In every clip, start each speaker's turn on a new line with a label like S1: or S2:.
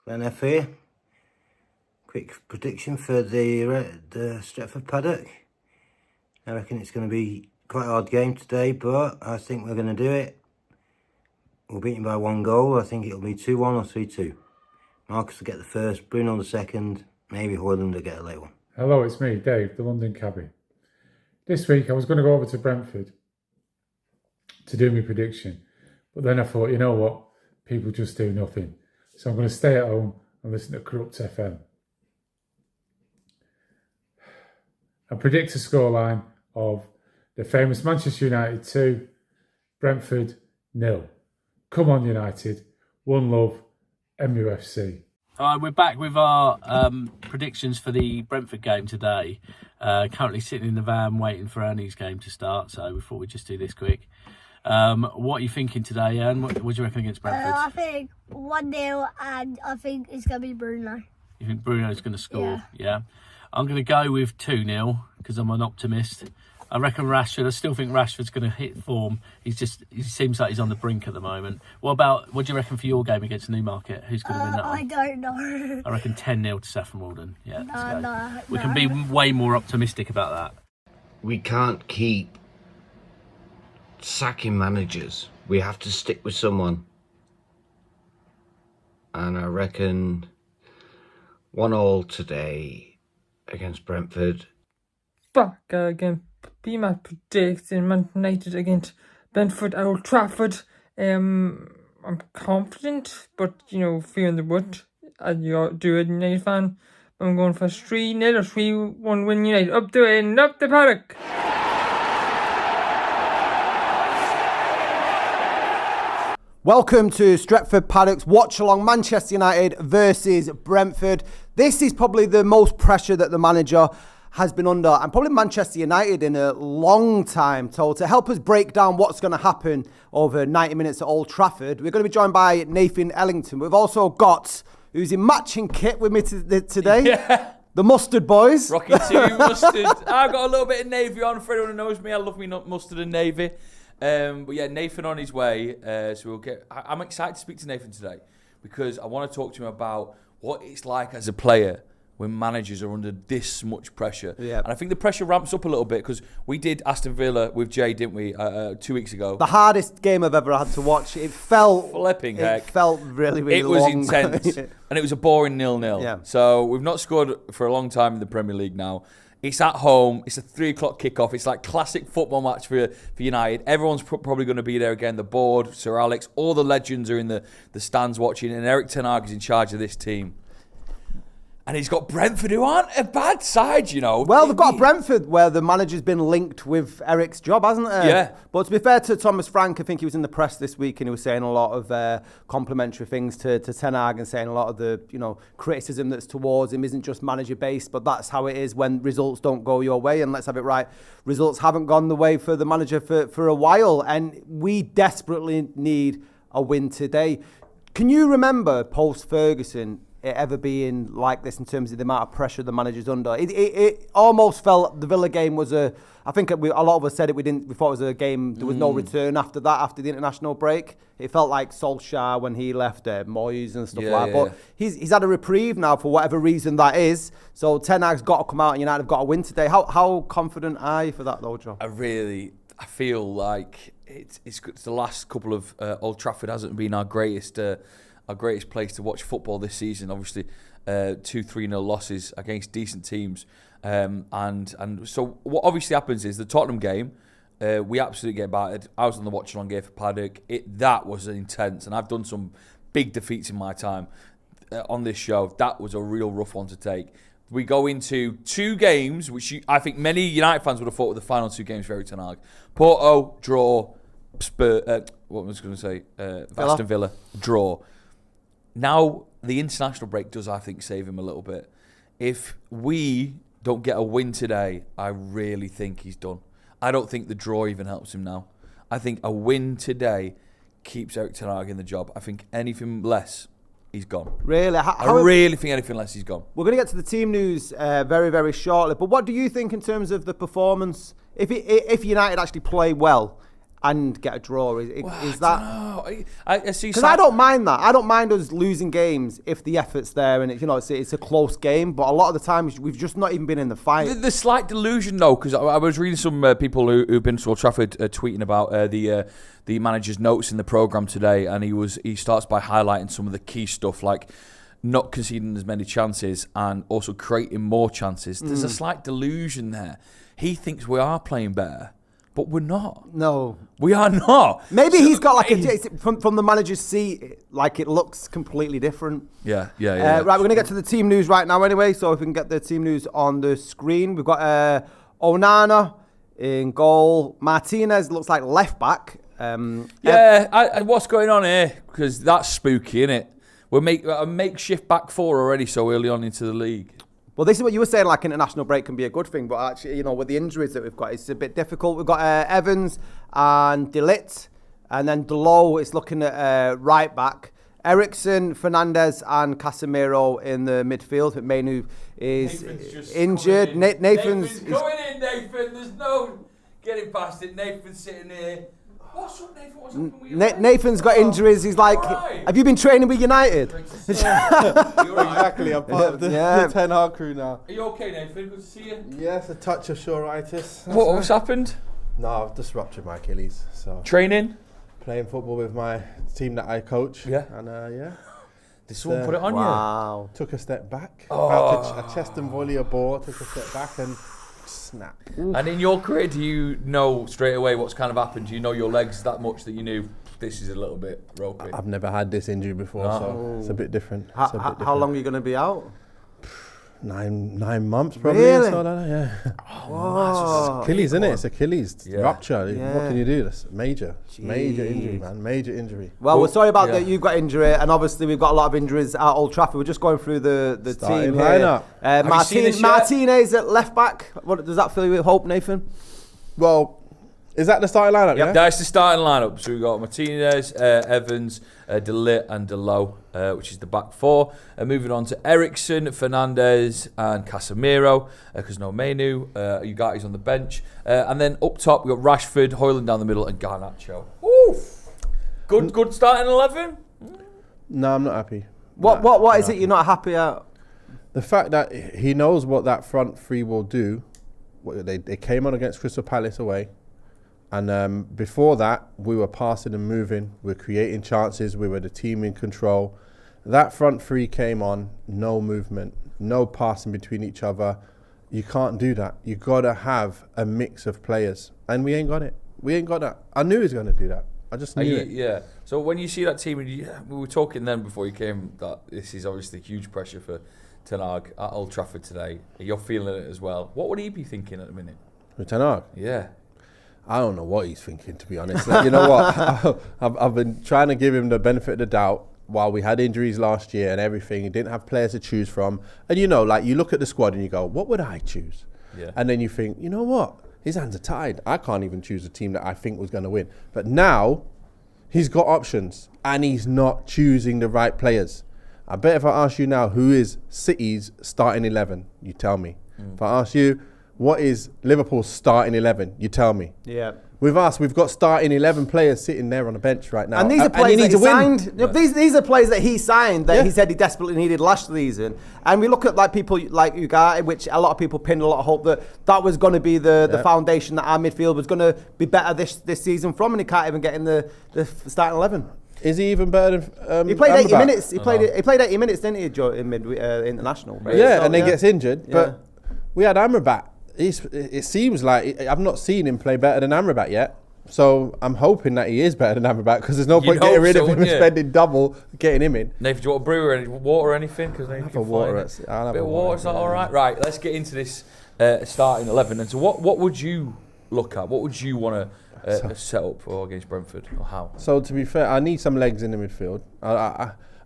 S1: Glenn F here. Quick prediction for the Stretford Paddock. I reckon it's going to be quite a hard game today, but I think we're going to do it. We'll beat him by 1 goal. I think it'll be 2-1 or 3-2. Marcus will get the first, Bruno the second, maybe Hojlund will get a late one.
S2: Hello, it's me, Dave, the London cabbie. This week I was going to go over to Brentford to do my prediction, but then I thought, you know what, people just do nothing. So I'm going to stay at home and listen to Corrupt FM. I predict a scoreline of the famous Manchester United 2, Brentford 0. Come on United, one love, MUFC.
S3: All right, we're back with our predictions for the Brentford game today. Currently sitting in the van waiting for Ernie's game to start, so we thought we'd just do this quick. What are you thinking today, Anne? What do you reckon against Brentford?
S4: I think 1-0, and I think it's going to be Bruno.
S3: You think Bruno's going to score?
S4: Yeah.
S3: I'm going to go with 2-0 because I'm an optimist. I reckon Rashford. I still think Rashford's going to hit form. He seems like he's on the brink at the moment. What do you reckon for your game against Newmarket? Who's going to win that one?
S4: I don't know.
S3: I reckon 10-0 to Saffron Walden. Yeah, let's go. We
S4: no.
S3: can be way more optimistic about that.
S1: We can't keep sacking managers. We have to stick with someone. And I reckon 1-1 today against Brentford.
S5: Back again. Be my prediction. Man United against Brentford at Old Trafford. I'm confident, but fearing the wood. As you do a United fan, I'm going for 3-0 or 3-1 win United. Up the way and up the Paddock.
S6: Welcome to Stretford Paddock's watch-along Manchester United versus Brentford. This is probably the most pressure that the manager has been under, and probably Manchester United in a long time. So to help us break down what's going to happen over 90 minutes at Old Trafford, we're going to be joined by Nathan Ellington. We've also got, who's in matching kit with me today, the Mustard Boys.
S7: Rocky 2 Mustard. I've got a little bit of navy on for anyone who knows me. I love me mustard and navy. But yeah, Nathan on his way. So we'll get. I'm excited to speak to Nathan today because I want to talk to him about what it's like as a player when managers are under this much pressure. Yeah. And I think the pressure ramps up a little bit because we did Aston Villa with Jay, didn't we, 2 weeks ago?
S6: The hardest game I've ever had to watch. It felt
S7: flipping heck.
S6: It felt really, really long.
S7: It was intense, and it was a boring 0-0.
S6: Yeah.
S7: So we've not scored for a long time in the Premier League now. It's at home. It's a 3 o'clock kickoff. It's like classic football match for United. Everyone's probably going to be there again. The board, Sir Alex, all the legends are in the stands watching, and Erik Ten Hag is in charge of this team. And he's got Brentford, who aren't a bad side,
S6: Well, they've got Brentford, where the manager's been linked with Erik's job, hasn't it?
S7: Yeah.
S6: But to be fair to Thomas Frank, I think he was in the press this week and he was saying a lot of complimentary things to Ten Hag and saying a lot of the, criticism that's towards him isn't just manager-based, but that's how it is when results don't go your way. And let's have it right, results haven't gone the way for the manager for a while, and we desperately need a win today. Can you remember post-Ferguson it ever being like this in terms of the amount of pressure the manager's under? It almost felt the Villa game was a lot of us said we thought it was a game, there was no return after that, after the international break. It felt like Solskjaer when he left Moyes and stuff like that. But he's had a reprieve now for whatever reason that is. So Ten Hag's got to come out and United have got to win today. How confident are you for that though, Joe? I feel like it's the last couple of Old Trafford hasn't been our greatest place to watch football this season. Obviously, 2-3-0 losses against decent teams, and so what obviously happens is the Tottenham game, we absolutely get battered. I was on the watch-along game for Paddock. That was intense, and I've done some big defeats in my time on this show. That was a real rough one to take. We go into 2 games, which I think many United fans would have thought were the final 2 games for Erik Ten Hag. Porto, draw. What was I going to say? Aston Villa, draw. Now, the international break does, I think, save him a little bit. If we don't get a win today, I really think he's done. I don't think the draw even helps him now. I think a win today keeps Erik Ten Hag in the job. I think anything less, he's gone. Really?
S7: I really think anything less, he's gone.
S6: We're going to get to the team news very, very shortly. But what do you think in terms of the performance? If United actually play well and get a draw? Is that?
S7: I see.
S6: Because I don't mind that. I don't mind us losing games if the effort's there and it's a close game. But a lot of the time we've just not even been in the fight.
S7: The slight delusion, though, because I was reading some people who've been to Old Trafford tweeting about the manager's notes in the programme today, and he starts by highlighting some of the key stuff like not conceding as many chances and also creating more chances. There's a slight delusion there. He thinks we are playing better, but we're not.
S6: No,
S7: we are not.
S6: Maybe he's got from the manager's seat, like it looks completely different.
S7: Yeah.
S6: Right, we're going to get to the team news right now anyway, so if we can get the team news on the screen. We've got Onana in goal. Martinez looks like left back.
S7: What's going on here? Because that's spooky, isn't it? We're a makeshift back four already so early on into the league.
S6: Well, this is what you were saying, like international break can be a good thing, but actually, with the injuries that we've got, it's a bit difficult. We've got Evans and De Ligt, and then Delo is looking at right back. Eriksen, Fernandes and Casemiro in the midfield. But Manu is injured. Nathan's
S7: going in, Nathan. There's no getting past it. Nathan's sitting here. What's up, Nathan? What's happening with you?
S6: Nathan's got injuries. He's like, have you been training with United?
S8: Exactly. I'm part of the Ten Hag crew now.
S7: Are you okay, Nathan? Good to see you.
S8: Yes, a touch of shoritis.
S7: What's happened?
S8: No, I've just ruptured my Achilles. So
S7: training?
S8: Playing football with my team that I coach.
S7: Yeah.
S8: And
S7: Did someone put it on you?
S6: Wow.
S8: Took a step back. About to chest and volley a ball. Took a step back and snap.
S7: And in your career, do you know straight away what's kind of happened? Do you know your legs that much that you knew this is a little bit ropey?
S8: I've never had this injury before, so it's a bit different.
S6: How long are you going to be out?
S8: 9 months probably.
S6: Really?
S8: So like that, yeah.
S6: Oh,
S8: Achilles, isn't it? It's Achilles rupture.
S6: Yeah.
S8: What can you do? That's major injury, man. Major injury.
S6: Well, we're sorry about that. You've got injury, and obviously we've got a lot of injuries at Old Trafford. We're just going through the
S8: Starting
S6: team
S8: lineup.
S6: here. Martinez at left back. What does that fill you with hope, Nathan?
S8: Well, is that the starting lineup?
S7: Yep,
S8: yeah?
S7: that's the starting lineup. So we've got Martinez, Evans, De Ligt and Delo, which is the back four. Moving on to Eriksen, Fernandes and Casemiro, because no Manu. Ugarte's on the bench. And then up top, we've got Rashford, Hojlund down the middle and Garnacho. Oof. Good starting 11?
S8: No, I'm not happy.
S6: What is it you're not happy at?
S8: The fact that he knows what that front three will do. They came on against Crystal Palace away. And before that, we were passing and moving. We were creating chances. We were the team in control. That front three came on, no movement, no passing between each other. You can't do that. You got to have a mix of players. And we ain't got it. We ain't got that. I knew he was going to do that. I just knew it.
S7: Yeah. So when you see that team, we were talking then before you came that this is obviously huge pressure for Ten Hag at Old Trafford today. You're feeling it as well. What would he be thinking at the minute?
S8: With Ten Hag?
S7: Yeah.
S8: I don't know what he's thinking, to be honest. You know what? I've been trying to give him the benefit of the doubt while we had injuries last year and everything. He didn't have players to choose from. And, you look at the squad and you go, what would I choose?
S7: Yeah.
S8: And then you think, you know what? His hands are tied. I can't even choose a team that I think was going to win. But now he's got options and he's not choosing the right players. I bet if I ask you now, who is City's starting 11? You tell me. If I ask you, what is Liverpool's starting 11? You tell me.
S6: Yeah.
S8: With us, we've got starting 11 players sitting there on the bench right now.
S6: And these are players that he signed.
S7: Yeah.
S6: These are players that he signed that he said he desperately needed last season. And we look at people like Ugarte, which a lot of people pinned a lot of hope that was going to be the foundation that our midfield was going to be better this season from, and he can't even get in the starting 11.
S8: Is he even better than
S6: he played 80
S8: Amrabat?
S6: minutes. He played 80 minutes, didn't he, Joe, in international? Right?
S8: Yeah,
S6: So,
S8: and then gets injured.
S6: Yeah.
S8: But we had Amrabat. It seems like I've not seen him play better than Amrabat yet. So I'm hoping that he is better than Amrabat because there's no point getting rid of him and spending double getting him in.
S7: Nathan, do you want a brew or any water or anything? Because
S8: I'll have a water.
S7: I'll have a bit of water. Is that all right? Right, let's get into this starting 11. And so what would you look at? What would you want to set up for against Brentford or how?
S8: So to be fair, I need some legs in the midfield.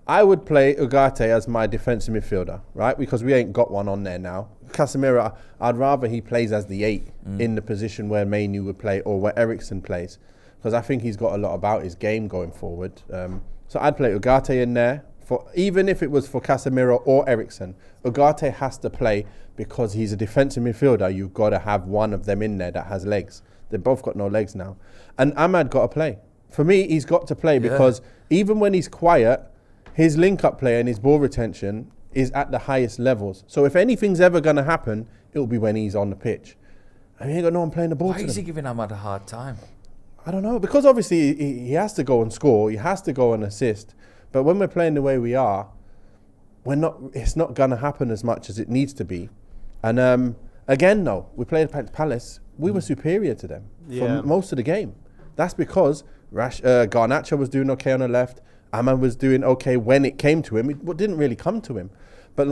S8: I would play Ugarte as my defensive midfielder, right? Because we ain't got one on there now. Casemiro, I'd rather he plays as the 8 in the position where Manu would play or where Eriksen plays. Because I think he's got a lot about his game going forward. So I'd play Ugarte in there. Even if it was for Casemiro or Eriksen, Ugarte has to play because he's a defensive midfielder. You've got to have one of them in there that has legs. They've both got no legs now. And Ahmad got to play. For me, he's got to play because even when he's quiet, his link-up play and his ball retention is at the highest levels. So if anything's ever going to happen, it'll be when he's on the pitch. And he ain't got no one playing the ball to him.
S7: Why is he giving Ahmad a hard time?
S8: I don't know. Because obviously he has to go and score. He has to go and assist. But when we're playing the way we are, it's not going to happen as much as it needs to be. And again, though, we played Palace. We were superior to them for most of the game. That's because Garnacho was doing okay on the left. Ahmad was doing okay when it came to him. It didn't really come to him. But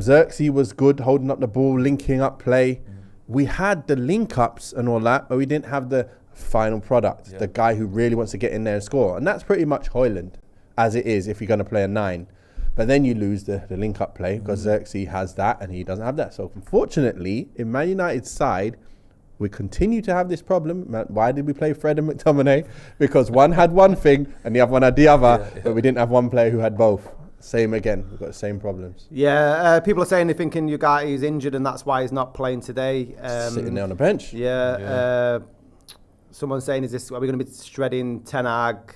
S8: Xerxes was good, holding up the ball, linking up play. We had the link-ups and all that, but we didn't have the final product, the guy who really wants to get in there and score. And that's pretty much Hojlund, as it is if you're going to play a 9. But then you lose the link-up play because Xerxes has that and he doesn't have that. So unfortunately, in Man United's side, we continue to have this problem. Why did we play Fred and McTominay? Because one had one thing and the other one had the other, but we didn't have one player who had both. Same again. We've got the same problems.
S6: Yeah, people are saying they're thinking your guy is injured and that's why he's not playing today.
S8: Sitting there on the bench.
S6: Someone's saying, are we going to be shredding Ten Hag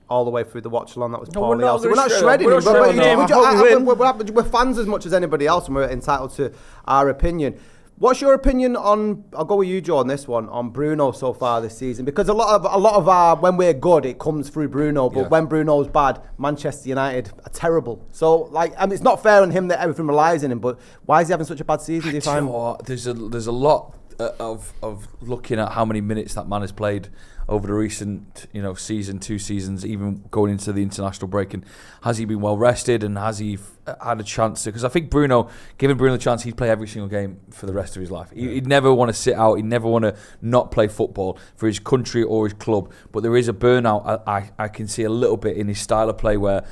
S6: all the way through the watch-along? That was
S7: No, we're not
S6: We're not
S7: shred
S6: shredding him.
S7: him.
S6: We're fans as much as anybody else and we're entitled to our opinion. What's your opinion on, I'll go with you, Joe, on this one, on Bruno so far this season? Because a lot of our, when we're good, it comes through Bruno, but when Bruno's bad, Manchester United are terrible. So, it's not fair on him that everything relies on him, but why is he having such a bad season, do you find?
S7: There's a lot of looking at how many minutes that man has played over the recent, season, 2 seasons, even going into the international break, and has he been well rested and has he had a chance to? Because I think giving Bruno the chance, he'd play every single game for the rest of his life. He'd never want to sit out. He'd never want to not play football for his country or his club. But there is a burnout I can see a little bit in his style of play where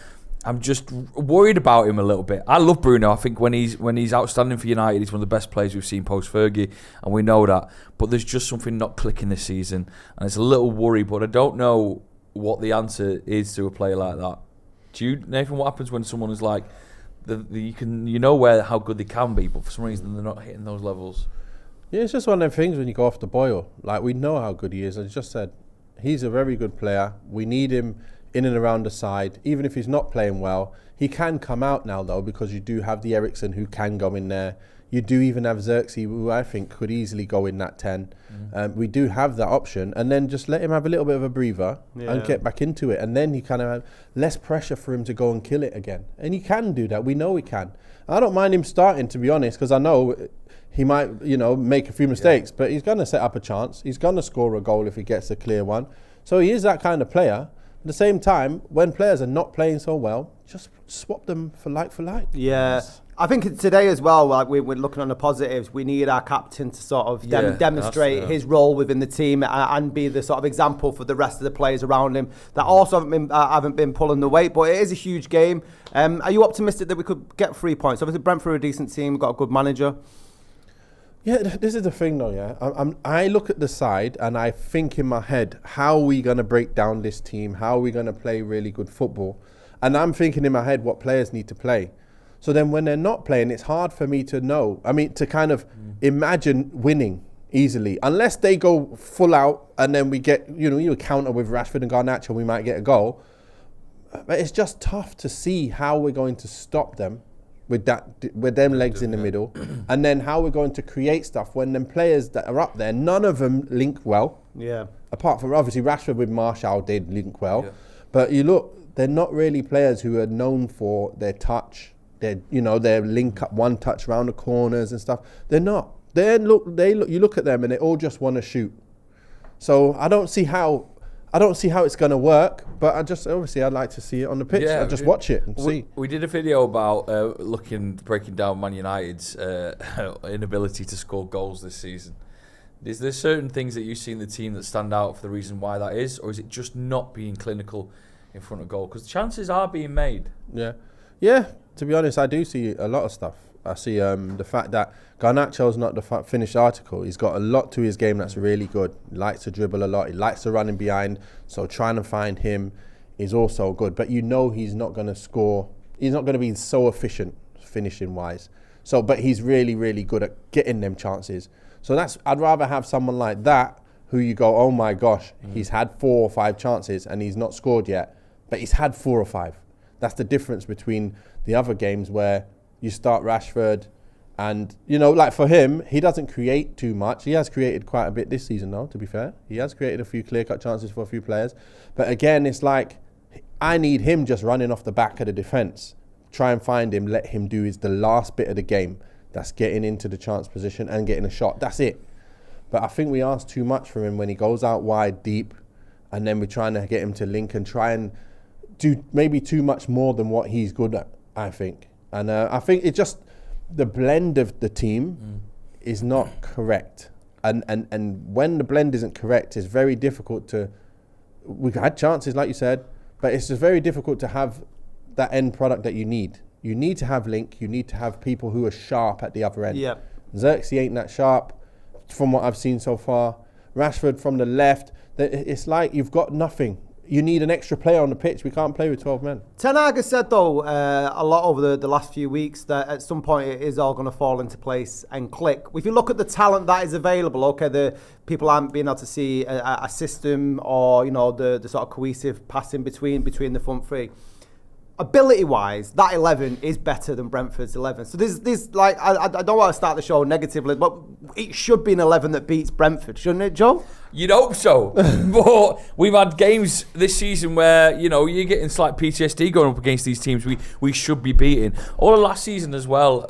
S7: I'm just worried about him a little bit. I love Bruno. I think when he's outstanding for United, he's one of the best players we've seen post Fergie, and we know that. But there's just something not clicking this season, and it's a little worry. But I don't know what the answer is to a player like that. Do you, Nathan? What happens when someone is like, how good they can be, but for some reason they're not hitting those levels?
S8: Yeah, it's just one of them things when you go off the boil. We know how good he is. As I just said, he's a very good player. We need him in and around the side, even if he's not playing well. He can come out now, though, because you do have the Eriksen who can go in there. You do even have Xerxes, who I think could easily go in that 10. We do have that option, and then just let him have a little bit of a breather and get back into it. And then he kind of have less pressure for him to go and kill it again. And he can do that. We know he can. I don't mind him starting, to be honest, because I know he might, make a few mistakes, but he's going to set up a chance. He's going to score a goal if he gets a clear one. So he is that kind of player. At the same time, when players are not playing so well, just swap them for like.
S6: Yeah. I think today as well, we're looking on the positives. We need our captain to sort of demonstrate his role within the team and be the sort of example for the rest of the players around him that also haven't been pulling the weight. But it is a huge game. Are you optimistic that we could get 3 points? Obviously, Brentford are a decent team. We've got a good manager.
S8: Yeah, this is the thing though, yeah. I look at the side and I think in my head, how are we going to break down this team? How are we going to play really good football? And I'm thinking in my head what players need to play. So then when they're not playing, it's hard for me to know. To kind of imagine winning easily. Unless they go full out and then we get, you counter with Rashford and Garnacho, we might get a goal. But it's just tough to see how we're going to stop them with them legs in the middle, and then how we're going to create stuff when them players that are up there, none of them link well. Yeah. Apart from obviously Rashford with Martial did link well, but you look, they're not really players who are known for their touch, their link up one touch around the corners and stuff. They're not. You look at them and they all just want to shoot. So I don't see how it's going to work, but I'd like to see it on the pitch. I'll just watch it and see.
S7: We did a video about breaking down Man United's inability to score goals this season. Is there certain things that you see in the team that stand out for the reason why that is, or is it just not being clinical in front of goal? Because chances are being made.
S8: Yeah. To be honest, I do see a lot of stuff. I see the fact that Garnacho's not the finished article. He's got a lot to his game that's really good. He likes to dribble a lot. He likes to run in behind. So trying to find him is also good. But he's not going to score. He's not going to be so efficient finishing wise. But he's really, really good at getting them chances. So I'd rather have someone like that who you go, oh my gosh, he's had 4 or 5 chances and he's not scored yet, but he's had 4 or 5. That's the difference between the other games where you start Rashford and, like for him, he doesn't create too much. He has created quite a bit this season though, to be fair. He has created a few clear-cut chances for a few players. But again, it's like, I need him just running off the back of the defence. Try and find him, let him do the last bit of the game. That's getting into the chance position and getting a shot. That's it. But I think we ask too much from him when he goes out wide, deep, and then we're trying to get him to link and try and do maybe too much more than what he's good at, I think. And I think it just, the blend of the team is not correct. And when the blend isn't correct, it's very difficult to, we've had chances, like you said, but it's just very difficult to have that end product that you need. You need to have link, you need to have people who are sharp at the other end.
S6: Yep.
S8: Xerxes ain't that sharp from what I've seen so far. Rashford from the left, it's like you've got nothing. You need an extra player on the pitch. We can't play with 12 men.
S6: Ten Hag has said, though, a lot over the last few weeks that at some point it is all going to fall into place and click. If you look at the talent that is available, okay, the people aren't being able to see a system or, the sort of cohesive passing between the front three. Ability-wise, that 11 is better than Brentford's 11. So this like, I don't want to start the show negatively, but it should be an 11 that beats Brentford, shouldn't it, Joe?
S7: You'd hope so. But we've had games this season where, you're getting slight PTSD going up against these teams we should be beating. All of last season as well,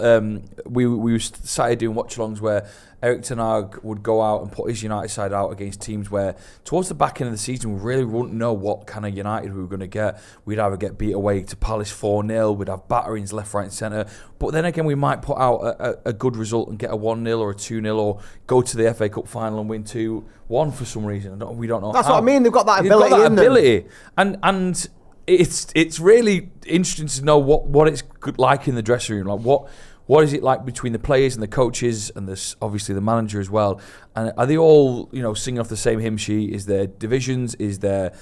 S7: we started doing watch-alongs where Erik Ten Hag would go out and put his United side out against teams where towards the back end of the season we really wouldn't know what kind of United we were going to get. We'd either get beat away to Palace 4-0, we'd have batterings left, right and centre. But then again, we might put out a good result and get a 1-0 or a 2-0 or go to the FA Cup final and win 2-1 for some reason. We don't know.
S6: That's
S7: how.
S6: what I mean. They've got that ability.
S7: They've got that ability. And it's really interesting to know what it's like in the dressing room. Like what is it like between the players and the coaches and obviously the manager as well? And are they all, singing off the same hymn sheet? Is there divisions? Is there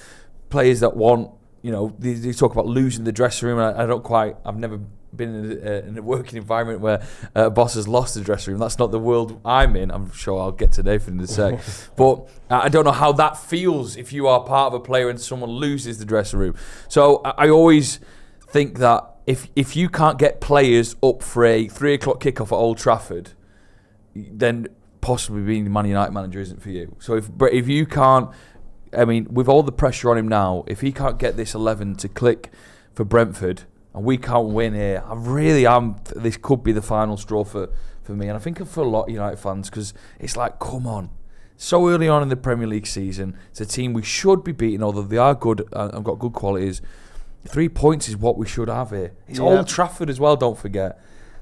S7: players that want, they talk about losing the dressing room. I've never been in a working environment where a boss has lost the dressing room. That's not the world I'm in. I'm sure I'll get to Nathan in a sec. But I don't know how that feels if you are part of a player and someone loses the dressing room. So I always think that if you can't get players up for a 3 o'clock kickoff at Old Trafford, then possibly being the Man United manager isn't for you. So if you can't, with all the pressure on him now, if he can't get this 11 to click for Brentford and we can't win here, this could be the final straw for me. And I think for a lot of United fans, because it's like, come on. So early on in the Premier League season, it's a team we should be beating, although they are good and got good qualities. 3 points is what we should have here. It's Old Trafford as well, don't forget.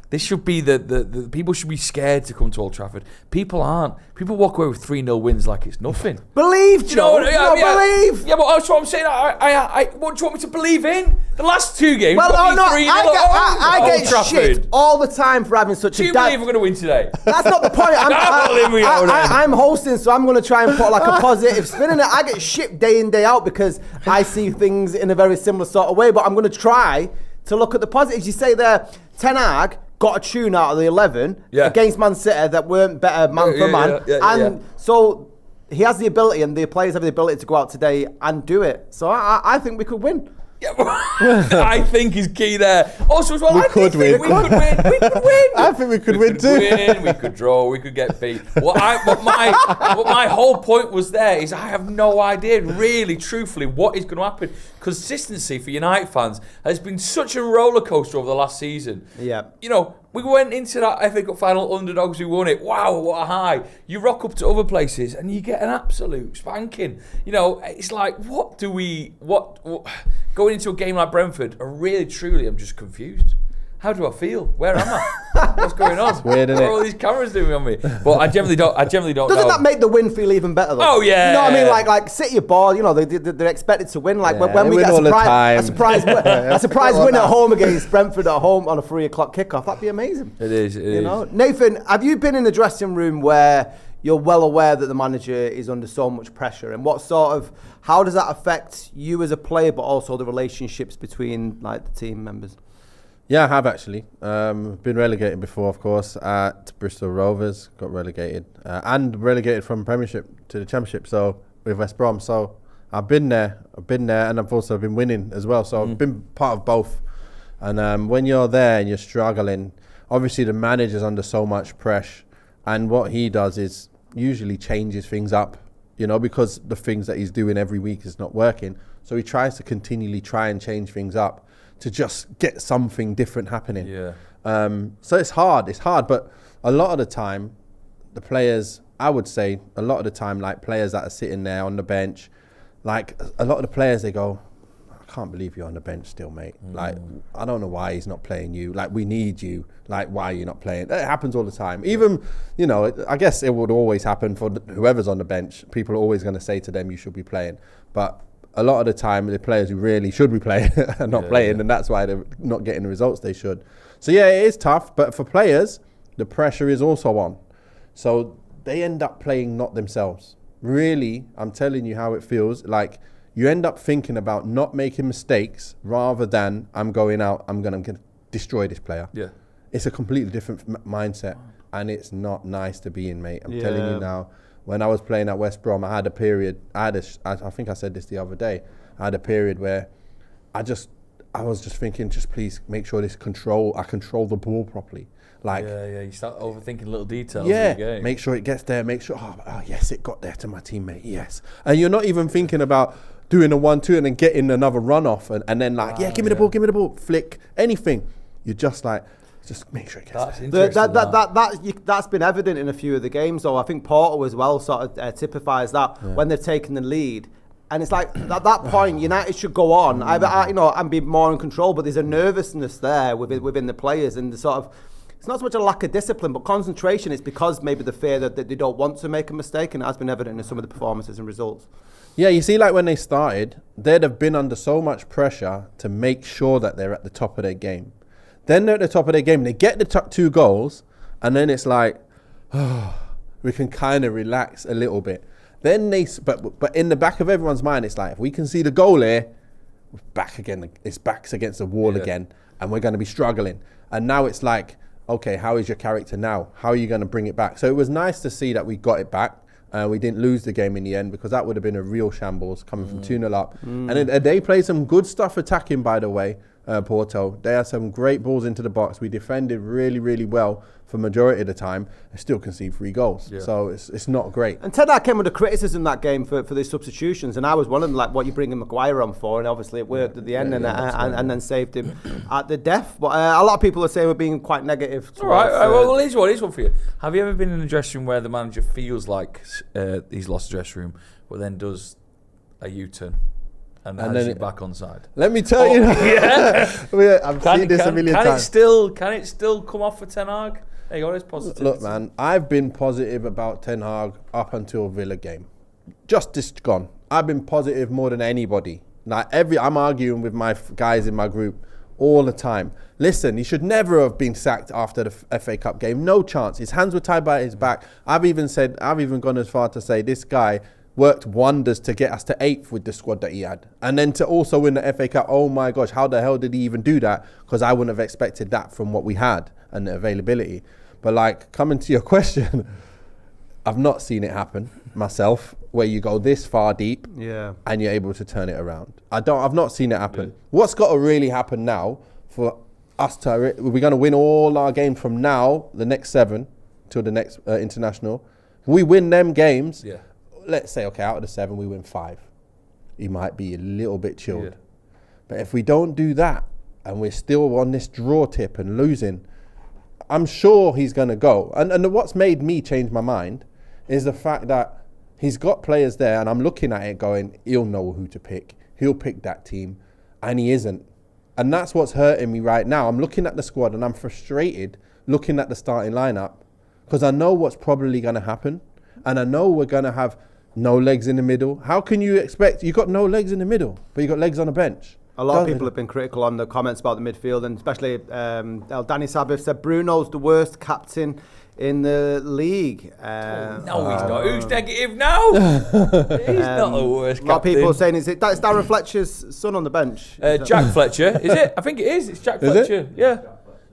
S7: This should be the people should be scared to come to Old Trafford. People aren't. People walk away with 3-0 wins like it's nothing.
S6: Believe, Joe. Believe.
S7: Yeah, but that's what I'm saying. What do you want me to believe in? The last 2 games.
S6: Well, I get
S7: Trafford.
S6: shit all the time for having such
S7: do
S6: a.
S7: you believe we're going to win today?
S6: That's not the point. I'm hosting, so I'm going to try and put like a positive spin in it. I get shit day in, day out because I see things in a very similar sort of way. But I'm going to try to look at the positives. You say there, Ten Hag got a tune out of the 11 against Man City that weren't better man for man. So he has the ability and the players have the ability to go out today and do it. So I think we could win.
S7: Yeah, I think is key there. Also, as well,
S8: we could win. I think we could win too.
S7: We could draw. We could get beat. What my whole point was there is I have no idea, really, truthfully, what is going to happen. Consistency for United fans has been such a roller coaster over the last season.
S6: Yeah.
S7: We went into that FA Cup final underdogs. We won it. Wow, what a high! You rock up to other places and you get an absolute spanking. It's like, what going into a game like Brentford? Really, truly, I'm just confused. How do I feel? Where am I? What's going on?
S8: It's weird, isn't it?
S7: What are all these cameras doing on me? But I generally don't know.
S6: Doesn't that make the win feel even better though?
S7: Oh yeah.
S6: You know what I mean? Like City are bored, they're expected to win. Like when we get a surprise win at home against Brentford at home on a 3 o'clock kickoff, that'd be amazing.
S7: It is.
S6: Nathan, have you been in the dressing room where you're well aware that the manager is under so much pressure, and how does that affect you as a player, but also the relationships between like the team members?
S8: Yeah, I have actually. Been relegated before, of course, at Bristol Rovers. Got relegated and relegated from Premiership to the Championship. So with West Brom. So I've been there, and I've also been winning as well. So I've been part of both. And when you're there and you're struggling, obviously the manager's under so much pressure, and what he does is usually changes things up, you know, because the things that he's doing every week is not working. So he tries to continually try and change things up to just get something different happening.
S7: Yeah.
S8: So it's hard, but a lot of the time, the players, I would say, a lot of the time, like players that are sitting there on the bench, like a lot of the players, they go, I can't believe you're on the bench still, mate. Like, I don't know why he's not playing you. Like, we need you. Like, why are you not playing? It happens all the time. Even, you know, I guess it would always happen for whoever's on the bench. People are always going to say to them, you should be playing. But a lot of the time, the players who really should be playing are not playing, and that's why they're not getting the results they should. So, yeah, it is tough. But for players, the pressure is also on. So they end up playing not themselves. Really, I'm telling you how it feels. Like, you end up thinking about not making mistakes rather than I'm going out, I'm going to destroy this player. Yeah. It's a completely different mindset, and it's not nice to be in, mate. I'm telling you now. When I was playing at West Brom, I had a period, I think I said this the other day, I had a period where I was just thinking, just please make sure I control the ball properly. Like,
S7: you start overthinking little details.
S8: Yeah,
S7: of the game.
S8: make sure it gets there, make sure, oh yes, it got there to my teammate, yes. And you're not even thinking about doing a 1-2 and then getting another run off and then like, give me the ball, flick, anything. You're just like, just make sure it gets there.
S6: That's been evident in a few of the games, though. I think Porto as well sort of typifies that when they've taken the lead. And it's like, at that point, United should go on, and be more in control, but there's a nervousness there within the players, and the sort of, it's not so much a lack of discipline, but concentration. It's because maybe the fear that they don't want to make a mistake, and it has been evident in some of the performances and results.
S8: Yeah, you see, like when they started, they'd have been under so much pressure to make sure that they're at the top of their game. Then they're at the top of their game, they get the top 2 goals, and then it's like, we can kind of relax a little bit. Then but in the back of everyone's mind, it's like, if we can see the goal here, we're back again. It's backs against the wall again, and we're going to be struggling. And now it's like, okay, how is your character now? How are you going to bring it back? So it was nice to see that we got it back. We didn't lose the game in the end, because that would have been a real shambles coming from 2-0 up. And they played some good stuff attacking, by the way, Porto. They had some great balls into the box. We defended really, really well for majority of the time and still concede 3 goals. Yeah. So it's not great.
S6: And Ten Hag came under criticism that game for these substitutions, and I was wondering like what you bringing Maguire on for, and obviously it worked at the end, and then saved him at the death. But a lot of people are saying we're being quite negative.
S7: All right, well, here's one for you. Have you ever been in a dressing room where the manager feels like he's lost the dressing room, but then does a U-turn? And then you're back on side.
S8: Let me tell you. I've seen this a million times.
S7: Can it still come off for Ten Hag? There you go, there's positivity.
S8: Look, man, I've been positive about Ten Hag up until Villa game. Just this gone. I've been positive more than anybody. Like I'm arguing with my guys in my group all the time. Listen, he should never have been sacked after the FA Cup game. No chance. His hands were tied by his back. I've even gone as far to say this guy worked wonders to get us to 8th with the squad that he had. And then to also win the FA Cup, oh my gosh, how the hell did he even do that? Because I wouldn't have expected that from what we had and the availability. But like, coming to your question, I've not seen it happen myself, where you go this far deep and you're able to turn it around. I've not seen it happen. What's got to really happen now for us to, we're going to win all our games from now, the next 7 till the next international. If we win them games, let's say, okay, out of the 7, we win 5. He might be a little bit chilled. Yeah. But if we don't do that and we're still on this draw tip and losing, I'm sure he's going to go. And what's made me change my mind is the fact that he's got players there, and I'm looking at it going, he'll know who to pick. He'll pick that team, and he isn't. And that's what's hurting me right now. I'm looking at the squad and I'm frustrated looking at the starting lineup, because I know what's probably going to happen, and I know we're going to have no legs in the middle. How can you expect, you got no legs in the middle, but you got legs on the bench?
S6: A lot of people have been critical on the comments about the midfield, and especially Danny Sabith said Bruno's the worst captain in the league.
S7: No, he's not. Who's negative now? He's not the worst captain.
S6: A lot of people are saying that's Darren Fletcher's son on the bench.
S7: Jack Fletcher, is it? I think it is. It's Jack Fletcher. Yeah.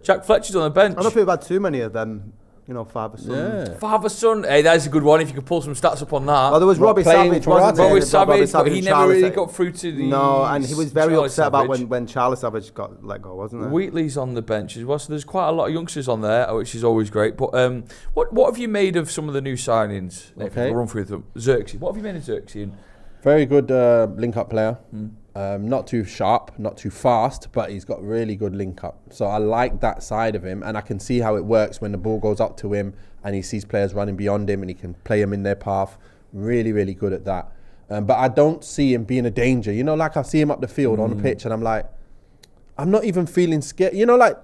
S7: Jack Fletcher's on the bench.
S6: I don't think we've had too many of them. Father-son.
S8: Yeah.
S7: Father-son. Hey, that's a good one if you could pull some stats up on that.
S6: Well, there was Robbie Savage, wasn't there?
S7: Robbie Savage, but he never really
S6: Savage.
S7: got through to the...
S6: No, and he was very
S7: Charlie
S6: upset about
S7: Savage.
S6: when Charlie Savage got let go, wasn't there?
S7: Wheatley's on the bench as well, so there's quite a lot of youngsters on there, which is always great. But what have you made of some of the new signings?
S8: Okay.
S7: We'll run through them. Xerxes. What have you made of Xerxes?
S8: Very good link-up player. Not too sharp, not too fast, but he's got really good link-up. So I like that side of him, and I can see how it works when the ball goes up to him and he sees players running beyond him and he can play them in their path. Really, really good at that. But I don't see him being a danger. Like I see him up the field on the pitch and I'm like, I'm not even feeling scared. Like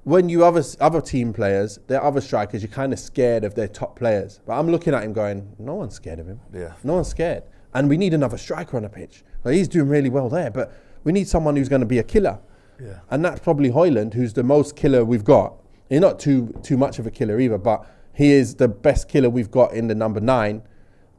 S8: when you other team players, they're other strikers, you're kind of scared of their top players. But I'm looking at him going, no one's scared of him.
S7: Yeah.
S8: No one's scared. And we need another striker on the pitch. Well, he's doing really well there, but we need someone who's going to be a killer.
S7: Yeah.
S8: And that's probably Hojlund, who's the most killer we've got. He's not too much of a killer either, but he is the best killer we've got in the number 9,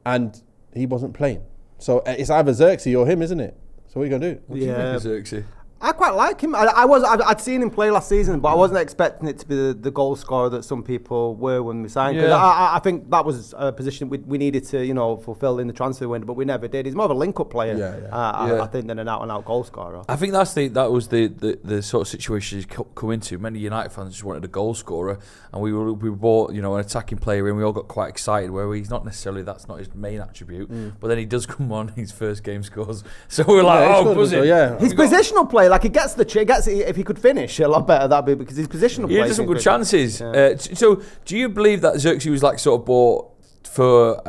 S8: and he wasn't playing. So it's either Xerxes or him, isn't it? So what are you going to do?
S7: What do you make of Xerxes?
S6: I quite like him. I'd seen him play last season, but I wasn't expecting it to be the goal scorer that some people were when we signed.
S7: Yeah.
S6: I think that was a position we needed to fulfill in the transfer window, but we never did. He's more of a link-up player, I think, than an out-and-out goal scorer.
S7: I think that was the sort of situation he's come into. Many United fans just wanted a goal scorer, and we bought an attacking player, and we all got quite excited. Where he's not necessarily, that's not his main attribute, but then he does come on, his first game scores, so we're like, buzzing.
S6: His positional play. Like he gets if he could finish a lot better, that'd be because his positional play.
S7: He had some good chances.
S6: Yeah.
S7: So do you believe that Xerxes was like sort of bought for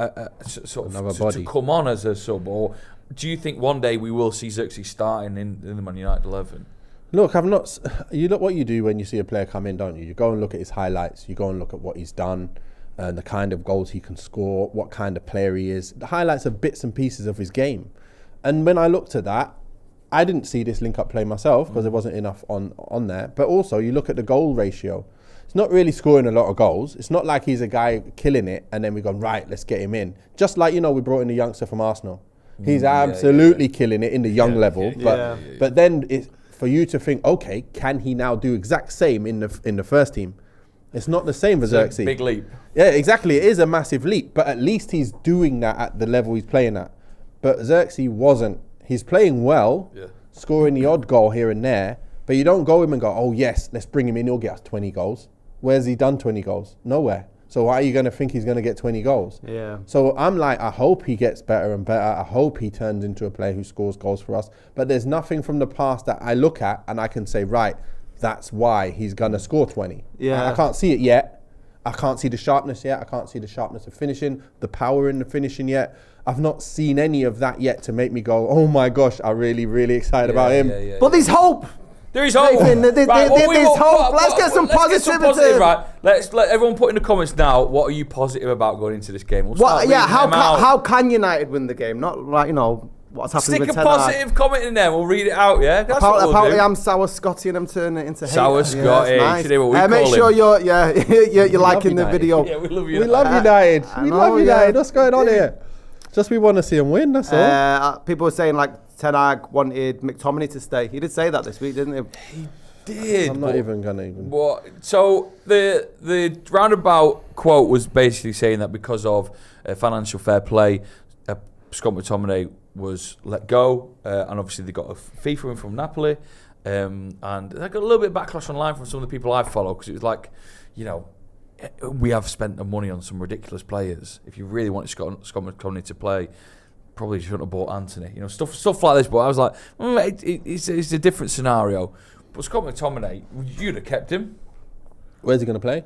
S7: sort of
S8: Another body
S7: to come on as a sub, or do you think one day we will see Xerxes starting in the Man United 11?
S8: Look, I've not. You look what you do when you see a player come in, don't you? You go and look at his highlights. You go and look at what he's done, and the kind of goals he can score, what kind of player he is. The highlights are bits and pieces of his game, and when I looked at that, I didn't see this link-up play myself because there wasn't enough on there. But also, you look at the goal ratio. He's not really scoring a lot of goals. It's not like he's a guy killing it and then we've gone, right, let's get him in. Just like, we brought in the youngster from Arsenal. He's absolutely killing it in the young level. But then it's for you to think, okay, can he now do exact same in the first team? It's not the same for Xerxes.
S7: Big leap.
S8: Yeah, exactly. It is a massive leap. But at least he's doing that at the level he's playing at. But Xerxes wasn't. He's playing well, scoring the odd goal here and there, but you don't go him and go, oh yes, let's bring him in, he'll get us 20 goals. Where's he done 20 goals? Nowhere. So why are you going to think he's going to get 20 goals?
S6: Yeah.
S8: So I'm like, I hope he gets better and better. I hope he turns into a player who scores goals for us. But there's nothing from the past that I look at and I can say, right, that's why he's going to score 20.
S6: Yeah.
S8: I can't see it yet. I can't see the sharpness yet. I can't see the sharpness of finishing, the power in the finishing yet. I've not seen any of that yet to make me go, oh my gosh, I'm really, really excited about him.
S6: But there's hope.
S7: There is hope.
S6: Nathan, there's hope. Let's get some positivity.
S7: Right. Let's let everyone put in the comments now. What are you positive about going into this game?
S6: How can United win the game? Not like what's happening
S7: Stick
S6: with
S7: a
S6: Ten Hag.
S7: positive comment in there. We'll read it out. Yeah. That's
S6: Apparently, I'm sour Scotty and I'm turning it into hate.
S7: Sour Scotty.
S6: Nice.
S7: Today what we
S6: Make
S7: call
S6: sure
S7: him.
S6: you're liking the video.
S7: Yeah, we love you.
S8: We love United. We love United. What's going on here? Just we want to see him win, that's all.
S6: People were saying like Ten Hag wanted McTominay to stay. He did say that this week, didn't he?
S7: He did.
S8: I'm not even going to even...
S7: So the roundabout quote was basically saying that because of financial fair play, Scott McTominay was let go, and obviously they got a fee for him from Napoli, and they got a little bit of backlash online from some of the people I follow because it was like, we have spent the money on some ridiculous players. If you really wanted Scott McTominay to play, probably shouldn't have bought Anthony. Stuff like this. But I was like, it's a different scenario. But Scott McTominay, you'd have kept him.
S8: Where's he going to play?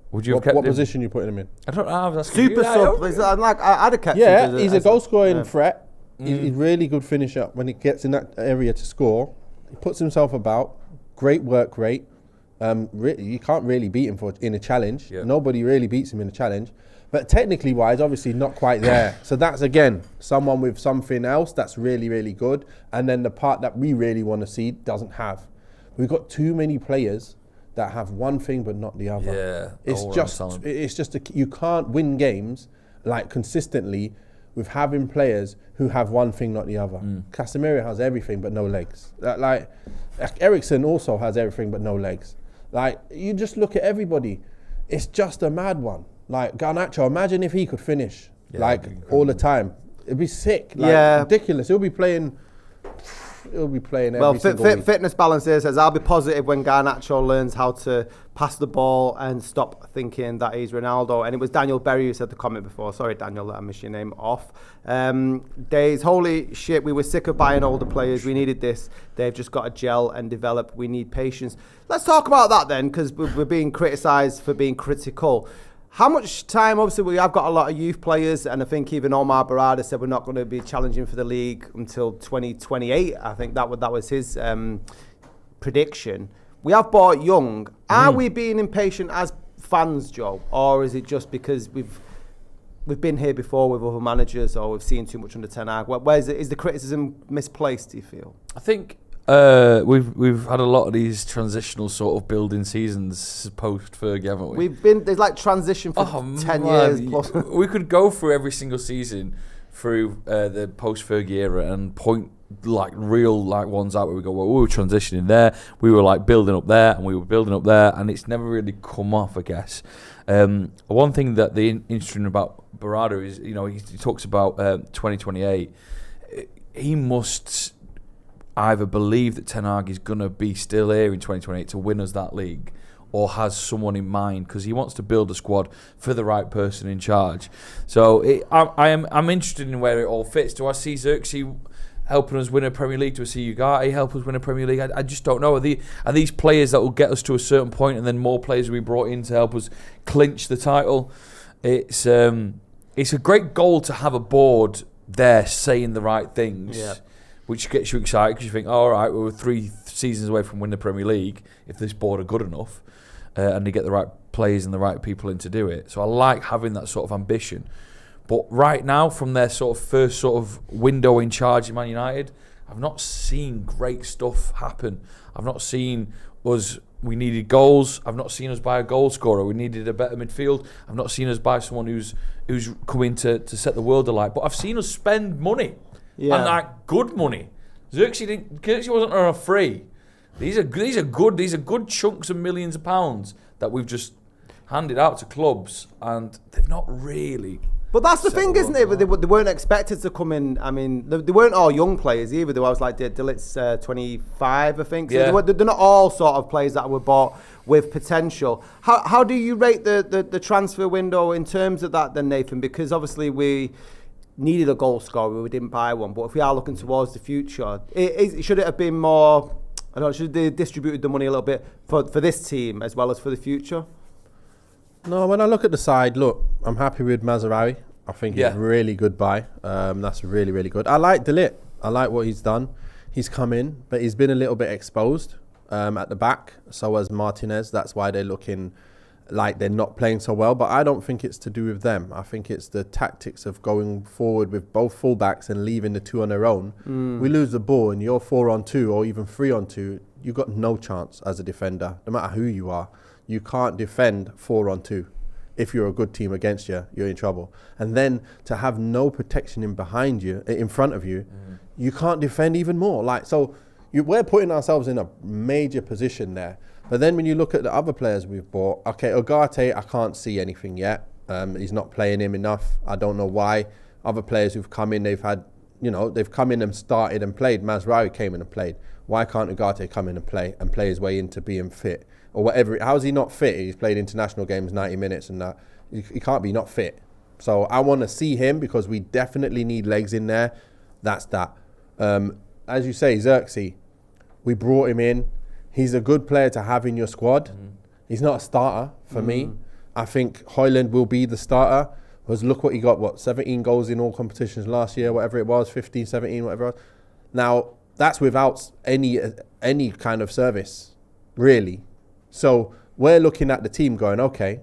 S7: Would you have kept him?
S8: What position you putting him in?
S7: I don't know. That's
S6: Super sub. I'd have kept him.
S8: Yeah, he's a goal scoring threat. He's really good finisher when he gets in that area to score. He puts himself about. Great work rate. You can't really beat him in a challenge.
S7: Yeah.
S8: Nobody really beats him in a challenge. But technically wise, obviously not quite there. So that's, again, someone with something else that's really, really good. And then the part that we really want to see doesn't have. We've got too many players that have one thing but not the other.
S7: Yeah,
S8: It's just you can't win games like consistently with having players who have one thing not the other. Casemiro has everything but no legs. Like Eriksen also has everything but no legs. Like, you just look at everybody. It's just a mad one. Like Garnacho, imagine if he could finish all the time. It'd be sick. Like, ridiculous. He'll be playing every single week.
S6: Fitness Balancer says, I'll be positive when Garnacho learns how to pass the ball and stop thinking that he's Ronaldo. And it was Daniel Berry who said the comment before. Sorry, Daniel, that I missed your name off. Days, holy shit, we were sick of buying older players. We needed this. They've just got to gel and develop. We need patience. Let's talk about that then, because we're being criticised for being critical. How much time, obviously, we have got a lot of youth players, and I think even Omar Barada said we're not going to be challenging for the league until 2028. I think that was his prediction. We have bought young. Are we being impatient as fans, Joe? Or is it just because we've been here before with other managers, or we've seen too much under Ten Hag? Where is the criticism misplaced, do you feel?
S7: I think we've had a lot of these transitional sort of building seasons post Fergie, haven't we?
S6: There's like transition for 10 years plus.
S7: We could go through every single season through the post Fergie era and point like real like ones out where we go, well, we were transitioning there, we were like building up there, and we were building up there, and it's never really come off, I guess. One thing that the interesting about Barada is, you know, he talks about 2028. He must either believe that Ten Hag is going to be still here in 2028 to win us that league, or has someone in mind, because he wants to build a squad for the right person in charge. So I'm interested in where it all fits. Do I see Xerxes helping us win a Premier League? Do I see Ugarte help us win a Premier League? I just don't know. Are these players that will get us to a certain point, and then more players will be brought in to help us clinch the title? It's a great goal to have a board there saying the right things. Yeah. Which gets you excited because you think, all right, we're 3 seasons away from winning the Premier League if this board are good enough and they get the right players and the right people in to do it. So I like having that sort of ambition. But right now, from their sort of first sort of window in charge in Man United, I've not seen great stuff happen. I've not seen we needed goals. I've not seen us buy a goal scorer. We needed a better midfield. I've not seen us buy someone who's coming to set the world alight. But I've seen us spend money. Yeah. And like good money. Xerxes wasn't on a free. These are good chunks of millions of pounds that we've just handed out to clubs, and they've not really.
S6: But that's the thing, isn't it? They weren't expected to come in. I mean, they weren't all young players either. There was like Dilit's 25, I think. So yeah. They're not all sort of players that were bought with potential. How do you rate the transfer window in terms of that then, Nathan? Because obviously we needed a goal scorer, we didn't buy one. But if we are looking towards the future, should it have been more? I don't know. Should they distributed the money a little bit for this team as well as for the future?
S8: No, when I look at the side, look, I'm happy with Mazraoui. I think he's a really good buy. That's really, really good. I like Delit. I like what he's done. He's come in, but he's been a little bit exposed at the back. So has Martinez. That's why they're looking like they're not playing so well. But I don't think it's to do with them. I think it's the tactics of going forward with both fullbacks and leaving the two on their own. We lose the ball and you're 4-on-2 or even 3-on-2. You've got no chance as a defender, no matter who you are. You can't defend 4-on-2. If you're a good team against you, you're in trouble. And then to have no protection in front of you, you can't defend even more. We're putting ourselves in a major position there. But then when you look at the other players we've bought, okay, Ugarte, I can't see anything yet. He's not playing him enough. I don't know why. Other players who've come in, they've come in and started and played. Mazraoui came in and played. Why can't Ugarte come in and play his way into being fit? Or whatever. How is he not fit? He's played international games 90 minutes and that. He can't be not fit. So I want to see him because we definitely need legs in there. That's that. As you say, Xerxes, we brought him in. He's a good player to have in your squad. He's not a starter for me. I think Hojlund will be the starter. Because look what he got, 17 goals in all competitions last year, whatever it was, 15, 17, whatever it was. Now, that's without any kind of service, really. So we're looking at the team going, okay,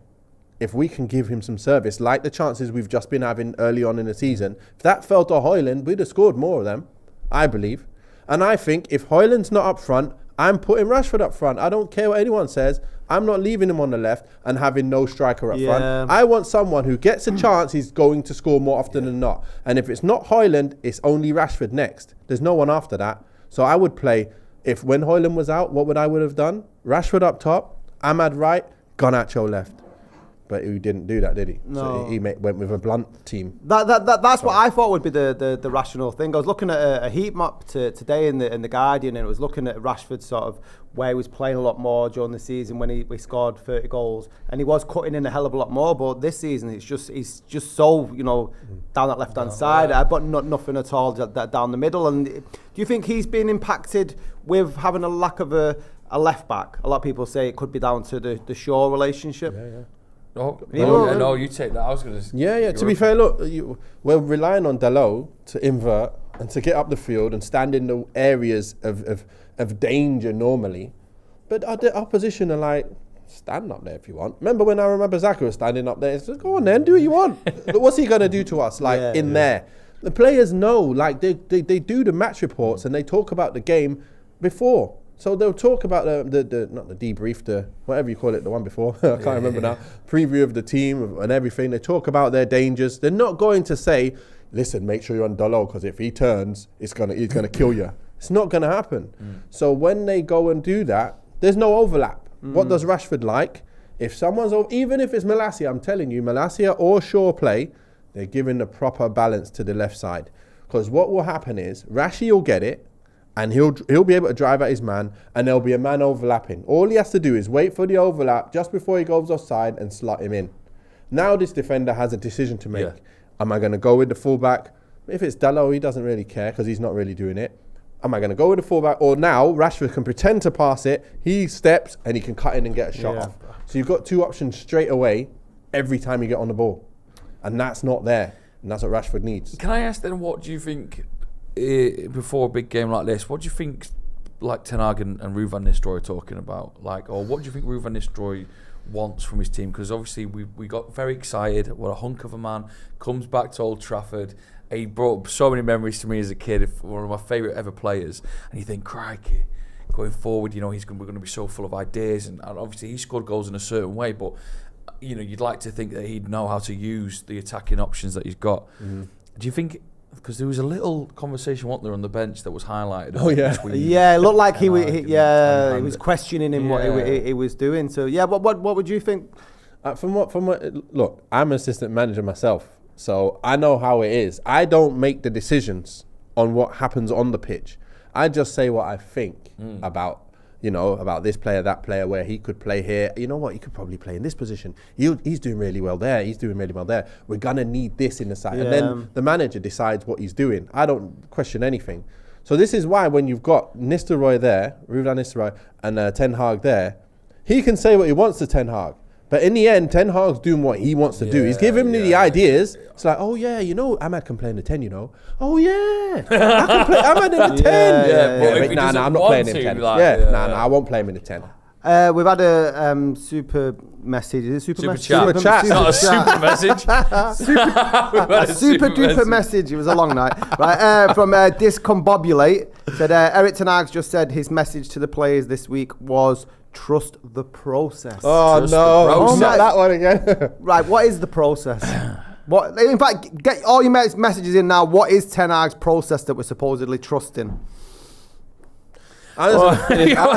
S8: if we can give him some service, like the chances we've just been having early on in the season, if that fell to Hojlund, we'd have scored more of them, I believe. And I think if Hojlund's not up front, I'm putting Rashford up front. I don't care what anyone says. I'm not leaving him on the left and having no striker up front. I want someone who gets a chance, he's going to score more often than not. And if it's not Hojlund, it's only Rashford next. There's no one after that. So I would play, when Hojlund was out, what would I have done? Rashford up top, Ahmad right, Garnacho left. But he didn't do that, did he?
S6: No.
S8: So he went with a blunt team.
S6: That's what I thought would be the rational thing. I was looking at a heat map today in the Guardian, and it was looking at Rashford sort of where he was playing a lot more during the season when he scored 30 goals, and he was cutting in a hell of a lot more. But this season, he's just so down that left hand side, but nothing at all down the middle. And do you think he's been impacted with having a lack of a left back? A lot of people say it could be down to the Shaw relationship.
S8: Yeah.
S7: No, you take that. I was going to...
S8: Yeah. To be fair, look, we're relying on Dalot to invert and to get up the field and stand in the areas of danger normally. But the opposition are like, stand up there if you want. Remember when I remember Zaka was standing up there? It's like, go on then, do what you want. But what's he going to do to us, there? The players know, like, they do the match reports and they talk about the game before. So they'll talk about the not the debrief, the whatever you call it, the one before, I can't remember now, preview of the team and everything. They talk about their dangers. They're not going to say, listen, make sure you're on Dalot, because if he turns, he's gonna kill you. It's not gonna happen. So when they go and do that, there's no overlap. What does Rashford like? If someone's even if it's Malacia, I'm telling you, Malacia or Shaw play, they're giving the proper balance to the left side. Because what will happen is Rashi will get it, and he'll be able to drive at his man, and there'll be a man overlapping. All he has to do is wait for the overlap just before he goes offside and slot him in. Now this defender has a decision to make. Yeah. Am I going to go with the fullback? If it's Dalot, he doesn't really care because he's not really doing it. Am I going to go with the fullback? Or now Rashford can pretend to pass it, he steps and he can cut in and get a shot off. So you've got two options straight away every time you get on the ball. And that's not there. And that's what Rashford needs.
S7: Can I ask then, what do you think... before a big game like this, what do you think like Ten Hag and Ruud van Nistelrooy are talking about? Or what do you think Ruud van Nistelrooy wants from his team? Because obviously we got very excited. What a hunk of a man. Comes back to Old Trafford. He brought up so many memories to me as a kid. One of my favourite ever players. And you think, crikey, going forward, we're going to be so full of ideas. And obviously he scored goals in a certain way, but you'd like to think that he'd know how to use the attacking options that he's got. Do you think... Because there was a little conversation, wasn't there, on the bench that was highlighted.
S8: Oh, yeah.
S6: Yeah, it looked like he was questioning him what he was doing. So, yeah, what would you think?
S8: From what, look, I'm an assistant manager myself, so I know how it is. I don't make the decisions on what happens on the pitch. I just say what I think about this player, that player, where he could play here. You know what? He could probably play in this position. He's doing really well there. He's doing really well there. We're going to need this in the side. And then the manager decides what he's doing. I don't question anything. So this is why when you've got Nistelrooy there, Ruud van Nistelrooy, and Ten Hag there, he can say what he wants to Ten Hag. But in the end, Ten Hag's doing what he wants to do. He's giving him the ideas. It's like, oh yeah, Ahmad can play in the 10, Oh yeah, I can play Ahmad in the 10. Nah, I'm not playing him 10. I won't play him in the 10.
S6: We've had a super message. Is it super
S7: chat?
S6: Super chat.
S7: It's not a super message.
S6: A super duper message. It was a long night. Right, from Discombobulate. Said Erik Ten Hag's just said his message to the players this week was, trust the process.
S8: Oh,
S6: trust
S8: no. Not that one again.
S6: Right, what is the process? In fact, get all your messages in now. What is Ten Hag's process that we're supposedly trusting?
S7: It's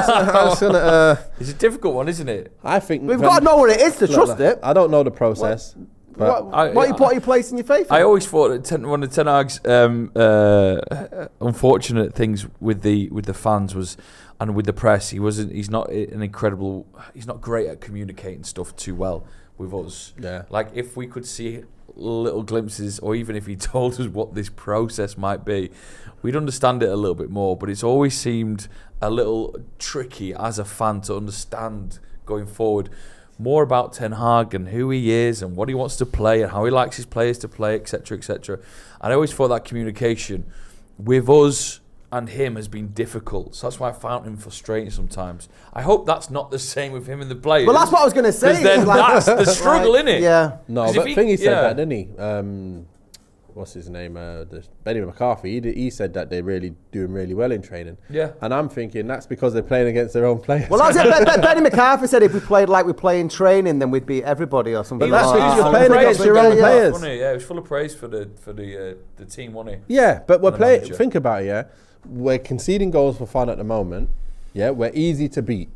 S7: a difficult one, isn't it?
S8: I think
S6: we've got to know what it is to trust it.
S8: I don't know the process.
S6: What are you placing your faith in?
S7: I always thought that one of Ten Hag's unfortunate things with the fans was, and with the press, he's not great at communicating stuff too well with us.
S8: Yeah.
S7: Like if we could see little glimpses, or even if he told us what this process might be, we'd understand it a little bit more. But it's always seemed a little tricky as a fan to understand going forward. More about Ten Hag and who he is and what he wants to play and how he likes his players to play, etc., etc. And I always thought that communication with us and him has been difficult. So that's why I found him frustrating sometimes. I hope that's not the same with him and the players.
S6: Well, that's what I was going to say.
S7: Because then that's the struggle, innit?
S6: Yeah.
S8: No,
S7: 'Cause
S8: but
S7: if
S8: he said
S7: yeah.
S8: that, didn't he? What's his name? Benny McCarthy. He said that they're really doing really well in training.
S7: Yeah.
S8: And I'm thinking that's because they're playing against their own players.
S6: Well, that's it. Benny McCarthy said if we played like we play in training, then we'd beat everybody or something.
S8: But that's
S6: like
S8: what
S6: that.
S8: he's playing against your own players.
S7: Wasn't he? Yeah, he was full of praise for the team, wasn't he?
S8: Yeah, but we're
S7: And the
S8: playing.
S7: manager.
S8: Think about it. Yeah, we're conceding goals for fun at the moment. Yeah, we're easy to beat.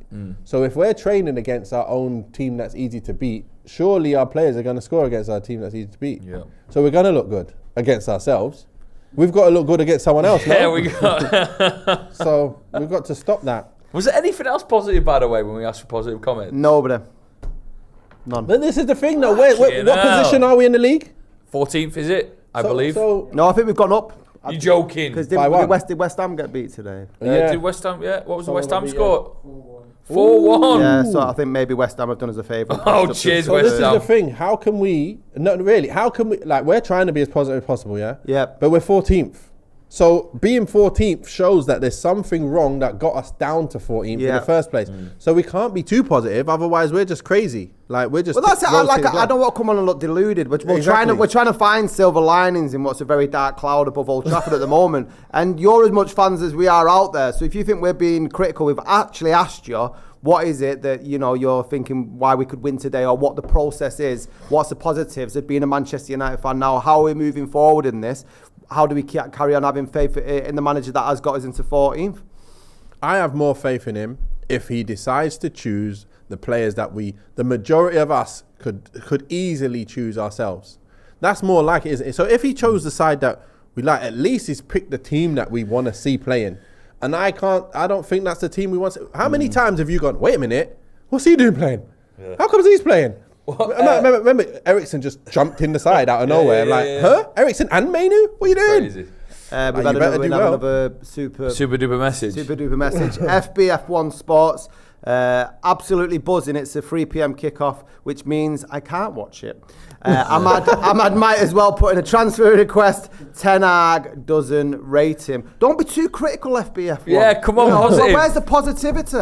S8: So if we're training against our own team that's easy to beat, surely our players are going to score against our team that's easy to beat.
S7: Yeah.
S8: So we're going to look good against ourselves. We've got to look good against someone else.
S7: Yeah,
S8: no?
S7: we got.
S8: So we've got to stop that.
S7: Was there anything else positive, by the way, when we asked for positive comments?
S6: Nobody. None.
S8: But this is the thing, though. What
S7: Fucking hell.
S8: position are we in the league?
S7: 14th, is it? I believe.
S8: So
S6: No, I think we've gone up.
S7: You're joking.
S6: Because
S8: By one.
S6: did West Ham get beat today?
S7: Did West Ham? Yeah. What was the
S8: Someone
S7: West Ham
S8: got beat,
S7: score? 4-1.
S6: Yeah, so I think maybe West Ham have done us a favour.
S7: Oh, cheers,
S8: So
S7: West
S8: this is
S7: Ham.
S8: the thing. How can we? No, really. How can we? Like, we're trying to be as positive as possible, yeah.
S6: Yeah.
S8: But we're 14th. So being 14th shows that there's something wrong that got us down to 14th in
S6: Yeah.
S8: the first place. So we can't be too positive, otherwise we're just crazy. Like we're just.
S6: Well, that's it.
S8: rotating
S6: I don't want to come on and look deluded. We're
S8: Exactly.
S6: trying to find silver linings in what's a very dark cloud above Old Trafford at the moment. And you're as much fans as we are out there. So if you think we're being critical, we've actually asked you what is it that you're thinking why we could win today, or what the process is. What's the positives of being a Manchester United fan now? How are we moving forward in this? How do we carry on having faith in the manager that has got us into 14th?
S8: I have more faith in him if he decides to choose the players that the majority of us could easily choose ourselves. That's more like it, isn't it? So if he chose the side that we like, at least he's picked the team that we want to see playing. And I don't think that's the team we want. How many times have you gone, wait a minute, what's he doing playing? Yeah. How comes he's playing? Remember, Eriksen just jumped in the side out of nowhere. Huh? Eriksen and Mainu? What are you doing?
S7: Crazy.
S6: We've had another super
S7: duper message.
S6: Super duper message. FBF1 Sports. Absolutely buzzing. It's a 3 p.m. kickoff, which means I can't watch it. Ahmad might as well put in a transfer request. Ten Hag doesn't rate him. Don't be too critical, FBF1.
S7: Yeah, come on, positive.
S6: Where's the positivity?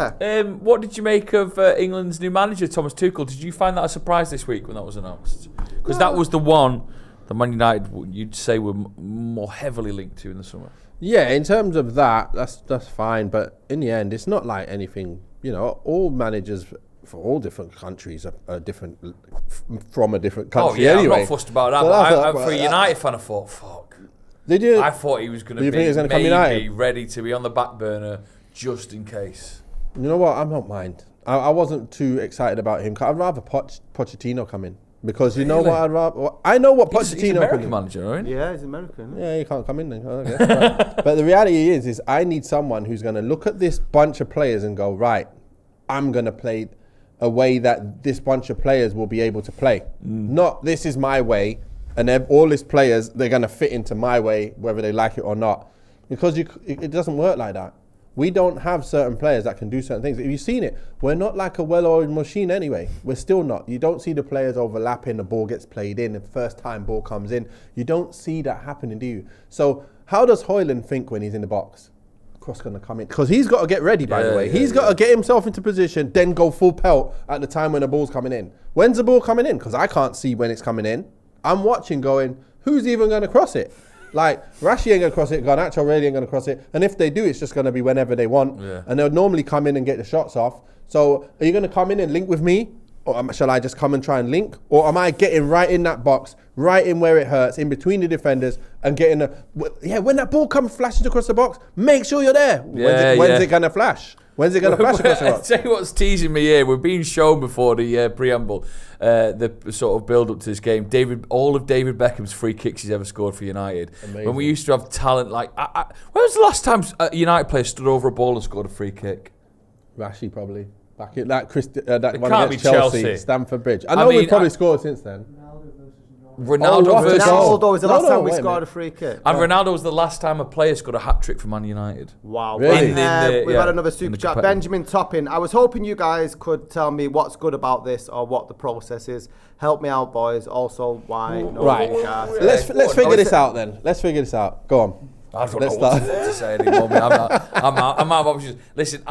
S7: What did you make of England's new manager, Thomas Tuchel? Did you find that a surprise this week when that was announced? Because that was the one that Man United, you'd say, were more heavily linked to in the summer.
S8: Yeah, in terms of that, that's fine. But in the end, it's not like anything. All managers for all different countries are different from a different country.
S7: Oh yeah,
S8: anyway.
S7: I'm not fussed about that.
S8: So
S7: but for a United fan, I thought, fuck.
S8: Did you?
S7: I thought he was going to
S8: You think he was
S7: be
S8: gonna come
S7: maybe
S8: United?
S7: ready to be on the back burner just in case.
S8: You know what? I don't mind. I wasn't too excited about him. I'd rather Pochettino come in because you know what? I know what Pochettino.
S7: He's American
S8: can do.
S7: manager, right?
S6: Yeah, he's American.
S8: Yeah, he can't come in then, I guess. but the reality is I need someone who's going to look at this bunch of players and go, right, I'm going to play a way that this bunch of players will be able to play. Not this is my way, and all these players, they're going to fit into my way, whether they like it or not. Because it doesn't work like that. We don't have certain players that can do certain things. If you've seen it, we're not like a well-oiled machine anyway. We're still not. You don't see the players overlapping, the ball gets played in, the first time ball comes in. You don't see that happening, do you? So how does Hojlund think when he's in the box? Cross going to come in. Because he's got to get ready, by the way. He's got to get himself into position, then go full pelt at the time when the ball's coming in. When's the ball coming in? Because I can't see when it's coming in. I'm watching going, who's even going to cross it? Like, Rashi ain't going to cross it, Garnacho really ain't going to cross it. And if they do, it's just going to be whenever they want. Yeah. And they'll normally come in and get the shots off. So are you going to come in and link with me? Or shall I just come and try and link? Or am I getting right in that box, right in where it hurts, in between the defenders, and getting when that ball flashes across the box, make sure you're there. When's it going to flash? When's it going to flash across the box?
S7: I'll tell you what's teasing me here. We're being shown before the preamble, the sort of build-up to this game. All of David Beckham's free kicks he's ever scored for United. Amazing. When we used to have talent like... when was the last time a United player stood over a ball and scored a free kick?
S8: Rashi, probably. Back in that one
S7: can't
S8: against
S7: be
S8: Chelsea, Stamford Bridge. I know we've probably scored since then.
S6: Ronaldo was the last time we scored a free kick.
S7: And Ronaldo was the last time a player scored a hat-trick for Man United.
S6: Wow.
S8: Really?
S6: We've had another super chat. Benjamin Toppin. I was hoping you guys could tell me what's good about this or what the process is. Help me out, boys. Also, why no
S8: Right. Let's figure this out then. Let's figure this out. Go on.
S7: I don't
S8: Let's
S7: know what
S8: start.
S7: to say anymore. Man. I'm out of options. Listen,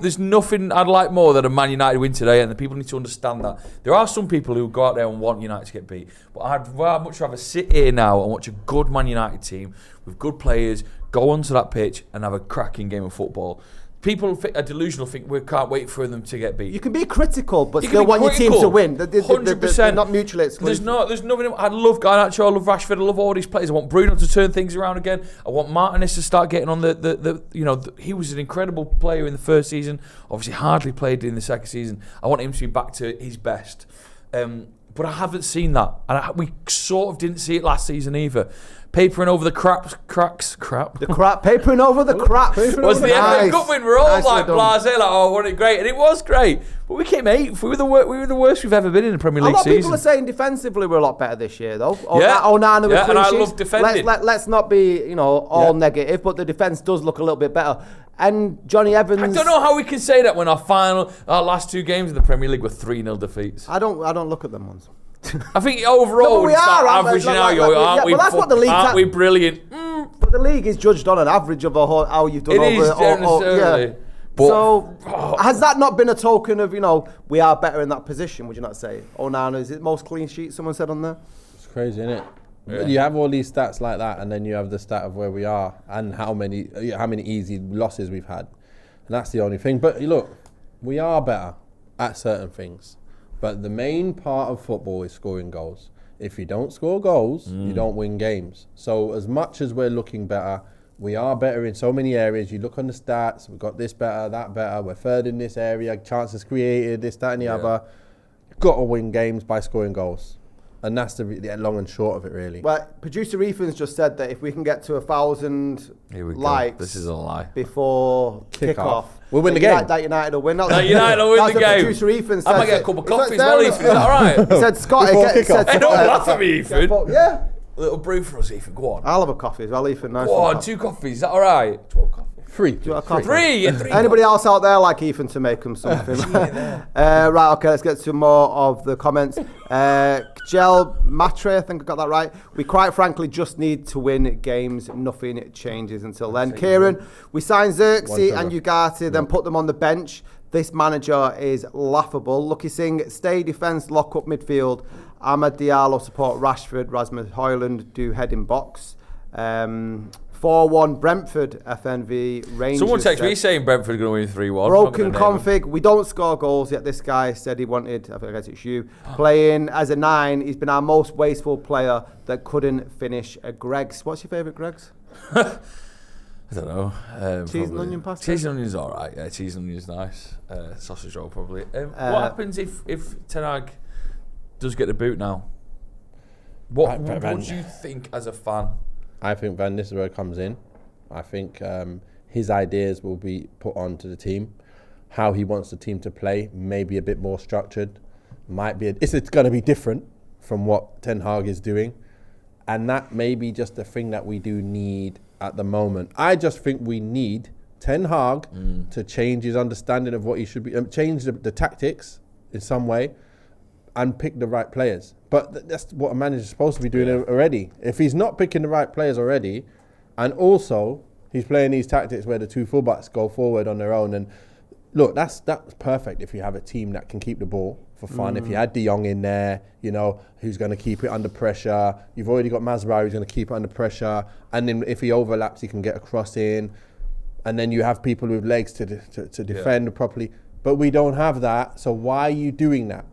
S7: there's nothing I'd like more than a Man United win today, and the people need to understand that. There are some people who go out there and want United to get beat, but I'd much rather sit here now and watch a good Man United team with good players go onto that pitch and have a cracking game of football. People are delusional, think we can't wait for them to get beat.
S6: You can be critical, but
S7: You
S6: still
S7: can be
S6: want your team
S7: critical.
S6: to win.
S7: 100%.
S6: They're not mutually exclusive.
S7: There's nothing. I love Garnacho, I love Rashford, I love all these players. I want Bruno to turn things around again. I want Martinez to start getting on he was an incredible player in the first season. Obviously, hardly played in the second season. I want him to be back to his best. But I haven't seen that, and we sort of didn't see it last season either. Papering over the cracks.
S6: The crap, papering over the crap.
S7: Was the FA Cup win? We're all like blasé, like, oh, wasn't it great? And it was great. But we came 8th. We were the worst we've ever been in a Premier League season.
S6: A lot of people are saying defensively we're a lot better this year, though.
S7: Onana with
S6: clean
S7: and I
S6: sheets.
S7: love defending.
S6: Let's not be, all negative, but the defence does look a little bit better. And Johnny Evans.
S7: I don't know how we can say that when our last 2 games in the Premier League were 3-0 defeats.
S6: I don't look at them ones.
S7: I think overall,
S6: we are
S7: averaging out.
S6: That's what the league.
S7: Aren't we brilliant?
S6: But the league is judged on an average of how you've done.
S7: It is. But,
S6: so has that not been a token of we are better in that position? Would you not say? Onana is it most clean sheets? Someone said on there.
S8: It's crazy, isn't it?
S7: Yeah.
S8: You have all these stats like that, and then you have the stat of where we are and how many easy losses we've had, and that's the only thing. But look, we are better at certain things. But the main part of football is scoring goals. If you don't score goals, you don't win games. So as much as we're looking better, we are better in so many areas. You look on the stats, we've got this better, that better, we're third in this area, chances created, this, that and the other. You've got to win games by scoring goals. And that's the long and short of it, really.
S6: Well, producer Ethan's just said that if we can get to 1,000 likes,
S7: this is a lie,
S6: before kickoff,
S8: we'll win the game.
S6: That United will win.
S7: United will win the game.
S6: Producer Ethan said
S7: I might get a cup of coffee as well, Ethan. Is that all right?
S6: He said Scott.
S7: Hey, don't laugh at me, Ethan.
S6: Yeah.
S7: A little brew for us, Ethan. Go on.
S6: I'll have a coffee as well, Ethan. Nice.
S7: Go on, 2 coffees. Is that all right? 12 coffee.
S8: Free.
S7: Three.
S6: Anybody else out there like Ethan to make them something? Right, okay, let's get to more of the comments. Gel Matre, I think I got that right. We quite frankly just need to win games. Nothing changes until then. Kieran, we signed Xerxes and Ugarte, then put them on the bench. This manager is laughable. Lucky Singh, stay defence, lock up midfield. Ahmad Diallo support Rashford, Rasmus Hojlund do head in box. 4-1 Brentford, FNV, Rangers.
S7: Someone texted me saying Brentford are going to win 3-1.
S6: Broken config. We don't score goals yet. This guy said he wanted, I guess it's you, playing as a 9. He's been our most wasteful player that couldn't finish a Greg's. What's your favourite Greg's?
S7: I don't know.
S6: Cheese and onion pasta?
S7: Cheese and onion is all right. Yeah, cheese and onion is nice. Sausage roll probably. What happens if Ten Hag does get the boot now? What do you think as a fan?
S8: I think Van Nistelrooy comes in. I think his ideas will be put onto the team. How he wants the team to play, maybe a bit more structured. It's going to be different from what Ten Hag is doing. And that may be just the thing that we do need at the moment. I just think we need Ten Hag to change his understanding of what he should be, change the tactics in some way, and pick the right players. But that's what a manager is supposed to be doing already. If he's not picking the right players already, and also he's playing these tactics where the 2 fullbacks go forward on their own, and look, that's perfect if you have a team that can keep the ball for fun. If you had De Jong in there, who's going to keep it under pressure. You've already got Mazraoui who's going to keep it under pressure, and then if he overlaps, he can get a cross in, and then you have people with legs to defend properly. But we don't have that, so why are you doing that?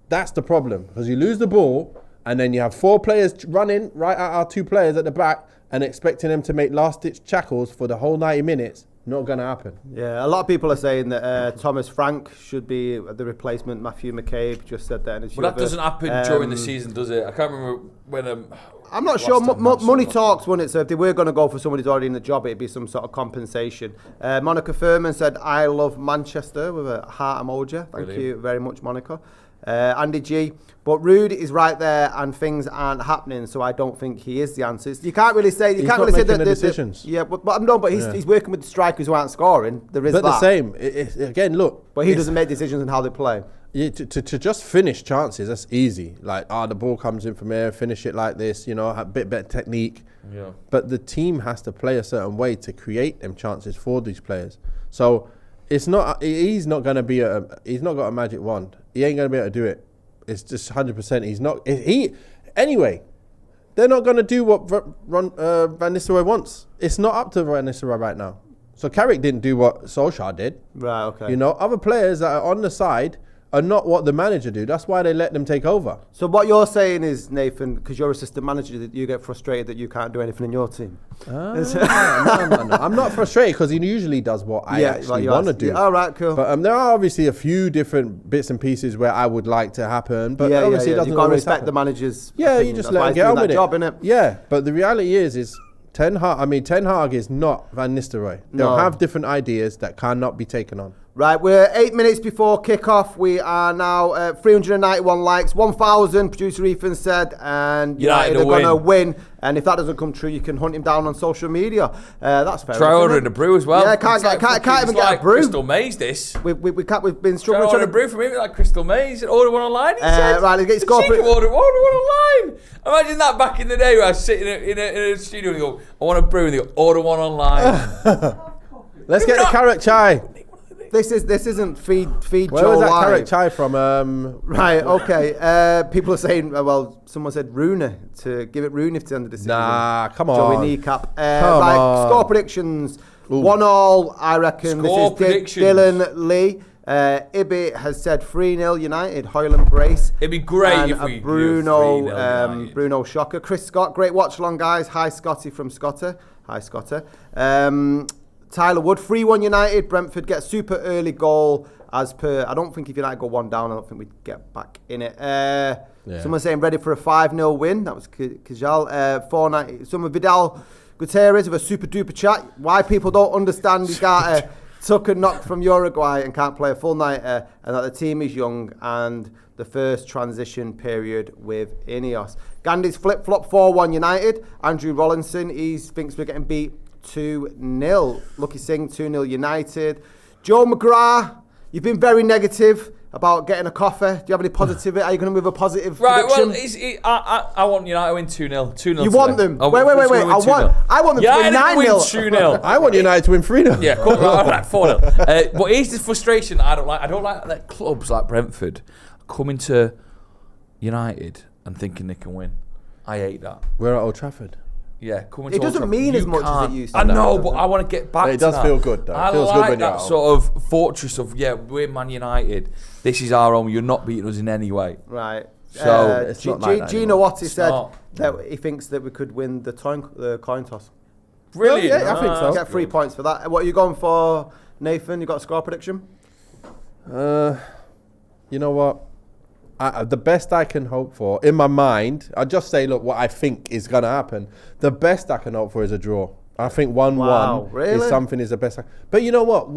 S8: That's the problem, because you lose the ball and then you have 4 players running right at our 2 players at the back and expecting them to make last-ditch tackles for the whole 90 minutes. Not going to happen.
S6: Yeah, a lot of people are saying that Thomas Frank should be the replacement. Matthew McCabe just said that in his.
S7: Well, that doesn't happen during the season, does it? I can't remember when.
S6: I'm not sure. Money talks, wouldn't it? So if they were going to go for somebody who's already in the job, it'd be some sort of compensation. Monica Furman said, "I love Manchester" with a heart emoji. Thank you very much, Monica. Andy G. But Rude is right there, and things aren't happening, so I don't think he is the answer. You can't really say.
S8: He's not making the decisions.
S6: But he's working with the strikers who aren't scoring. There is
S8: But
S6: that.
S8: the same. Again, look.
S6: But he doesn't make decisions on how they play.
S8: Yeah, to just finish chances, that's easy. Like, the ball comes in from here, finish it like this, have a bit better technique.
S7: Yeah.
S8: But the team has to play a certain way to create them chances for these players. So it's not. He's not going to be he's not got a magic wand. He ain't going to be able to do it. It's just 100%. He's not. Anyway, they're not going to do what Van Nistelrooy wants. It's not up to Van Nistelrooy right now. So Carrick didn't do what Solskjaer did.
S6: Right. Okay.
S8: Other players that are on the side are not what the manager do. That's why they let them take over.
S6: So what you're saying is, Nathan, because you're assistant manager, that you get frustrated that you can't do anything in your team.
S8: No. I'm not frustrated because he usually does what I actually want to do.
S6: All right, cool.
S8: But there are obviously a few different bits and pieces where I would like to happen. But obviously it doesn't
S6: You've got to
S8: always
S6: respect
S8: happen.
S6: the manager's
S8: Yeah,
S6: opinion.
S8: you just
S6: That's
S8: let
S6: why
S8: him
S6: he's
S8: get on
S6: doing
S8: with
S6: that
S8: it.
S6: job, innit?
S8: Yeah, but the reality is Ten Hag is not Van Nistelrooy. They'll have different ideas that cannot be taken on.
S6: Right, we're 8 minutes before kickoff. We are now 391 likes, 1,000. Producer Ethan said, and United are going to win. And if that doesn't come true, you can hunt him down on social media. That's fair.
S7: Try ordering a brew as well.
S6: Yeah, can't even get a brew.
S7: Crystal Maze. This
S6: we've been struggling.
S7: Try order a brew from him like Crystal Maze. Order one online. He said.
S6: Right, let's get scored.
S7: Order one online. Imagine that back in the day where I was sitting in a studio and they go, I want a brew, and they go, order one online.
S8: Let's get the carrot chai.
S6: This isn't feed
S8: Where
S6: Joe
S8: was that
S6: live.
S8: carrot chai from?
S6: Right, okay. People are saying, someone said Rooney, to give it Rooney to the end of the season.
S8: Nah, come on.
S6: Joey Kneecap.
S8: Come on.
S6: Score predictions. 1-1, I reckon.
S7: Score
S6: this is Dylan Lee. Ibby has said 3-0 United. Hojlund brace.
S7: It'd be great
S6: and
S7: if we
S6: Bruno Bruno shocker. Chris Scott, great watch along, guys. Hi Scotty from Scotter. Hi Scotter. Tyler Wood, 3-1 United. Brentford get super early goal as per. I don't think if United go 1 down, I don't think we'd get back in it. Someone saying ready for a 5-0 win. That was Kajal. 490. Some of Vidal Gutierrez with a super duper chat. Why people don't understand he got took a knock from Uruguay and can't play a full nighter, and that the team is young and the first transition period with Ineos. Gandhi's flip-flop 4-1 United. Andrew Rollinson, he thinks we're getting beat 2-0. Lucky Singh, 2-0 United. Joe McGrath, you've been very negative about getting a coffee. Do you have any positivity? Are you going to move a positive prediction?
S7: Well, I want United to win 2-0. 2-0.
S6: You want them? Wait. I want them to win 9-0.
S7: 2-0.
S8: I want United to win 3-0.
S7: Yeah, cool. All right, 4-0. But here's the frustration I don't like. I don't like that clubs like Brentford coming to United and thinking they can win. I hate that.
S8: We're at Old Trafford.
S7: Yeah, coming
S6: it
S7: to Old
S6: doesn't
S7: Trafford.
S6: mean
S7: You
S6: as much as
S7: can't.
S6: it used to.
S7: I know, but I want to get back to that.
S8: It does feel good, though. It feels good when you're
S7: that
S8: at home.
S7: sort of fortress of, we're Man United. This is our home. You're not beating us in any way.
S6: Right.
S7: So
S8: it's not like that
S6: Gino
S8: anymore.
S6: Watty said that he thinks that we could win the coin toss.
S7: Brilliant.
S6: Well, yeah, I think so. Get 3 points for that. What are you going for, Nathan? You got a score prediction?
S8: You know what? The best I can hope for, in my mind, I'll just say, look, what I think is going to happen. The best I can hope for is a draw. I think 1-1 is something is the best. But you know what?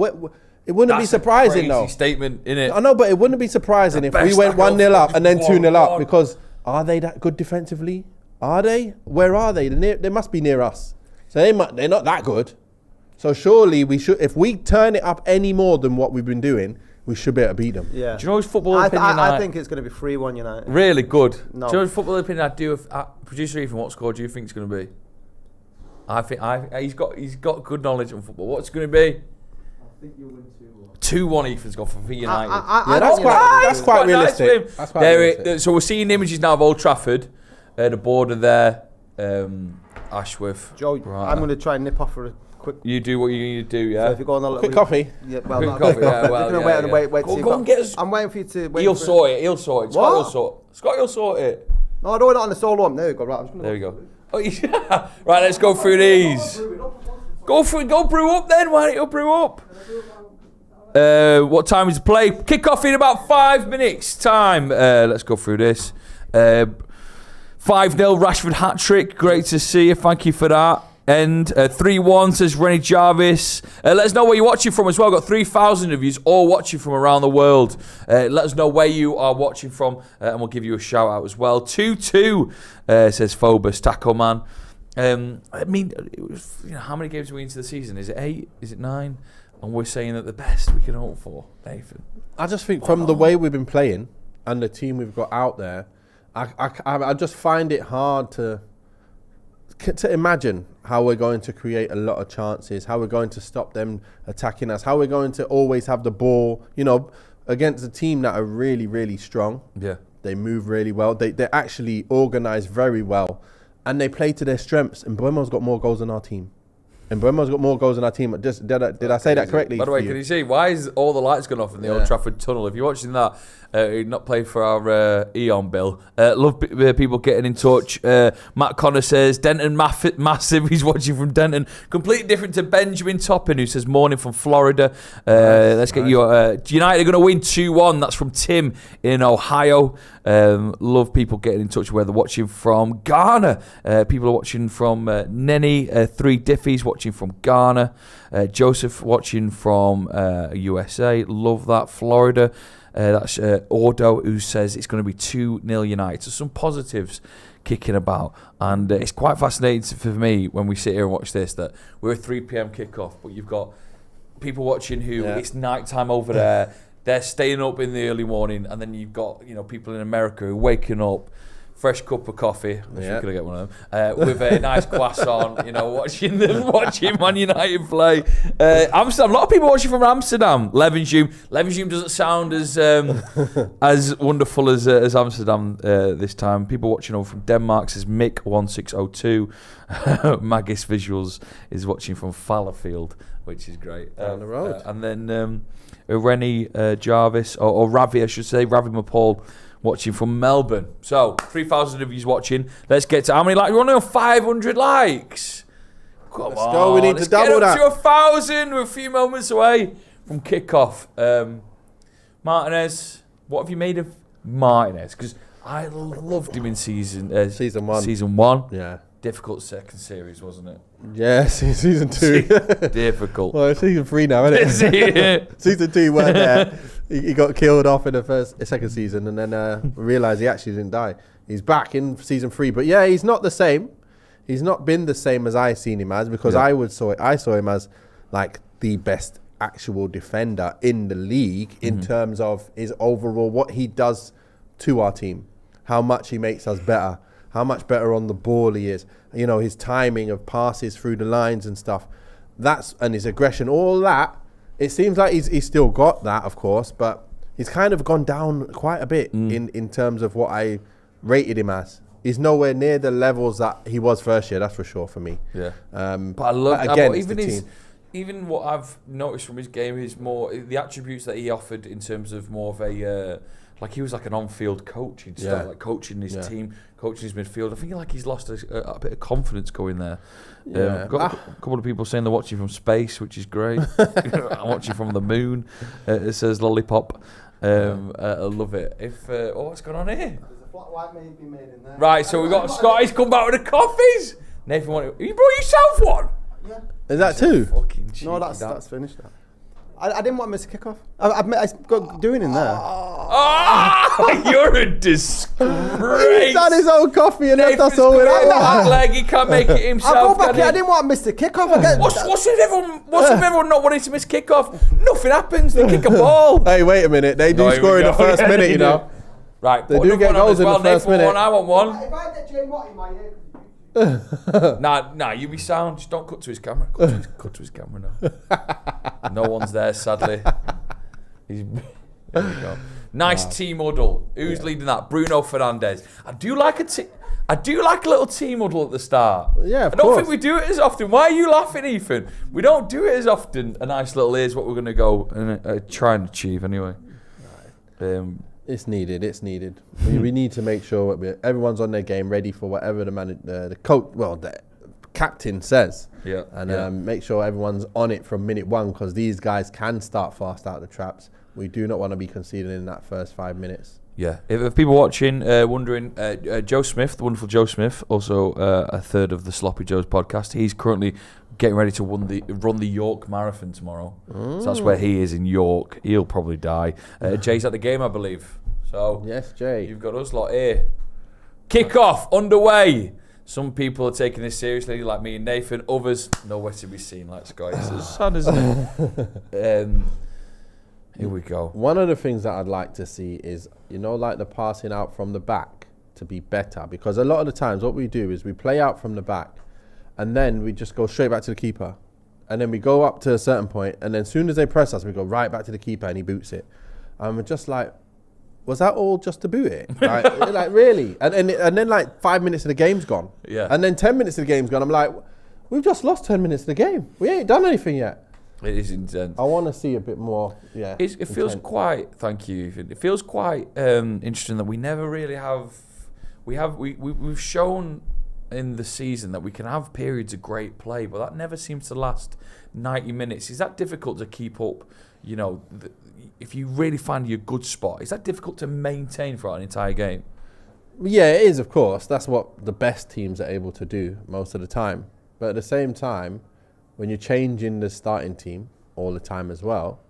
S8: It wouldn't be surprising, though.
S7: That's a crazy statement, innit?
S8: I know, but it wouldn't be surprising if we went 1-0 up and then 2-0 up, because are they that good defensively? Are they? Where are they? They must be near us. So they're not that good. So surely we should, if we turn it up any more than what we've been doing, we should be able to beat them.
S6: Yeah.
S7: Do you know his football opinion?
S6: I think it's going to be 3-1 United.
S7: Really good.
S6: No.
S7: Do you know his football opinion I do? Producer Ethan, what score do you think it's going to be? I think he's got good knowledge on football. What's it going to be?
S9: I think you'll win 2-1.
S7: 2-1 Ethan's got for United.
S8: That's quite realistic.
S7: Nice
S8: that's quite realistic.
S7: So we're seeing images now of Old Trafford, the border there, Ashworth.
S6: Joe,
S7: right.
S6: I'm going to try and nip off for a quick.
S7: You do what you need to do, yeah.
S6: So if you go on a
S8: quick coffee.
S6: Yeah, well,
S7: Quick
S6: not
S7: coffee, yeah, well,
S6: you're
S7: yeah,
S6: going to wait.
S7: Go and get us.
S6: I'm waiting for you to wait.
S7: He'll sort it. Scott will sort it.
S6: No, I don't want it on the solo one. There you go. Right, I'm just gonna
S7: There we go. Oh, yeah. Right, let's go through these. Go brew up then. Why don't you brew up? What time is the play? Kick off in about 5 minutes time. Let's go through this. 5-0 Rashford hat-trick. Great to see you. Thank you for that. end. 3-1 says Rennie Jarvis. Let us know where you're watching from as well. Got 3,000 of you all watching from around the world. Let us know where you are watching from, and we'll give you a shout out as well. 2-2 says Phobos Taco Man. I mean, how many games are we into the season? Is it 8? Is it 9? And we're saying that the best we can hope for, Nathan.
S8: I just think from the way we've been playing and the team we've got out there, I just find it hard to imagine how we're going to create a lot of chances, how we're going to stop them attacking us, how we're going to always have the ball, against a team that are really, really strong.
S7: Yeah.
S8: They move really well. They're actually organised very well. And they play to their strengths. And Buemo's got more goals than our team. Did I say that correctly?
S7: By the way, can you see why is all the lights gone off in the Old Trafford tunnel? If you're watching that, not playing for our Eon bill. Love people getting in touch. Matt Connor says Denton massive. He's watching from Denton. Completely different to Benjamin Toppin, who says morning from Florida. Let's get you. United are going to win 2-1. That's from Tim in Ohio. Love people getting in touch where they're watching from. Ghana. People are watching from Nenny. 3 Diffies watching from Ghana. Joseph watching from USA. Love that. Florida. That's Ordo, who says it's going to be 2-0 United. So some positives kicking about. And it's quite fascinating for me when we sit here and watch this that we're a 3 p.m. kickoff, but you've got people watching who it's night time over there. They're staying up in the early morning, and then you've got people in America who are waking up, fresh cup of coffee. I'm sure could I get one of them with a nice croissant. Watching Man United play. Amsterdam. A lot of people watching from Amsterdam. Levenshulme doesn't sound as wonderful as Amsterdam this time. People watching over from Denmark says Mick1602. Maggis Visuals is watching from Fallowfield, which is great.
S8: Down the road.
S7: And then Rennie Jarvis or Ravi, I should say, Ravi Mapal. Watching from Melbourne. So, 3,000 of you watching. Let's get to how many likes? We're only on 500 likes. Come
S8: Let's go. We need to double that.
S7: Let's get up to 1,000. We're a few moments away from kickoff. Martinez, what have you made of Martinez? Because I loved him in season 1. Season 1.
S8: Yeah.
S7: Difficult second series, wasn't it?
S8: Yeah, season 2.
S7: Difficult.
S8: Well, it's season 3 now, isn't it? Season 2 weren't there. He got killed off in the second season, and then realised he actually didn't die. He's back in season 3, but yeah, he's not the same. He's not been the same as I seen him as, because I saw him as like the best actual defender in the league in terms of his overall what he does to our team, how much he makes us better. How much better on the ball he is, his timing of passes through the lines and stuff, and his aggression, all that. It seems like he's still got that, of course, but he's kind of gone down quite a bit in terms of what I rated him as. He's nowhere near the levels that he was first year, that's for sure for me.
S7: Yeah. But I love that. Even what I've noticed from his game is more the attributes that he offered in terms of more of a he was like an on-field coach. He'd start like coaching his team, coaching his midfield. I think he's lost a bit of confidence going there. Got a couple of people saying they're watching from space, which is great. I'm watching from the moon. It says Lollipop. I love it. What's going on here?
S9: There's a flat white may be made in there.
S7: Right, so we've got Scotty's come back with the coffees. Nathan, you brought yourself one?
S9: Yeah.
S8: Is that 2?
S9: No, that's finished now. I didn't want to miss a kickoff. I got doing in there.
S7: You're a disgrace.
S8: He's had his own coffee and left us all without
S7: that leg. He can't make it himself.
S9: I'll go back here. I didn't want to miss the kickoff.
S7: What's with everyone not wanting to miss kickoff? Nothing happens. They kick a ball.
S8: Hey, wait a minute. They do score in the first minute,
S7: Right,
S8: they do get goals in the first minute.
S7: I want one.
S9: If I get Jay Watt in my ear.
S7: Nah, you be sound. Just don't cut to his camera. Cut to his camera now. No one's there, sadly. There we go. Nice team huddle. Who's leading that? Bruno Fernandes. I do like a little team huddle at the start.
S8: Yeah, of
S7: I don't
S8: course.
S7: think we do it as often. Why are you laughing, Ethan? We don't do it as often. A nice little here's what we're going to go and try and achieve anyway.
S8: It's needed. We need to make sure that everyone's on their game, ready for whatever the coach, the captain says.
S7: Yeah.
S8: And make sure everyone's on it from minute 1, because these guys can start fast out of the traps. We do not want to be conceding in that first 5 minutes.
S7: Yeah. If people watching wondering, Joe Smith, the wonderful Joe Smith, also a third of the Sloppy Joe's podcast, he's currently getting ready to run the York Marathon tomorrow. So that's where he is, in York. He'll probably die. Jay's at the game, I believe. So
S8: yes, Jay.
S7: You've got us lot here. Kick-off underway. Some people are taking this seriously, like me and Nathan. Others, nowhere to be seen. Let's go. It's sad, isn't it? Here we go.
S8: One of the things that I'd like to see is, like the passing out from the back to be better. Because a lot of the times what we do is we play out from the back and then we just go straight back to the keeper. And then we go up to a certain point and then as soon as they press us, we go right back to the keeper and he boots it. And we're just like, was that all just to boot it? Like really? And then like 5 minutes of the game's gone.
S7: Yeah.
S8: And then 10 minutes of the game's gone. I'm like, we've just lost 10 minutes of the game. We ain't done anything yet.
S7: It is intense.
S8: I want to see a bit more. Yeah.
S7: It feels quite. Thank you. It feels quite interesting that we never really have. We've shown in the season that we can have periods of great play, but that never seems to last 90 minutes. Is that difficult to keep up? If you really find your good spot, is that difficult to maintain for an entire game?
S8: Yeah, it is. Of course, that's what the best teams are able to do most of the time. But at the same time, when you're changing the starting team all the time as well,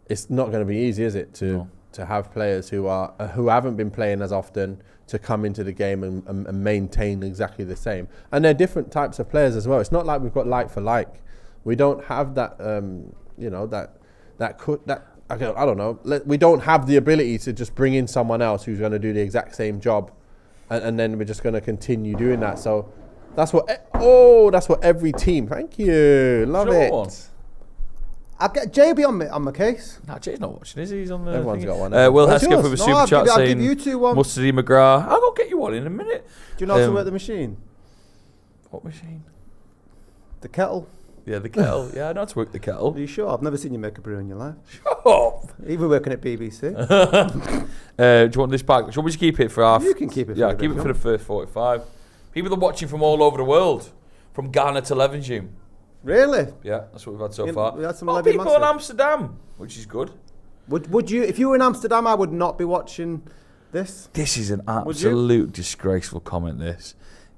S8: it's not going to be easy, is it, to have players who haven't been playing as often to come into the game and maintain exactly the same. And they're different types of players as well. It's not like we've got like for like. We don't have that, I don't know. We don't have the ability to just bring in someone else who's going to do the exact same job, and then we're just going to continue doing that. So. That's what every team. Thank you, love it.
S9: I'll get Jay be on my case.
S7: Nah, Jay's not watching, is he? He's on the.
S8: Everyone's got one.
S7: Will Hesketh with a super chat
S9: I'll
S7: saying,
S9: give you two one.
S7: Mustardy McGrath. I'll go get you one in a minute.
S9: Do you know how to work the machine?
S7: What machine?
S9: The kettle.
S7: Yeah, the kettle. Yeah, I know how to work the kettle.
S9: Are you sure? I've never seen you make a brew in your life.
S7: Shut up.
S9: Even working at BBC.
S7: Do you want this back? Should we just keep it for half?
S9: You can keep it.
S7: Yeah, keep it for the first 45. People are watching from all over the world, from Ghana to Levenshulme.
S9: Really?
S7: Yeah, that's what we've had so far.
S9: We had some
S7: people in Amsterdam, which is good.
S9: Would you, if you were in Amsterdam, I would not be watching this.
S7: This is an absolute disgraceful comment, this.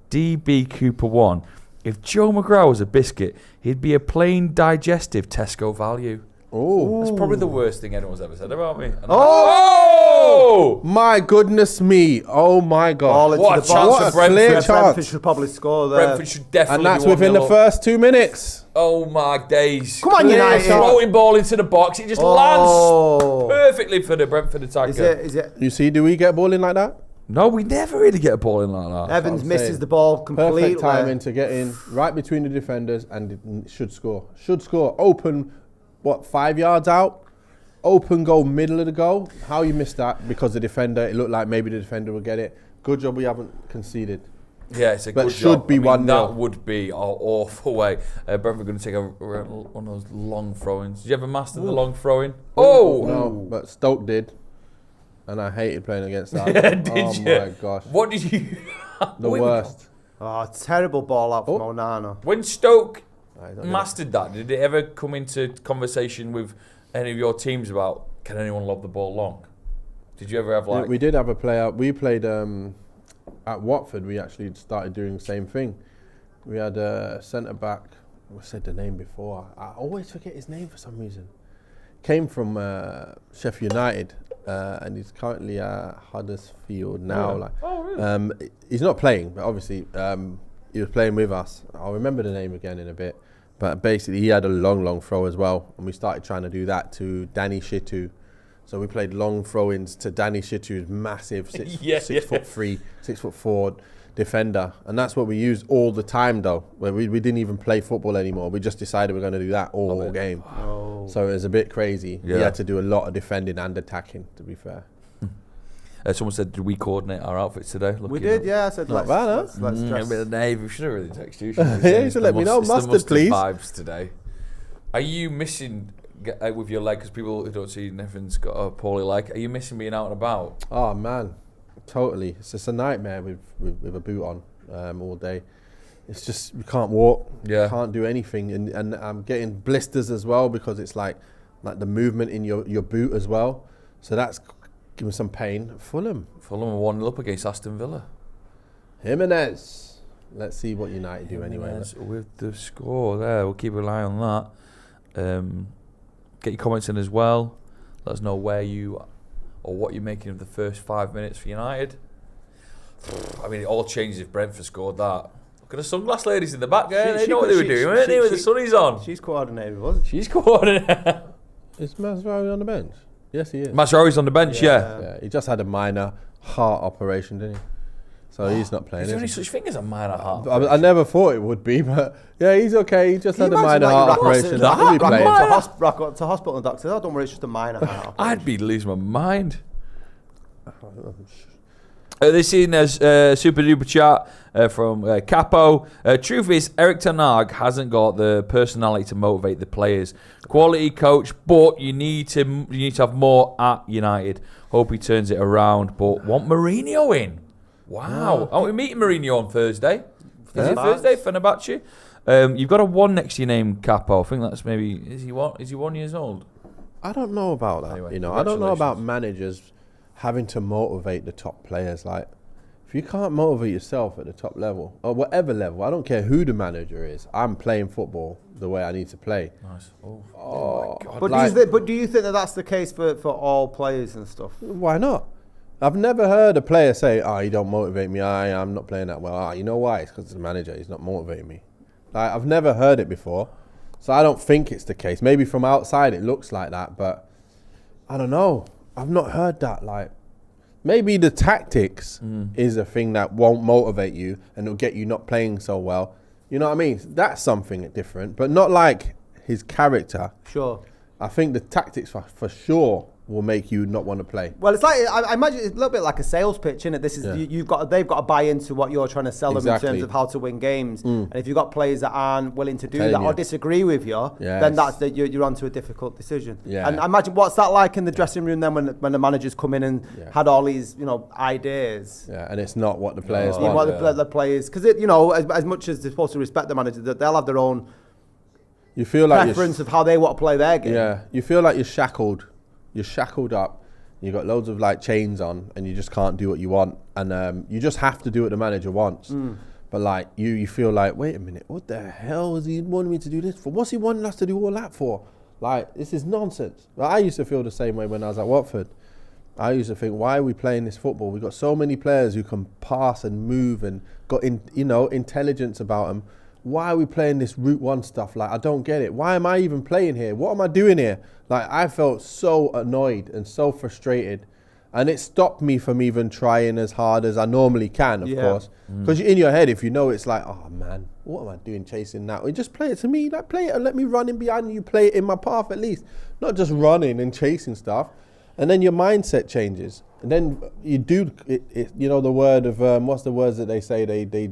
S7: DB Cooper 1. If Joe McGrath was a biscuit, he'd be a plain digestive Tesco value.
S8: Oh,
S7: that's probably the worst thing anyone's ever said about me.
S8: Oh my goodness me! Oh my God!
S7: What a chance for Brentford!
S9: Brentford should probably score there.
S7: Brentford should definitely.
S8: And that's within the first 2 minutes.
S7: Oh my days!
S9: Come on, United!
S7: Floating ball into the box. It just lands perfectly for the Brentford attacker.
S9: Is it?
S8: You see, do we get ball in like that?
S7: No, we never really get a ball in like that.
S9: Evans misses the ball completely.
S8: Perfect timing to get in right between the defenders and should score. Should score. Open. 5 yards out? Open goal, middle of the goal. How you missed that? Because the defender, it looked like maybe the defender will get it. Good job we haven't conceded.
S7: Yeah, it's a good job.
S8: But should be 1-0.
S7: That would be an awful way. Brentford going to take one of those long throw-ins. Did you ever master the long throw-in?
S8: No, but Stoke did. And I hated playing against that.
S7: Did you?
S8: My gosh.
S7: What did you...
S8: The worst.
S9: Oh, terrible ball out from Onana.
S7: When Stoke mastered that, did it ever come into conversation with any of your teams about, can anyone lob the ball long? Did you ever have like...
S8: We did have a player. We played at Watford. We actually started doing the same thing. We had a centre-back. I said the name before. I always forget his name for some reason. Came from Sheffield United. And he's currently at Huddersfield now.
S7: Yeah. Oh, really?
S8: He's not playing, but obviously he was playing with us. I'll remember the name again in a bit. But basically, he had a long throw as well. And we started trying to do that to Danny Shitu. So we played long throw-ins to Danny Shitu's massive 6'3", 6'4" defender. And that's what we used all the time, though. Where we didn't even play football anymore. We just decided we're going to do that all game.
S9: Oh.
S8: So it was a bit crazy.
S7: Yeah.
S8: We had to do a lot of defending and attacking, to be fair.
S7: Someone said, did we coordinate our outfits today?
S9: We did, yeah. I said, let's dress.
S7: A bit of Dave. We should have really texted you.
S8: Yeah, you should let me know. Mustard, please.
S7: Vibes today. Are you missing with your leg? Because people who don't see Nevin's got a poorly leg. Are you missing being out and about?
S8: Oh man, totally. It's just a nightmare with a boot on all day. It's just, you can't walk.
S7: Yeah.
S8: Can't do anything, and I'm getting blisters as well because it's like like the movement in your boot as well. So that's giving some pain. Fulham
S7: are 1-0 up against Aston Villa.
S8: Jimenez. Let's see what United do anyway.
S7: Jimenez with the score there. We'll keep an eye on that. Get your comments in as well. Let us know where you or what you're making of the first 5 minutes for United. I mean, it all changes if Brentford scored that. Look at the sunglass ladies in the back there. They know what they were doing, weren't they, with the sunnies on?
S9: She's coordinated, wasn't she?
S7: She's coordinated.
S8: Is Masraoui on the bench? Yes, he is.
S7: Masraoui's on the bench, yeah.
S8: Yeah, he just had a minor heart operation, didn't he? So he's not playing.
S7: Is there any
S8: is he?
S7: such thing as a minor heart?
S8: I never thought it would be, but yeah, he's okay. He just
S9: Can
S8: had
S9: you
S8: a
S9: imagine,
S8: minor
S9: like,
S8: heart
S9: you rock
S8: operation.
S9: up to-
S8: He'll be playing.
S9: rock up to hospital and the doctor says, oh, don't worry, it's just a minor heart operation.
S7: I'd be losing my mind. This is super duper chat from Capo. Truth is, Erik Ten Hag hasn't got the personality to motivate the players. Quality coach, but you need to have more at United. Hope he turns it around, but want Mourinho in. Wow, aren't we meeting Mourinho on Thursday? Is it Thursday, Fenerbahce? You've got a 1 next to your name, Capo. I think that's maybe. Is he 1 years old?
S8: I don't know about that.
S7: Anyway,
S8: I don't know about
S7: congratulations.
S8: managers having to motivate the top players. Like, if you can't motivate yourself at the top level or whatever level, I don't care who the manager is. I'm playing football the way I need to play.
S7: Nice. Oh my God.
S9: But do you think that that's the case for all players and stuff?
S8: Why not? I've never heard a player say, "Oh, you don't motivate me. I'm not playing that well." You know why? It's because the manager. He's not motivating me. Like, I've never heard it before, so I don't think it's the case. Maybe from outside it looks like that, but I don't know. I've not heard that. Like, maybe the tactics is a thing that won't motivate you and it'll get you not playing so well. You know what I mean? That's something different, but not like his character.
S9: Sure.
S8: I think the tactics for sure will make you not want to play.
S9: Well, it's like I imagine it's a little bit like a sales pitch, isn't it? This is they've got to buy into what you're trying to sell them in terms of how to win games. And if you've got players that aren't willing to do that or disagree with you, then that's you're onto a difficult decision.
S8: Yeah.
S9: And I imagine what's that like in the dressing room then when the managers come in and had all these ideas.
S8: Yeah, and it's not what the players
S9: What
S8: want.
S9: the players, because as much as they're supposed to respect the manager, they'll have their own
S8: You feel like
S9: preference of how they want to play their game.
S8: Yeah, you feel like you're shackled. You're shackled up. You got loads of like chains on, and you just can't do what you want, and you just have to do what the manager wants. But like you feel like, wait a minute, what the hell is he wanting me to do this for? What's he wanting us to do all that for? Like, this is nonsense. Well, I used to feel the same way when I was at Watford. I used to think, why are we playing this football? We've got so many players who can pass and move and got intelligence about them. Why are we playing this Route 1 stuff? Like, I don't get it. Why am I even playing here? What am I doing here? Like, I felt so annoyed and so frustrated. And it stopped me from even trying as hard as I normally can, of course. Because in your head, if you know, it's like, oh man, what am I doing chasing that? Well, just play it to me. Like, play it and let me run in behind you. Play it in my path at least. Not just running and chasing stuff. And then your mindset changes. And then you do, the word of, what's the words that they say they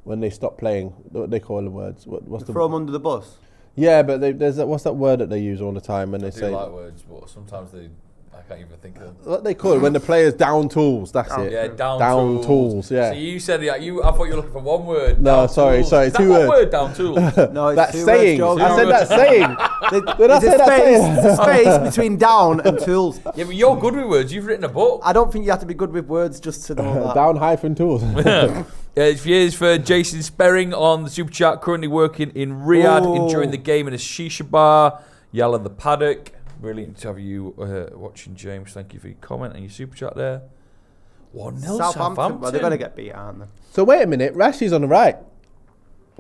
S8: when they stop playing, what they call the words? What's the
S9: throw them under the bus?
S8: Yeah, but what's that word that they use all the time when they say?
S7: I do like words, but sometimes I can't even think of them.
S8: What they call it when the players down tools. That's it.
S7: Yeah, down
S8: tools. Yeah.
S7: So you said I thought you were looking for one word.
S8: No,
S7: down
S8: sorry,
S7: tools.
S8: sorry,
S7: Is
S8: two
S7: that
S8: words.
S7: one word, down tools?
S9: No, it's
S8: That
S9: two
S8: saying.
S9: words,
S8: I said that saying. Did I say that saying?
S9: There's a space between down and tools.
S7: Yeah, but you're good with words. You've written a book.
S9: I don't think you have to be good with words just to know that.
S8: Down-tools.
S7: Here's for Jason Sperring on the Super Chat, currently working in Riyadh, enjoying the game in a shisha bar. Yell at the Paddock. Brilliant to have you watching, James. Thank you for your comment and your Super Chat there. 1-0 Southampton.
S9: Well, they're going to get beat, aren't they?
S8: So wait a minute. Rashi's on the right.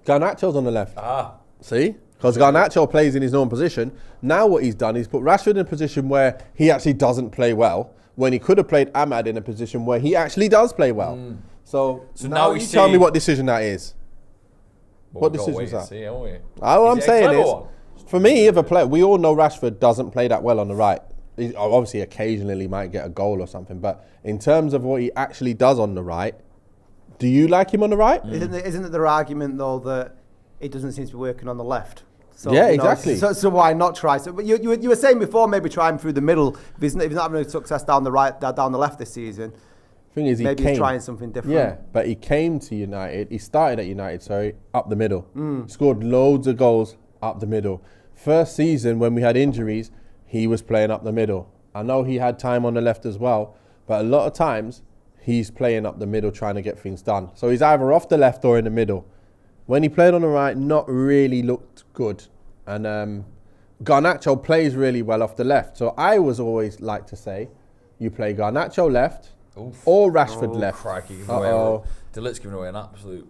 S8: Garnacho's on the left. See? Because Garnacho plays in his own position. Now what he's done is put Rashford in a position where he actually doesn't play well, when he could have played Ahmad in a position where he actually does play well. So now you tell me what decision that is. What decision is that?
S7: See, aren't we?
S8: All I'm saying is,
S7: one?
S8: for me, if a player, we all know Rashford doesn't play that well on the right. He obviously occasionally might get a goal or something, but in terms of what he actually does on the right, do you like him on the right?
S9: Isn't it their argument though that it doesn't seem to be working on the left? So,
S8: yeah, exactly.
S9: So why not try? So, but you were saying before, maybe try him through the middle. If he's not having any success down the left this season,
S8: thing is,
S9: maybe he's trying something different.
S8: Yeah, but he came to United. He started at United, up the middle. Scored loads of goals up the middle. first season when we had injuries, he was playing up the middle. I know he had time on the left as well, but a lot of times he's playing up the middle trying to get things done. So he's either off the left or in the middle. When he played on the right, not really looked good. And Garnacho plays really well off the left. So I was always like to say, you play Garnacho left or Rashford left.
S7: Crikey, Delit's giving away an absolute...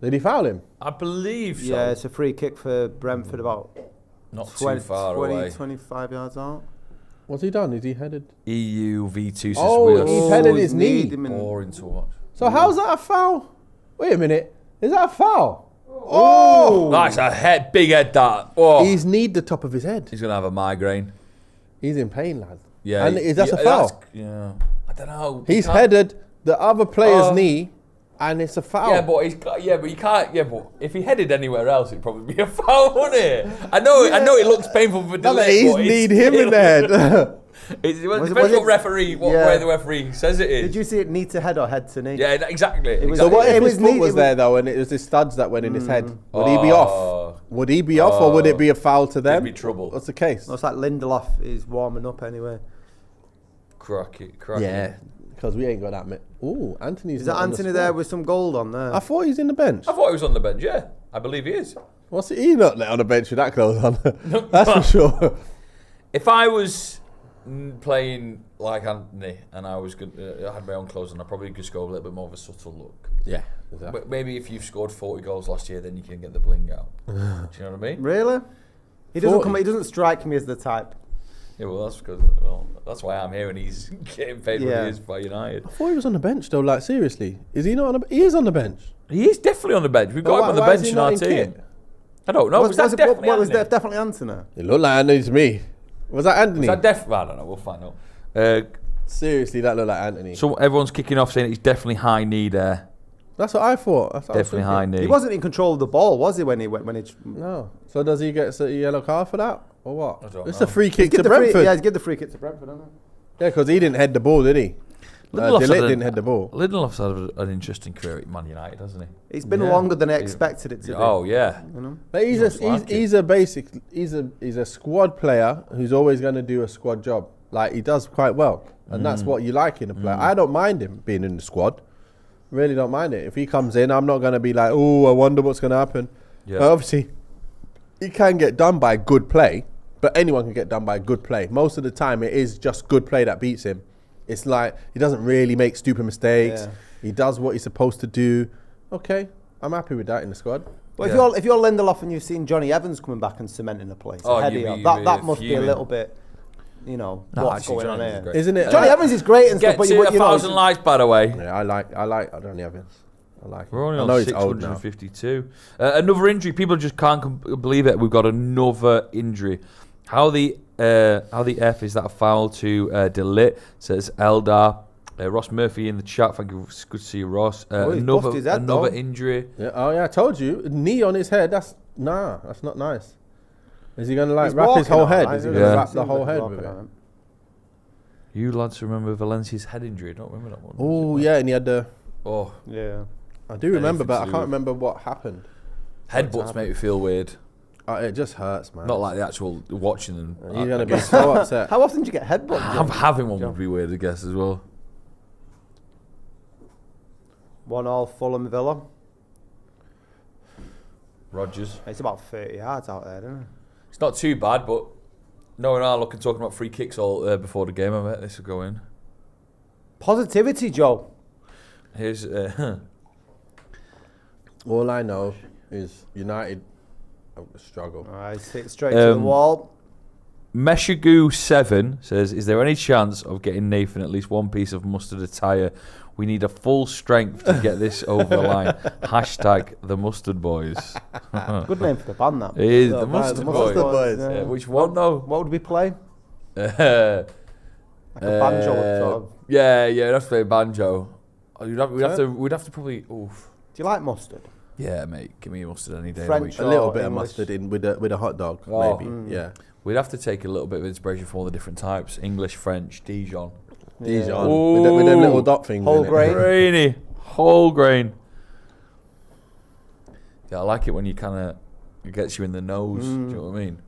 S8: Did he foul him?
S7: I believe so.
S9: Yeah, it's a free kick for Brentford about
S7: not too far away.
S9: 25 yards out.
S8: What's he done? Is he headed?
S7: EU V2
S8: Oh, he's headed his knee.
S7: Boring to watch.
S8: So how's that a foul? Wait a minute. Is that a foul? Oh!
S7: That's a head, big head that. Oh.
S8: He's kneed the top of his head.
S7: He's going to have a migraine.
S8: He's in pain, lad.
S7: Yeah.
S8: And is that a foul?
S7: Yeah. I don't know.
S8: He's headed the other player's knee, and it's a foul.
S7: Yeah, but you can't. Yeah, but if he headed anywhere else, it'd probably be a foul, wouldn't it? I know it looks painful for
S8: No,
S7: Delay.
S8: he's kneed him in the head.
S7: It depends what referee, way the referee says it is.
S9: Did you see it knee to head or head to knee?
S7: Yeah, exactly.
S8: So what if his foot was there though, and it was his studs that went in his head? Would he be off? Would he be off, or would it be a foul to them?
S7: It'd be trouble.
S8: What's the case?
S9: Looks like Lindelof is warming up anyway.
S7: Crocky.
S8: Yeah, because we ain't got that many. Ooh, Anthony's.
S9: Is that Anthony there with some gold on there?
S8: I thought he's in the bench.
S7: I thought he was on the bench. Yeah, I believe he is.
S8: What's he not there on the bench with that clothes on? That's for sure.
S7: If I was playing like Anthony and I was good, I had my own clothes on, I probably could go a little bit more of a subtle look.
S8: Yeah, exactly.
S7: But maybe if you've scored 40 goals last year, then you can get the bling out. Do you know what I mean?
S9: Really? He doesn't strike me as the type.
S7: Yeah, well, that's why I'm here, and he's getting paid what he is by United.
S8: I thought he was on the bench though. Like seriously, is he not on the? He is on the bench.
S7: He is definitely on the bench. We've got him on the bench in our team. I don't know. Was that
S9: definitely Anthony?
S8: It looked like Anthony to me. Was that Anthony?
S7: Was that definitely? I don't know. We'll find out.
S8: Seriously, that looked like Anthony.
S7: So everyone's kicking off saying he's definitely high knee there.
S8: That's what I thought. That's what
S7: definitely high knee.
S9: He wasn't in control of the ball, was he?
S8: No. So does he get a yellow card for that, or what?
S7: I don't know.
S8: It's a free kick to Brentford.
S9: He's give the free kick to Brentford, hasn't he?
S8: Yeah, because he didn't head the ball, did he? Delite didn't head the ball.
S7: Lindelof's had an interesting career at Man United, hasn't he?
S9: It's been longer than I expected it to be.
S7: Oh yeah.
S9: You know?
S8: But he's a squad player who's always going to do a squad job. Like he does quite well, and that's what you like in a player. I don't mind him being in the squad. Really don't mind it. If he comes in, I'm not going to be like, oh, I wonder what's going to happen. Yeah. But obviously, he can get done by good play, but anyone can get done by good play. Most of the time, it is just good play that beats him. It's like he doesn't really make stupid mistakes. Yeah. He does what he's supposed to do. Okay, I'm happy with that in the squad.
S9: Well, if you're Lindelof and you've seen Johnny Evans coming back and cementing a place, that must be a little bit. You know what's going on here,
S8: isn't it?
S9: Johnny Evans is great and stuff, but you
S7: 1,000 likes, by the way.
S8: Yeah, I like Johnny Evans. I like him.
S7: We're only on 652. Another injury. People just can't believe it. We've got another injury. How the F is that a foul to Delite? Says Eldar. Ross Murphy in the chat. Thank you. It's good to see you, Ross. Another injury.
S8: Yeah, I told you. Knee on his head. That's not nice. Is he going to wrap his whole head? Is he going to wrap the whole head with it?
S7: You lads remember Valencia's head injury? I don't remember that one.
S8: Oh, yeah, and he had the...
S7: Oh.
S9: Yeah.
S8: I do remember, but I can't remember what happened.
S7: Headbutts make me feel weird.
S8: It just hurts, man.
S7: Not like the actual watching them.
S8: You're going to be so upset.
S9: How often do you get headbutts?
S7: Having one would be weird, I guess, as well.
S9: 1-1 Fulham Villa.
S7: Rodgers.
S9: It's about 30 yards out there, isn't it?
S7: It's not too bad, but knowing our luck and talking about free kicks all before the game, I bet this will go in.
S9: Positivity, Joe.
S7: Here's...
S8: All I know is United struggle.
S9: All right, straight to the wall.
S7: Meshagu7 says, is there any chance of getting Nathan at least one piece of mustard attire? We need a full strength to get this over the line. Hashtag the Mustard Boys.
S9: Good name for the band, that.
S7: It is the Mustard Boys.
S9: Yeah.
S7: Which one, though?
S9: What would we play? Like a banjo sort of.
S7: Yeah, we'd have to play banjo. We'd have to probably... Oof.
S9: Do you like mustard?
S7: Yeah, mate. Give me mustard any day.
S9: French
S8: a little bit English. Of mustard in with a hot dog, maybe. Yeah.
S7: We'd have to take a little bit of inspiration from all the different types. English, French, Dijon.
S8: Dijon. With them little dot things.
S9: Whole grain.
S7: Grainy. Whole grain. Yeah, I like it when you kind of... It gets you in the nose. Do you know what I mean?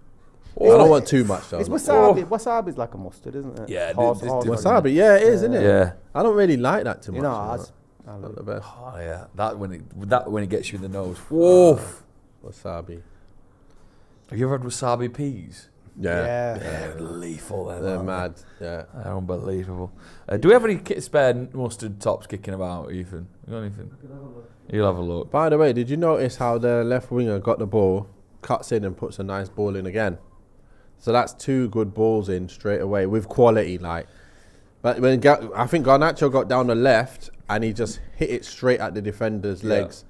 S8: I don't want too much though.
S9: It's wasabi. Wasabi's like a mustard, isn't it?
S7: Yeah,
S8: wasabi. Yeah, it is, isn't it?
S7: Yeah.
S8: I don't really like that too much.
S9: You know,
S8: not the best.
S7: Oh yeah, that when it gets you in the nose. Whoa.
S8: Wasabi.
S7: Have you ever had wasabi peas?
S8: Yeah.
S7: They're lethal.
S8: They're mad. Yeah.
S7: They're unbelievable. Do we have any spare mustard tops kicking about, Ethan? You got anything? You'll have a look.
S8: By the way, did you notice how the left winger got the ball, cuts in and puts a nice ball in again? So that's 2 good balls in straight away with quality, like. But when I think Garnacho got down the left and he just hit it straight at the defender's legs.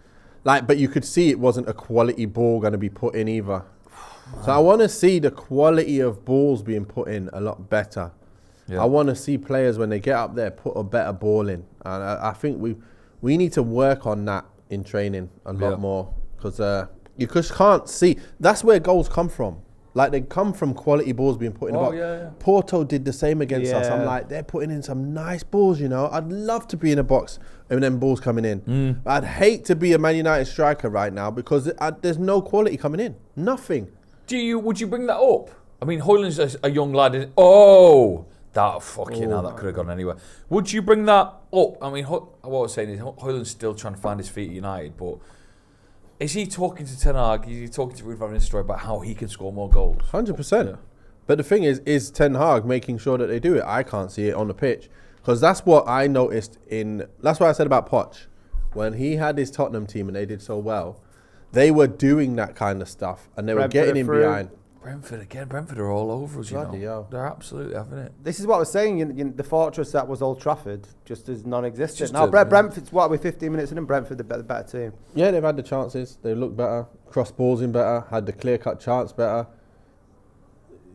S8: Like, but you could see it wasn't a quality ball going to be put in either. So I want to see the quality of balls being put in a lot better. Yeah. I want to see players when they get up there put a better ball in, and I think we need to work on that in training a lot more, because you just can't see. That's where goals come from. Like, they come from quality balls being put in the box. Porto did the same against us. I'm like, they're putting in some nice balls, you know. I'd love to be in a box and then balls coming in. I'd hate to be a Man United striker right now because there's no quality coming in. Nothing.
S7: Would you bring that up? I mean, Hojlund's a young lad. That could have gone anywhere. Would you bring that up? I mean, what I was saying is Hojlund's still trying to find his feet at United, but is he talking to Ten Hag? Is he talking to Ruud van Nistelrooy about how he can score more goals?
S8: 100%. Yeah. But the thing is Ten Hag making sure that they do it? I can't see it on the pitch, because that's what I noticed that's what I said about Poch. When he had his Tottenham team and they did so well, they were doing that kind of stuff and they were getting in behind.
S7: Brentford are all over us, They're absolutely having it.
S9: This is what I was saying, the fortress that was Old Trafford just is non-existent. Now Brentford's we're 15 minutes in, and Brentford the better team.
S8: Yeah, they've had the chances. They look better, cross balls in better, had the clear-cut chance better.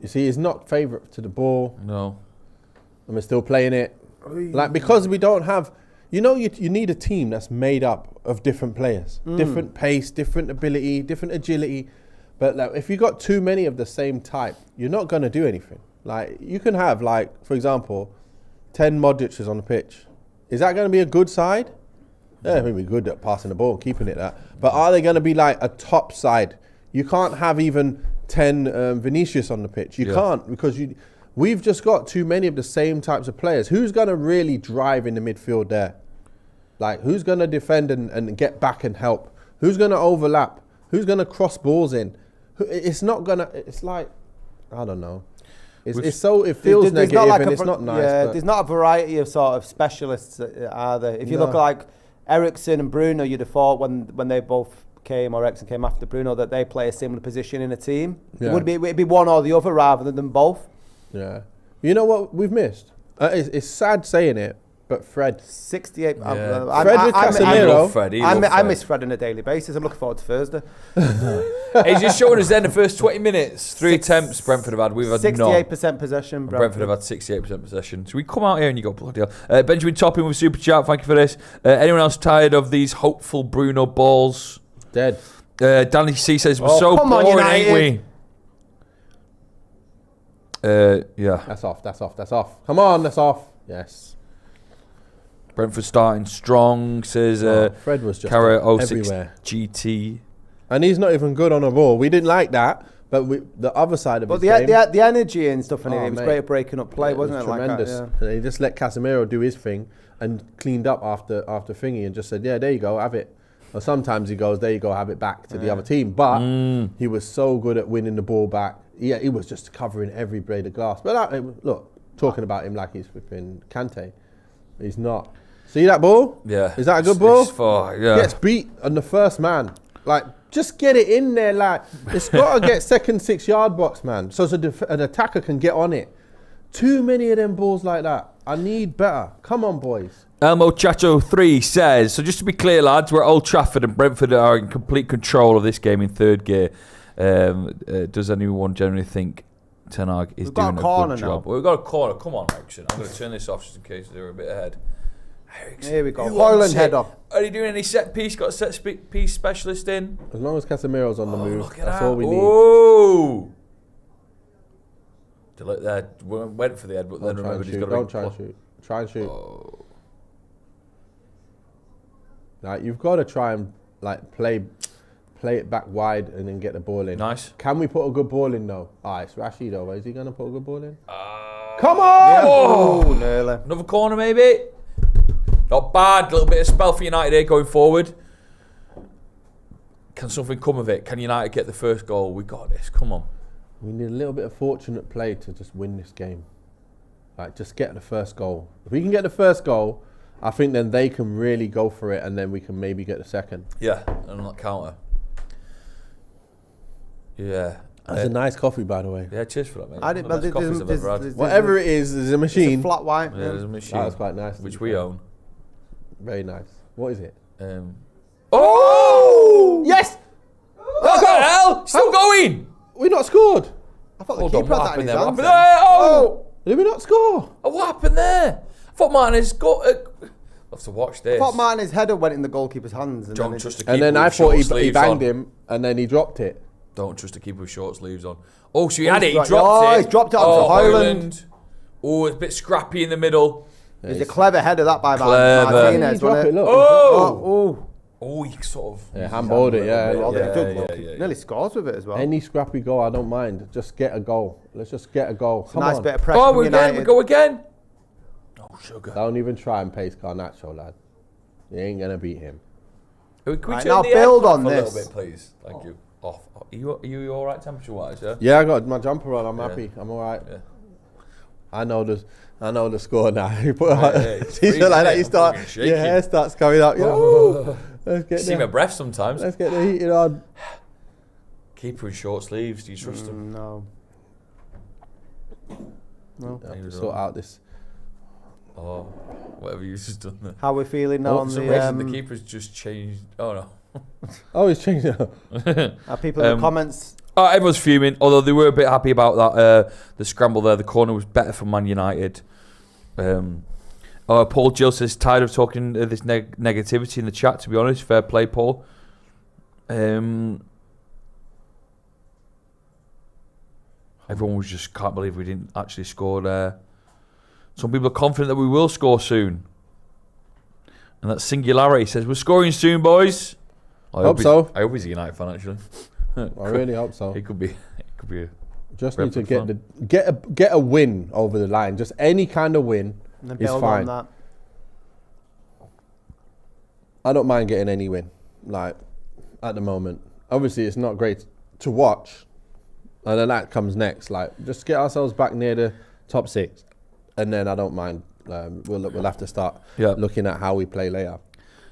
S8: You see, he's not favourite to the ball.
S7: No.
S8: And we're still playing it. Like, because we don't have... You know, you need a team that's made up of different players. Different pace, different ability, different agility. But like, if you got too many of the same type, you're not going to do anything. Like, you can have, like, for example, 10 Modric's on the pitch. Is that going to be a good side? Yeah, maybe good at passing the ball and keeping it that. But are they going to be like a top side? You can't have even 10 Vinicius on the pitch. You can't, because we've just got too many of the same types of players. Who's going to really drive in the midfield there? Like, who's going to defend and get back and help? Who's going to overlap? Who's going to cross balls in? It's not going to... It's like... I don't know. It feels negative and it's not nice.
S9: Yeah, there's not a variety of sort of specialists, are there? If you look at, like, Eriksen and Bruno, you'd have thought when they both came, or Eriksen came after Bruno, that they play a similar position in a team. Yeah. It'd be one or the other rather than both.
S8: Yeah. You know what we've missed? It's sad saying it, but Fred.
S9: 68.
S8: Yeah. Fred with Casemiro.
S9: I miss Fred on a daily basis. I'm looking forward to Thursday.
S7: He's just showing us then the first 20 minutes. 3 attempts Brentford have had. We've had
S9: 68% possession.
S7: Brentford have had 68% possession. So we come out here and you go, bloody hell. Benjamin Topping with Super Chat. Thank you for this. Anyone else tired of these hopeful Bruno balls?
S8: Dead.
S7: Danny C says, we're so boring, ain't we? Yeah.
S8: That's off. Come on, that's off. Yes.
S7: Brentford starting strong, says
S8: Fred was just
S7: everywhere. GT.
S8: And he's not even good on a ball. We didn't like that, but the other side of his game...
S9: But the energy and stuff in it was great at breaking up play, wasn't it?
S8: Tremendous. Like that, He just let Casemiro do his thing and cleaned up after thingy and just said, yeah, there you go, have it. Or sometimes he goes, there you go, have it back to the other team. But he was so good at winning the ball back. Yeah, he was just covering every blade of glass. But look, talking about him like he's flipping Kante. He's not. See that ball?
S7: Yeah.
S8: Is that a good ball?
S7: Gets
S8: beat on the first man. Like, just get it in there. Like, it's got to get second 6-yard box, man. So an attacker can get on it. Too many of them balls like that. I need better. Come on, boys.
S7: Elmo Chacho 3 says, so just to be clear, lads, we're at Old Trafford and Brentford are in complete control of this game in third gear. Does anyone generally think Ten Hag is doing a good job? We've got a corner. Come on, Eriksen. I'm going to turn this off just in case they're a bit ahead. Eriksen.
S9: Here we go. Hojlund head up.
S7: Are you doing any set piece? Got a set piece specialist in?
S8: As long as Casemiro's on the move, that's all we need.
S7: Oh! Went for the head, but then remembered he's got to...
S8: Don't try and shoot. Try and shoot. Oh. Like, you've got to try and like play play it back wide, and then get the ball in.
S7: Nice.
S8: Can we put a good ball in though? It's Rashid though. Is he gonna put a good ball in? Come on!
S9: Yeah. Oh, nearly.
S7: Another corner maybe. Not bad. A little bit of spell for United here going forward. Can something come of it? Can United get the first goal? We got this. Come on.
S8: We need a little bit of fortunate play to just win this game. Like, just get the first goal. If we can get the first goal, I think then they can really go for it, and then we can maybe get the second.
S7: Yeah, and not counter. Yeah.
S8: That's a nice coffee, by the way.
S7: Yeah, cheers for that, mate.
S9: I didn't, but
S8: whatever it is, there's a machine.
S9: It's a flat white.
S7: Yeah, there's a machine.
S8: That was quite nice.
S7: Which we own.
S8: Very nice. What is it?
S7: Oh!
S9: Yes!
S7: What the hell? Still going!
S8: We not scored.
S9: I thought the keeper had that in his hands.
S7: Oh!
S8: Did we not score?
S7: Oh, what happened there? I thought Martinez got... I'll have to watch this.
S9: I thought Martinez's header went in the goalkeeper's hands.
S7: Don't trust a keeper.
S8: And then I
S7: with
S8: thought
S7: short
S8: he
S7: sleeves
S8: banged
S7: on.
S8: him, and then he dropped it.
S7: Don't trust a keeper with short sleeves on. Oh, so he had it. He
S9: dropped
S7: dropped it.
S9: he's dropped it onto Hojlund.
S7: Oh, it's a bit scrappy in the middle.
S9: It's a clever header that by
S7: Clever.
S9: Martinez.
S8: Drop it, look.
S7: Oh, he sort of...
S8: handballed it, yeah.
S9: Nearly scores with it as well.
S8: Any scrappy goal, I don't mind. Just get a goal. Let's just get a goal. Come
S9: nice
S8: on.
S9: bit of pressure
S7: Oh,
S9: from United.
S7: we go again. Oh, sugar.
S8: Don't even try and pace Garnacho, lad. You ain't going to beat him.
S7: Can we
S9: Right,
S7: turn
S9: now
S7: the
S9: build
S7: aircon
S9: on
S7: off a
S9: this.
S7: little bit, please? Thank you. Off. Are you all right temperature-wise, yeah?
S8: Yeah, I got my jumper on. I'm happy. I'm all right.
S7: Yeah.
S8: I know the score now. You put
S7: it's
S8: you
S7: freezing,
S8: like that.
S7: innit?
S8: You start.
S7: I'm fucking shaking.
S8: Your hair starts coming up. Let's get
S7: See my breath sometimes.
S8: Let's get the heating on.
S7: Keeper in short sleeves. Do you trust him?
S9: No.
S8: I have to sort out this.
S7: Oh, whatever you've just done there.
S9: How we're feeling now on
S7: For some reason, the keeper's just changed. Oh, no.
S8: Oh, he's changed it.
S9: Are people in the comments?
S7: Oh, everyone's fuming, although they were a bit happy about that. The scramble there, the corner was better for Man United. Paul Gill says, tired of talking this negativity in the chat, to be honest. Fair play, Paul. Everyone was just can't believe we didn't actually score there. Some people are confident that we will score soon. And that Singularity says, we're scoring soon, boys. I hope
S8: so.
S7: I hope he's a United fan, actually.
S8: I really hope so.
S7: He could be. A
S8: just need to
S7: Brentford
S8: get a win over the line. Just any kind of win is fine.
S9: That.
S8: I don't mind getting any win. Like at the moment, obviously it's not great to watch, and then that comes next. Like just get ourselves back near the top 6, and then I don't mind. We'll have to start looking at how we play later.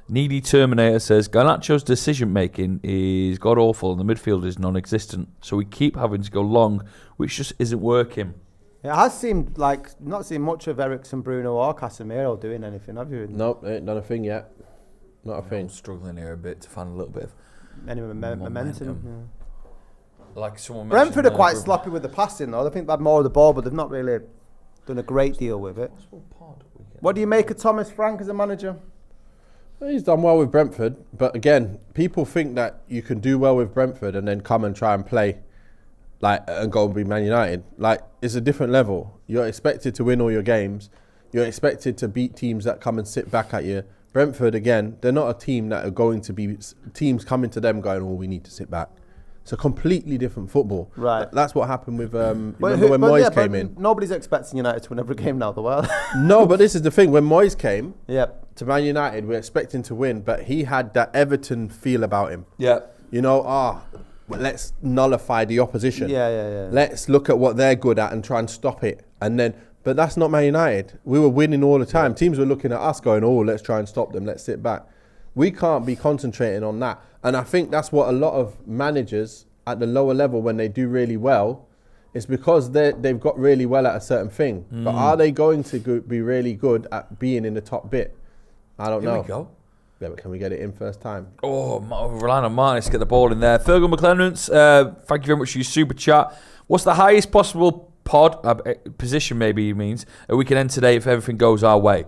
S7: Needy Terminator says, Garnacho's decision making is god awful and the midfield is non-existent, so we keep having to go long, which just isn't working.
S9: It has seemed like not seen much of Eriksen, Bruno or Casemiro doing anything, have you?
S8: Nope, ain't done a thing yet. Not a thing.
S7: I'm struggling here a bit to find a little bit of
S9: any momentum.
S7: Like someone
S9: Brentford are quite sloppy with the passing though. I think they had more of the ball, but they've not really done a great deal with it. What do you make of Thomas Frank as a manager?
S8: He's done well with Brentford, but again, people think that you can do well with Brentford and then come and try and play and go and be Man United. Like, it's a different level. You're expected to win all your games. You're expected to beat teams that come and sit back at you. Brentford, again, they're not a team that are going to be teams coming to them going, oh, we need to sit back. It's a completely different football.
S9: Right.
S8: That's what happened with remember when Moyes came in.
S9: Nobody's expecting United to win every game now, the world.
S8: No, but this is the thing. When Moyes came
S9: to
S8: Man United, we're expecting to win, but he had that Everton feel about him.
S7: Yeah.
S8: You know, let's nullify the opposition.
S9: Yeah.
S8: Let's look at what they're good at and try and stop it. But that's not Man United. We were winning all the time. Teams were looking at us going, oh, let's try and stop them. Let's sit back. We can't be concentrating on that. And I think that's what a lot of managers at the lower level, when they do really well, it's because they've got really well at a certain thing. But are they going to be really good at being in the top bit? I don't know.
S7: Here we go.
S8: Yeah, but can we get it in first time?
S7: Oh, relying on Martinez to get the ball in there. Fergal McClendon's, thank you very much for your super chat. What's the highest possible position, maybe he means, we can end today if everything goes our way?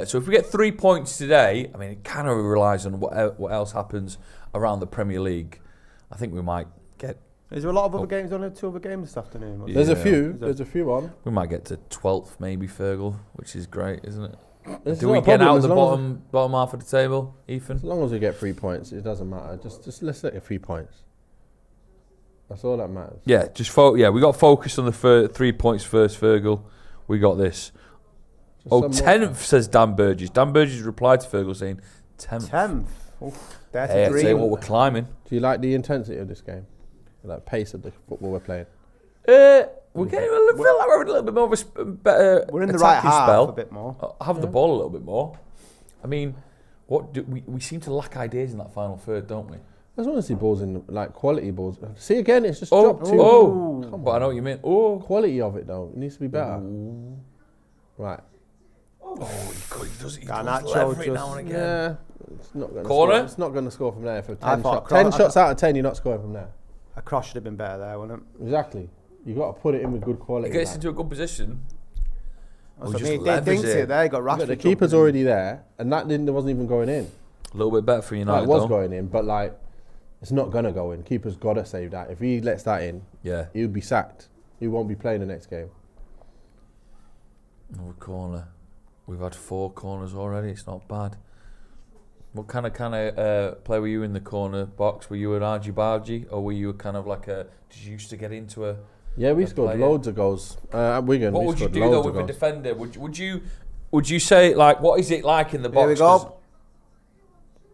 S7: So if we get 3 points today, I mean, it kind of relies on what else happens around the Premier League. I think we might get...
S9: Is there a lot of other games? Only 2 other games this afternoon?
S8: There's a few. There's a few on.
S7: We might get to 12th, maybe, Fergal, which is great, isn't it? Do we get out the bottom half of the table, Ethan?
S8: As long as we get 3 points, it doesn't matter. Just let's get 3 points. That's all that matters.
S7: Yeah, we got focused on the 3 points first, Fergal. We got this. 10th, says Dan Burgess. Dan Burgess replied to Fergal saying 10th.
S9: 10th. That's
S7: I'd say what we're climbing.
S8: Do you like the intensity of this game? Like pace of the football we're playing?
S7: We're getting feel like we're having a little bit more of a better.
S9: We're in the right half
S7: spell.
S9: a bit more.
S7: Have the ball a little bit more. I mean, what do we seem to lack ideas in that final third, don't we?
S8: I just want to see balls in like quality balls. See again, it's just dropped too.
S7: Come on. I know what you mean.
S8: Quality of it though, it needs to be better. Right.
S7: He does
S9: Garnacho
S7: it now and again.
S8: Yeah, it's not going to
S7: Corner?
S8: score. It's not going to score from there for 10
S9: thought
S8: shots. 10 shots out of 10, you're not scoring from there.
S9: A cross should have been better there, wouldn't it?
S8: Exactly. You got to put it in with good quality.
S7: He gets into a good position.
S9: He thinks it there. He got Rashford.
S8: But the keeper's already there, and that wasn't even going in.
S7: A little bit better for United.
S8: It was going in, but like it's not going to go in. Keeper's got to save that. If he lets that in, he'll be sacked. He won't be playing the next game.
S7: Another corner. We've had 4 corners already. It's not bad. What kind of play were you in the corner box? Were you an argy-bargy, or were you kind of like did you used to get into a?
S8: Yeah, we scored loads of goals at Wigan.
S7: What would you do though with a defender? Would you say like what is it like in the box?
S9: Here we go.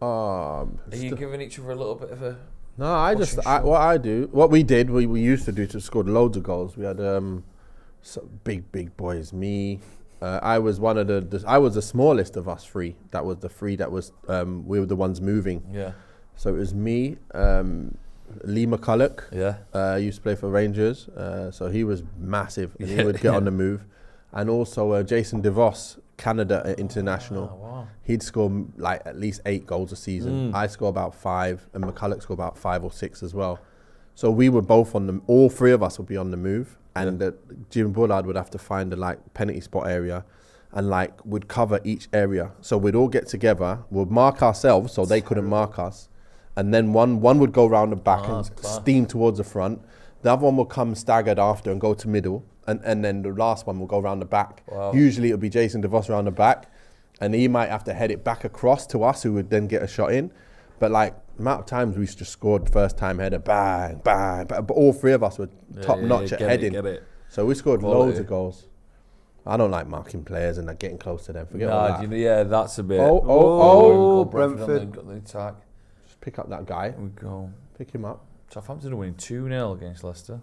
S7: Are you giving each other a little bit of a?
S8: No, what we did, we used to do to score loads of goals. We had big boys. Me, I was one of I was the smallest of us 3. That was the 3 that was we were the ones moving.
S7: Yeah.
S8: So it was me, Lee McCulloch.
S7: Yeah.
S8: Used to play for Rangers. So he was massive and he would get on the move. And also Jason DeVos, Canada international.
S7: Wow.
S8: He'd score like at least 8 goals a season. I score about 5, and McCulloch score about 5 or 6 as well. So we were both all 3 of us would be on the move, and Jim Bullard would have to find the penalty spot area, and would cover each area. So we'd all get together, we'd mark ourselves so they couldn't mark us, and then one would go round the back and steam towards the front. The other one will come staggered after and go to middle, and then the last one will go round the back.
S7: Wow.
S8: Usually it would be Jason DeVos round the back, and he might have to head it back across to us, who would then get a shot in. But amount of times we just scored first time header, bang, bang, bang. But all 3 of us were top notch at heading. So we scored loads of goals. I don't like marking players and getting close to them. Forget all that.
S7: That's a bit.
S8: Brentford
S7: got the attack.
S8: Just pick up that guy.
S7: Here we go.
S8: Pick him up.
S7: Southampton are winning 2-0 against Leicester.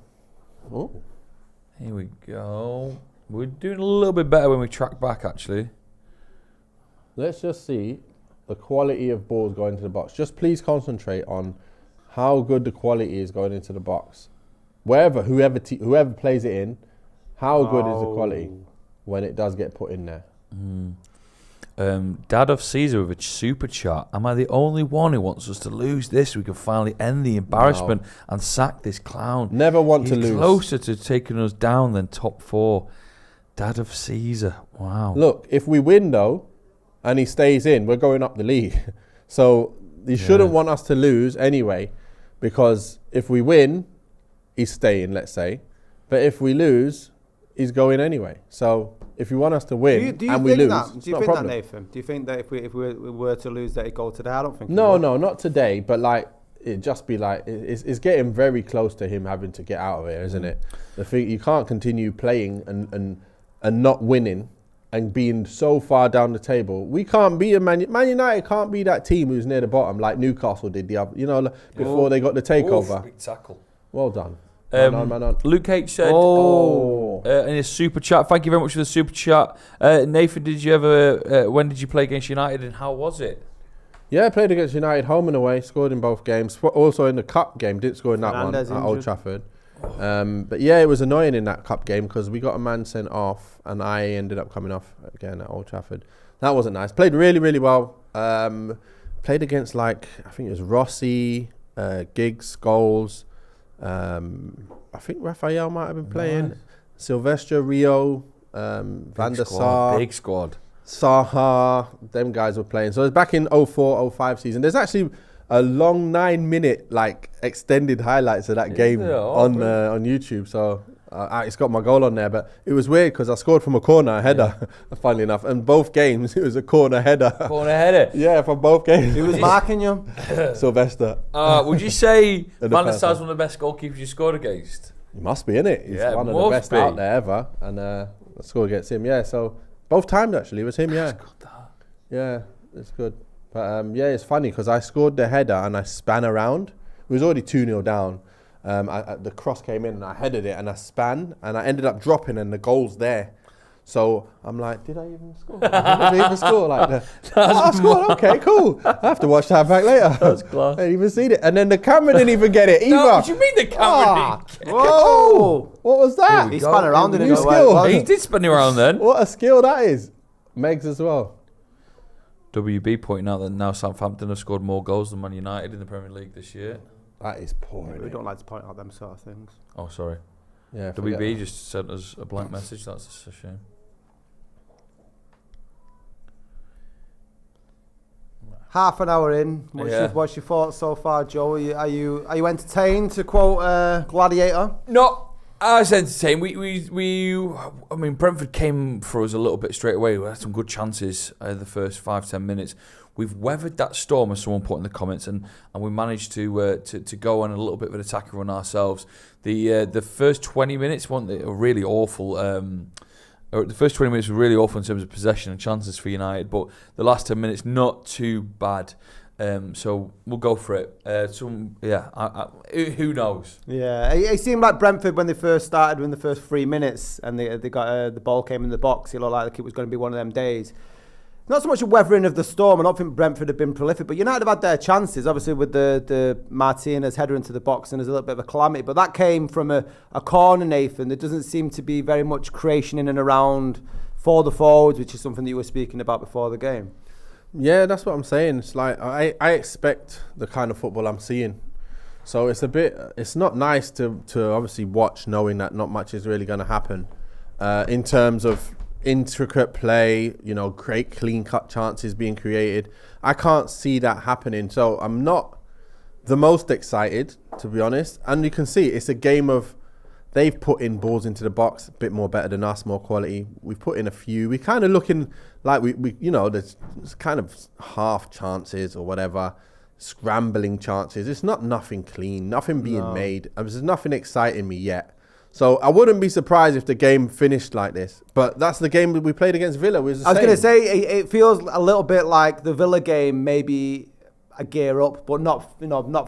S8: Oh.
S7: Here we go. We're doing a little bit better when we track back, actually.
S8: Let's just see the quality of balls going into the box. Just please concentrate on how good the quality is going into the box. Whoever plays it in, how good is the quality when it does get put in there?
S7: Dad of Caesar with a super chat. Am I the only one who wants us to lose this? We can finally end the embarrassment and sack this clown.
S8: Never want to lose.
S7: He's closer to taking us down than top 4. Dad of Caesar. Wow.
S8: Look, if we win though, and he stays in, we're going up the league. So you shouldn't want us to lose anyway, because if we win, he's staying, let's say. But if we lose, he's going anyway. So if you want us to win and we lose,
S9: do you think that, Nathan? Do you think that if we were to lose, that he'd go today? I don't think.
S8: No, not today. But it'd just be it's getting very close to him having to get out of here, isn't it? The thing, you can't continue playing and not winning and being so far down the table. We can't be Man United can't be that team who's near the bottom like Newcastle did before they got the takeover.
S7: Big tackle.
S8: Well done. Man on.
S7: Luke H said, in his super chat, thank you very much for the super chat. Nathan, did you ever, when did you play against United and how was it?
S8: Yeah, I played against United home and away, scored in both games. Also in the cup game, didn't score in that one at Old Trafford. But yeah, it was annoying in that cup game because we got a man sent off and I ended up coming off again at Old Trafford. That wasn't nice. Played really, really well. Played against I think it was Rossi, Giggs, Scholes. I think Raphael might have been playing. Nice. Sylvester, Rio, Van der Sar.
S7: Big squad.
S8: Saha, them guys were playing. So it was back in 04-05 season. There's actually a long 9-minute extended highlights of that game on YouTube. So It's got my goal on there, but it was weird because I scored from a corner, a header, funnily enough. And both games, it was a corner header.
S7: Corner header?
S8: Yeah, from both games.
S9: Who was marking you?
S8: Sylvester.
S7: Would you say Van der Sar's one of the best goalkeepers you scored against?
S8: He must be, innit? He's one of the best out there ever. And I scored against him, yeah. So both times, actually, it was him, yeah. Yeah, it's good. But, it's funny because I scored the header and I span around. It was already 2-0 down. The cross came in and I headed it and I span and I ended up dropping and the goal's there. So I'm like, did I even score? Did I even score? I scored. Okay, cool. I have to watch that back later.
S7: That's class.
S8: I didn't even see it. And then the camera didn't even get it either.
S7: No, what do you mean the camera didn't get it?
S8: Whoa! What was that?
S9: He spun around in
S8: New skill.
S7: He did spin around then.
S8: What a skill that is. Megs as well.
S7: WB pointing out that now Southampton have scored more goals than Man United in the Premier League this year.
S8: That is poor.
S9: We don't like to point out them sort of things.
S7: Oh, sorry.
S8: Yeah.
S7: WB just sent us a blank message. That's a shame.
S9: Half an hour in. What's your thoughts so far, Joe? Are you entertained, to quote Gladiator?
S7: No, I was entertained. I mean, Brentford came for us a little bit straight away. We had some good chances the first 5-10 minutes. We've weathered that storm, as someone put in the comments, and we managed to go on a little bit of an attack run ourselves. The first 20 minutes were really awful. The first 20 minutes were really awful in terms of possession and chances for United, but the last 10 minutes not too bad. So we'll go for it. Who knows?
S9: Yeah, it seemed like Brentford when they first started, in the first 3 minutes, and they got the ball came in the box. It looked like it was going to be one of them days. Not so much a weathering of the storm. I don't think Brentford have been prolific, but United have had their chances, obviously, with the Martinez header into the box, and there's a little bit of a calamity. But that came from a corner, Nathan. There doesn't seem to be very much creation in and around for the forwards, which is something that you were speaking about before the game.
S8: Yeah, that's what I'm saying. It's like I expect the kind of football I'm seeing. So it's not nice to obviously watch knowing that not much is really going to happen in terms of intricate play, great clean-cut chances being created. I can't see that happening. So I'm not the most excited, to be honest. And you can see it's a game of they've put in balls into the box, a bit more better than us, more quality. We've put in a few. We're kind of looking like there's kind of half chances or whatever, scrambling chances. It's not nothing clean, nothing being made. There's nothing exciting me yet. So I wouldn't be surprised if the game finished like this. But that's the game that we played against Villa. I was
S9: going to say, it feels a little bit like the Villa game, maybe a gear up, but not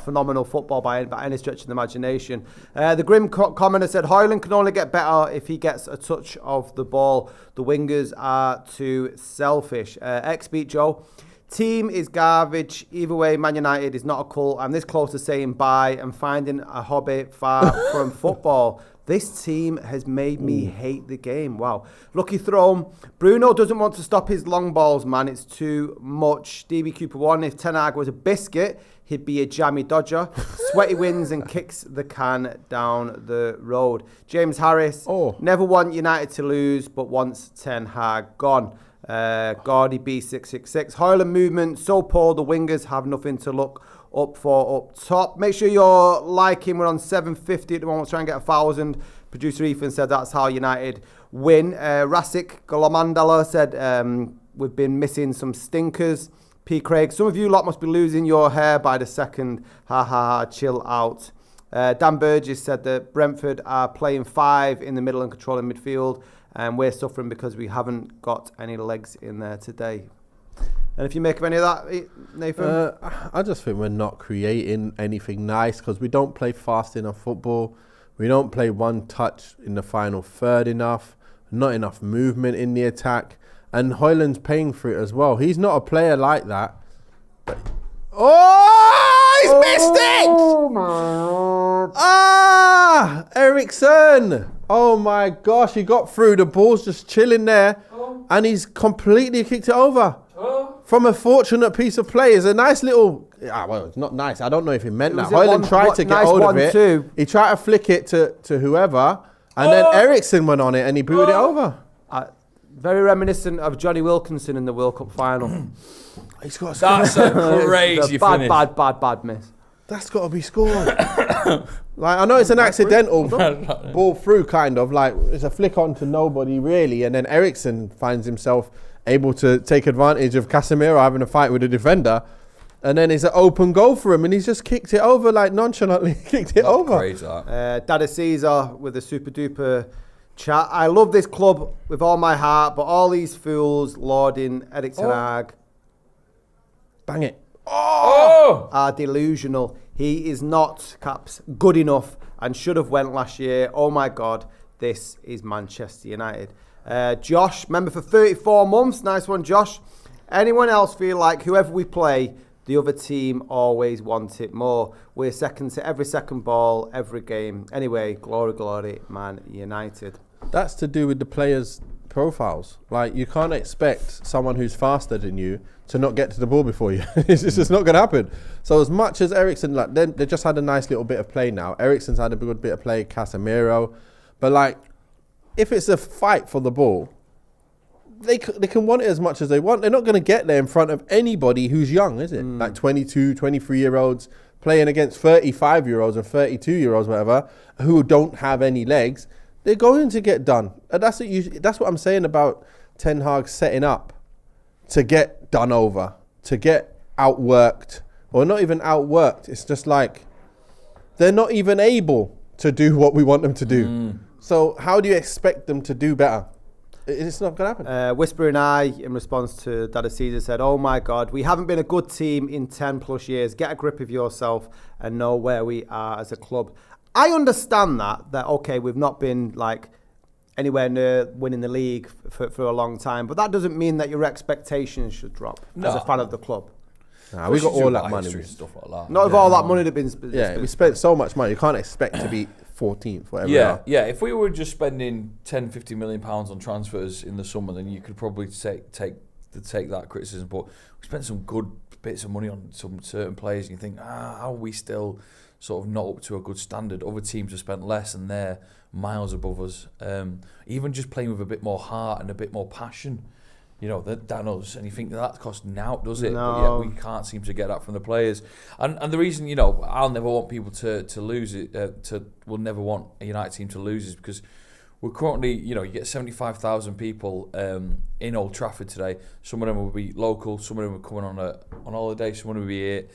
S9: phenomenal football by any stretch of the imagination. The grim commenter said, Hojlund can only get better if he gets a touch of the ball. The wingers are too selfish. X beat Joe. Team is garbage. Either way, Man United is not a cult. I'm this close to saying bye and finding a hobby far from football. This team has made me hate the game. Wow. Lucky throw. Bruno doesn't want to stop his long balls, man. It's too much. DB Cooper 1. If Ten Hag was a biscuit, he'd be a jammy dodger. Sweaty wins and kicks the can down the road. James Harris. Never want United to lose, but wants Ten Hag gone. Gardy B666. Hojlund movement so poor, the wingers have nothing to look up for up top. Make sure you're liking. We're on 750 at the moment. Let's try and get 1,000. Producer Ethan said that's how United win. Rasik Golomandala said we've been missing some stinkers. P. Craig, some of you lot must be losing your hair by the second. Ha ha ha, chill out. Dan Burgess said that Brentford are playing 5 in the middle and controlling midfield, and we're suffering because we haven't got any legs in there today. And if you make of any of that, Nathan?
S8: I just think we're not creating anything nice because we don't play fast enough football. We don't play one touch in the final third enough. Not enough movement in the attack. And Hojlund's paying for it as well. He's not a player like that. But he's missed it! Eriksen! Oh my gosh, he got through. The ball's just chilling there. And he's completely kicked it over. From a fortunate piece of play. It's a nice little... well, it's not nice. I don't know if he meant that. Hojlund tried to get hold of it. He tried to flick it to whoever. And then Eriksen went on it and he booted it over.
S9: Very reminiscent of Johnny Wilkinson in the World Cup final.
S8: He's got
S7: That's a crazy finish.
S9: Bad miss.
S8: That's got to be scored. Like, I know it's an accidental ball through, kind of. Like, it's a flick on to nobody, really. And then Eriksen finds himself able to take advantage of Casemiro having a fight with a defender. And then it's an open goal for him. And he's just kicked it over, like, nonchalantly kicked it over.
S6: Crazy, Dada Caesar with a super duper chat. I love this club with all my heart, but all these fools lauding Erik Ten Hag.
S8: Bang it.
S6: Are delusional. He is not, Caps, good enough and should have went last year. Oh my God, this is Manchester United. Josh, member for 34 months. Nice one, Josh. Anyone else feel like whoever we play, the other team always want it more? We're second to every second ball, every game. Anyway, glory, glory, Man United.
S8: That's to do with the players' profiles. Like, you can't expect someone who's faster than you to not get to the ball before you. It's just not going to happen. So as much as Eriksen, like, they just had a nice little bit of play now. Eriksen's had a good bit of play, Casemiro. But, like, if it's a fight for the ball, they can want it as much as they want. They're not going to get there in front of anybody who's young, is it? Like 22, 23-year-olds playing against 35-year-olds and 32-year-olds, whatever, who don't have any legs. They're going to get done. And that's what I'm saying about Ten Hag setting up to get done over, to get outworked, or not even outworked. It's just like they're not even able to do what we want them to do. So how do you expect them to do better? It's not going to happen.
S6: Whispering Eye, in response to Dada Caesar, said, oh my God, we haven't been a good team in 10 plus years. Get a grip of yourself and know where we are as a club. I understand that okay, we've not been like anywhere near winning the league for a long time, but that doesn't mean that your expectations should drop as a fan of the club.
S8: Nah, we got all that money.
S6: Stuff like that. Not with all that money that been spent.
S8: Yeah, we spent so much money. You can't expect to be 14th, whatever.
S7: Yeah. If we were just spending 10, 50 million pounds on transfers in the summer, then you could probably take that criticism. But we spent some good bits of money on some certain players, and you think, how are we still sort of not up to a good standard? Other teams have spent less, and they're miles above us. Even just playing with a bit more heart and a bit more passion, than us, and you think that costs now, does it?
S6: No.
S7: But yet we can't seem to get that from the players. And the reason, I'll never want people to lose it. We'll never want a United team to lose is because we're currently, you get 75,000 people in Old Trafford today. Some of them will be local, some of them are coming on holiday, some of them will be here,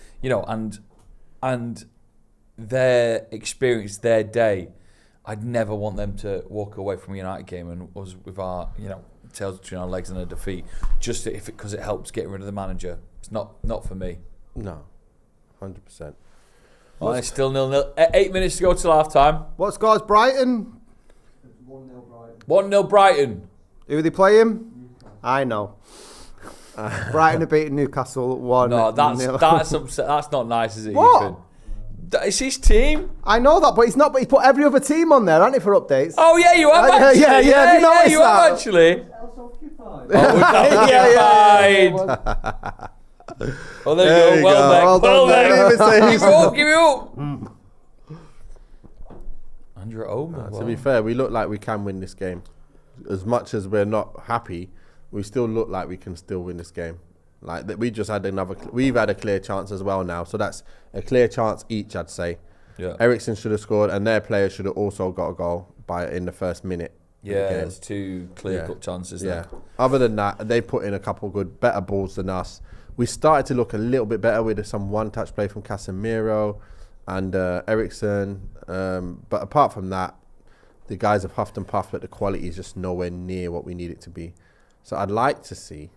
S7: and their experience, their day. I'd never want them to walk away from a United game and us with our, tails between our legs and a defeat, just because it helps getting rid of the manager. It's not for me.
S8: No, 100%.
S7: Well, it's still 0-0. 8 minutes to go till half time.
S6: What scores Brighton?
S7: 1-0 Brighton. 1-0 Brighton.
S6: Who are they playing? I know. Brighton are beating Newcastle 1-0.
S7: No, that's not nice, is it?
S6: What?
S7: Ethan? It's his team.
S6: I know that, but he's not. But he put every other team on there, hasn't he, for updates?
S7: Oh yeah, you have actually.
S6: Yeah. Have you noticed
S7: you
S6: that?
S7: have actually. Oh, there you go. Well done. Give it up. Andrew Omer.
S8: To be fair, we look like we can win this game. As much as we're not happy, we still look like we can still win this game. Like that, we've had a clear chance as well now. So that's a clear chance each, I'd say.
S7: Yeah.
S8: Eriksen should have scored, and their players should have also got a goal in the first minute.
S7: Yeah, there's two clear-cut chances there.
S8: Other than that, they put in a couple better balls than us. We started to look a little bit better with some one-touch play from Casemiro and Eriksen. But apart from that, the guys have huffed and puffed, but the quality is just nowhere near what we need it to be. So I'd like to see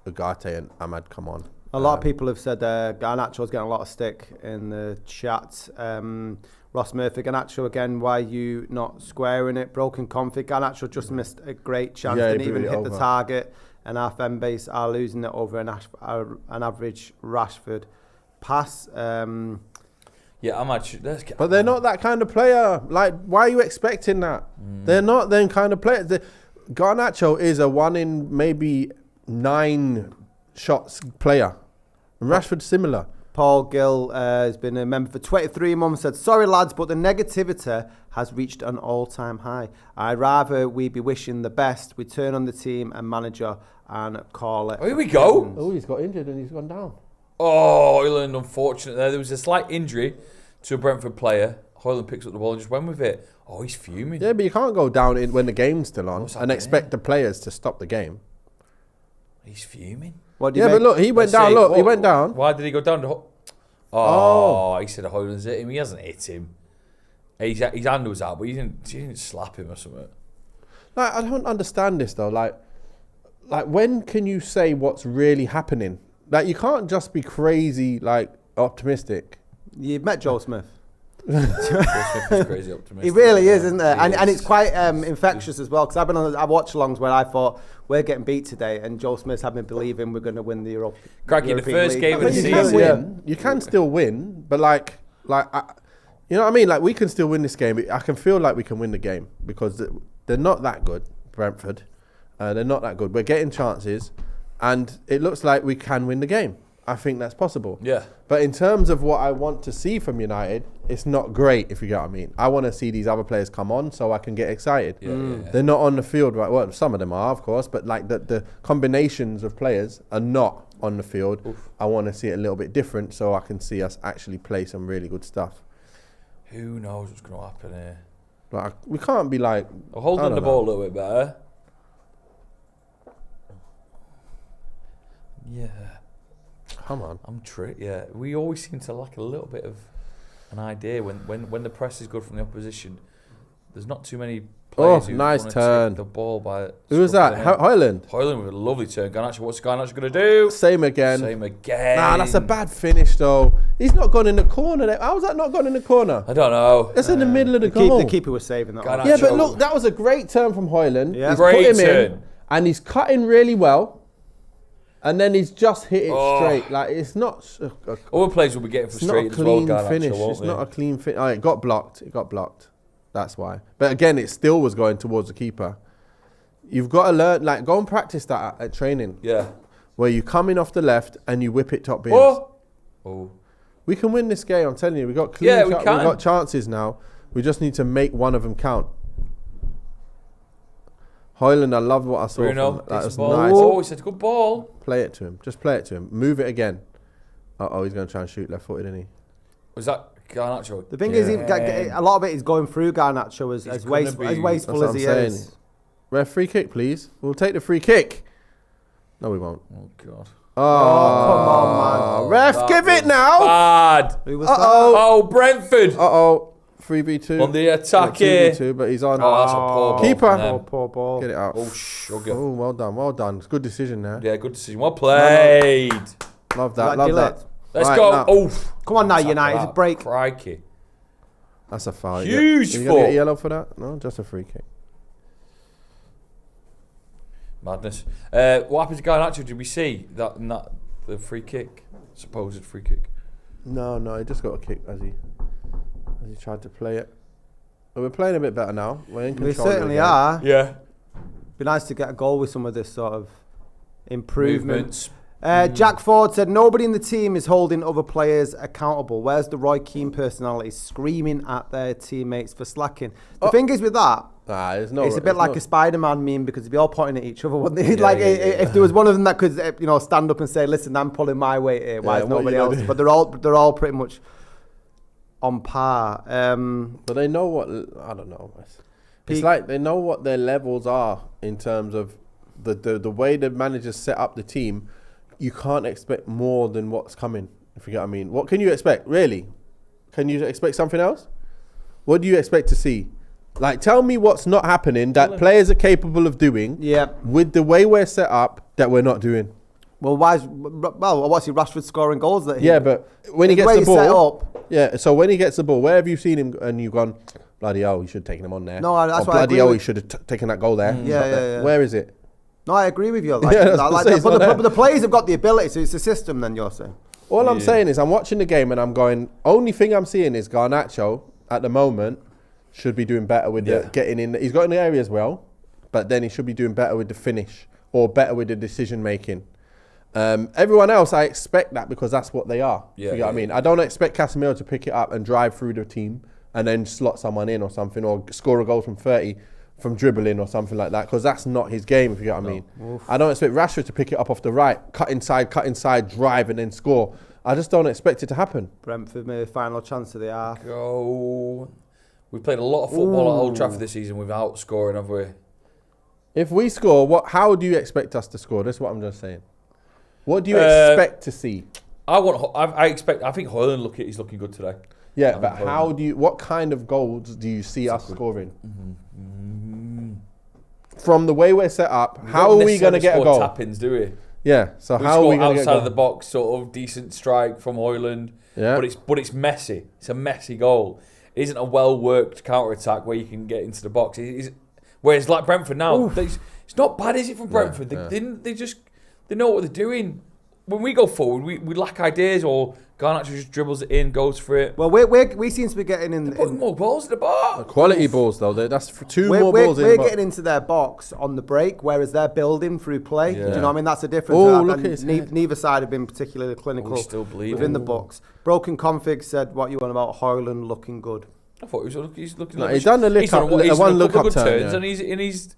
S8: Ugarte and Ahmad come on.
S6: A lot of people have said Garnacho's getting a lot of stick in the chat. Ross Murphy, Garnacho again, why you not squaring it? Broken config. Garnacho just missed a great chance, didn't even hit the target. And our fan base are losing it over an average Rashford pass.
S7: Yeah, I'm actually.
S8: But they're not that kind of player. Like, why are you expecting that? They're not them kind of players. Garnacho is a 1 in maybe 9 shots player. And Rashford's similar.
S6: Paul Gill has been a member for 23 months, said, sorry lads, but the negativity has reached an all-time high. I'd rather we be wishing the best. We turn on the team and manager and call it.
S7: Oh, here we go.
S8: Oh, he's got injured and he's gone down.
S7: Oh, Hojlund, unfortunate there. There was a slight injury to a Brentford player. Hojlund picks up the ball and just went with it. Oh, he's fuming.
S8: Yeah, but you can't go down in when the game's still on and expect the players to stop the game.
S7: He's fuming.
S8: But look, he went down. Look, he went down.
S7: Why did he go down? He said Hojlund's hit him. He hasn't hit him. His hand was out, but he didn't slap him or something.
S8: Like, I don't understand this though. Like when can you say what's really happening? Like, you can't just be crazy, like, optimistic.
S9: You've met Joel Smith.
S7: Joel Smith is crazy optimistic.
S9: He really is, isn't it? And it's quite infectious as well, because I've been on watch-alongs where I thought, we're getting beat today, and Joel Smith's had me believing we're going to win the Europe.
S7: Cracking the first game of the
S8: season.
S7: season.
S8: Win. You can still win, but you know what I mean? Like, we can still win this game. I can feel like we can win the game because they're not that good, Brentford. They're not that good. We're getting chances, and it looks like we can win the game. I think that's possible.
S7: Yeah.
S8: But in terms of what I want to see from United, it's not great, if you get what I mean. I want to see these other players come on so I can get excited.
S7: Yeah.
S8: They're not on the field, right? Well, some of them are, of course, but like the combinations of players are not on the field. Oof. I want to see it a little bit different so I can see us actually play some really good stuff.
S7: Who knows what's going to happen here?
S8: Like, we can't be like...
S7: Holding the ball a little bit better. Yeah.
S8: Come on.
S7: Yeah. We always seem to lack a little bit of an idea when the press is good from the opposition. There's not too many players who
S8: nice
S7: want to
S8: turn.
S7: take the ball by...
S8: Who was that? Hojlund?
S7: Hojlund with a lovely turn. Garnacho, what's Garnacho going to do?
S8: Same again. Nah, that's a bad finish though. He's not gone in the corner there. How was that not gone in the corner?
S7: I don't know.
S8: It's in the middle of the goal.
S9: The keeper was saving that.
S7: Garnacho.
S8: Yeah, but look, that was a great turn from Hojlund.
S9: Yeah.
S8: He's
S7: Great
S8: put him
S7: turn.
S8: in, and he's cutting really well. And then he's just hit it straight. Like, it's not...
S7: Other players will be getting frustrated as well, Garnacho,
S8: finish. It's not a clean finish. Oh, it got blocked. That's why. But again, it still was going towards the keeper. You've got to learn... Like, go and practice that at training.
S7: Yeah.
S8: Where you come in off the left and you whip it top bins.
S7: Oh.
S8: We can win this game, I'm telling you. We've got
S7: we can.
S8: We've got chances now. We just need to make one of them count. Hojlund, I love what I saw
S7: Bruno,
S8: from that. Was
S7: ball.
S8: nice.
S7: Oh, it's a good ball.
S8: Play it to him. Just play it to him. Move it again. Oh, he's going to try and shoot left-footed, isn't he?
S7: Was that Garnacho?
S9: The thing is, a lot of it is going through Garnacho as wasteful as he is.
S8: Ref, free kick, please. We'll take the free kick. No, we won't.
S7: Oh, God.
S8: Oh,
S9: come on, man.
S8: Ref, give it now.
S7: Bad.
S9: Who was that?
S7: Oh, Brentford.
S8: 3v2.
S7: On the attack here.
S8: 2v2, but he's on.
S7: Oh, that's a poor ball.
S8: Keeper.
S9: Poor ball.
S8: Get it out.
S7: Oh,
S8: well done. It's a good decision there.
S7: Yeah, good decision. Well played.
S8: Love that. Let's
S7: go.
S8: Now.
S7: Oh,
S9: come on now, United. Break.
S7: Crikey.
S8: That's a foul.
S7: Huge
S8: you
S7: foul.
S8: Get a yellow for that? No, just a free kick.
S7: Madness. What happened to Garnacho? Did we see that the free kick? Supposed free kick.
S8: No, he just got a kick as he tried to play it. But we're playing a bit better now. We're in control.
S9: We certainly are.
S7: Yeah.
S9: Be nice to get a goal with some of this sort of improvements. Jack Ford said, nobody in the team is holding other players accountable. Where's the Roy Keane personality screaming at their teammates for slacking? The thing is with that, it's a bit like a Spider-Man meme because they'd be all pointing at each other. If there was one of them that could stand up and say, listen, I'm pulling my weight here. Why is nobody else? But they're all pretty much on par.
S8: But they know what... I don't know. It's like they know what their levels are in terms of the way the managers set up the team. You can't expect more than what's coming, if you get what I mean. What can you expect, really? Can you expect something else? What do you expect to see? Like, tell me what's not happening that players are capable of doing with the way we're set up that we're not doing.
S9: Well, what's he, Rashford scoring goals?
S8: But when he gets the ball... so when he gets the ball, where have you seen him and you've gone, bloody hell, you should have taken him on there.
S9: No, that's why
S8: bloody hell, he should have taken that goal there. Where is it?
S9: No, I agree with you. But the players have got the ability, so it's a system then, you're saying.
S8: All I'm saying is I'm watching the game and I'm going, only thing I'm seeing is Garnacho at the moment should be doing better with the getting in. He's got in the area as well, but then he should be doing better with the finish or better with the decision making. Everyone else, I expect that because that's what they are. You know what I mean? I don't expect Casemiro to pick it up and drive through the team and then slot someone in or something or score a goal from 30 from dribbling or something like that because that's not his game, if you get what I mean. I don't expect Rashford to pick it up off the right, cut inside, drive and then score. I just don't expect it to happen.
S9: Brentford made a final chance of the half.
S7: Go. We've played a lot of football at Old Trafford this season without scoring, have we?
S8: If we score, how do you expect us to score? That's what I'm just saying. What do you expect to see?
S7: I think Hojlund he's looking good today.
S8: Yeah, but what kind of goals do you see us scoring? From the way we're set up, how are we going to get a goal?
S7: Tap-ins, do we?
S8: Yeah, so how are we going to get a goal?
S7: Outside of the box, sort of decent strike from Hojlund.
S8: Yeah.
S7: But it's messy. It's a messy goal. It isn't a well-worked counter-attack where you can get into the box. Whereas like Brentford now, it's not bad, is it, from Brentford? They know what they're doing. When we go forward, we lack ideas, or Garnacho just dribbles it in, goes for it.
S9: Well, we seem to be getting in.
S7: Putting more balls in the box.
S8: Quality balls, though. That's for more balls in the box.
S9: We're getting into their box on the break, whereas they're building through play.
S7: Yeah.
S9: Do you know what I mean? That's a difference.
S8: Look at his head.
S9: Neither side have been particularly clinical within the box. Broken Config said, what you want about Hojlund looking good?
S7: I thought he's looking.
S8: No, he's done a one look up turn,
S7: turns, and he's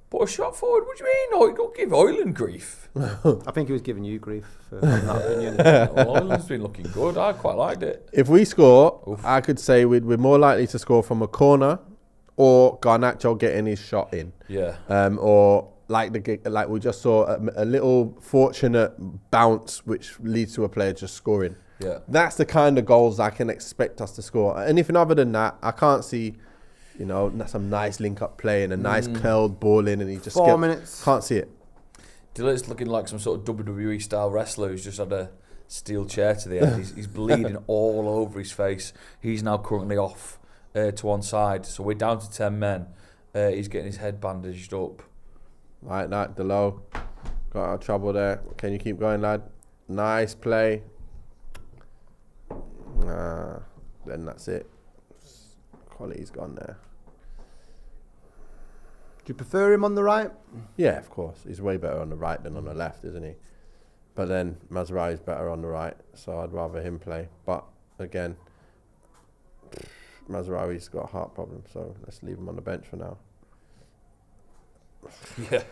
S7: put a shot forward. What do you mean? No, don't give Hojlund grief.
S9: I think he was giving you grief for that opinion.
S7: Hojlund's been looking good. I quite liked it.
S8: If we score, I could say we're more likely to score from a corner, or Garnacho getting his shot in.
S7: Yeah.
S8: Or like we just saw a little fortunate bounce which leads to a player just scoring.
S7: Yeah.
S8: That's the kind of goals I can expect us to score. Anything other than that, I can't see, some nice link-up play and a nice curled ball in, and he just
S9: 4 minutes.
S8: Can't see it.
S7: Diller's looking like some sort of WWE style wrestler who's just had a steel chair to the head. He's bleeding all over his face. He's now currently off to one side, so we're down to 10 men. He's getting his head bandaged up.
S8: Like that, Delo. Got out of trouble there. Can you keep going, lad? Nice play. Then that's it. Quality's gone there.
S9: Do you prefer him on the right?
S8: Yeah, of course. He's way better on the right than on the left, isn't he? But then Mazraoui's better on the right, so I'd rather him play. But again, Mazraoui's got a heart problem, so let's leave him on the bench for now.
S7: Yeah.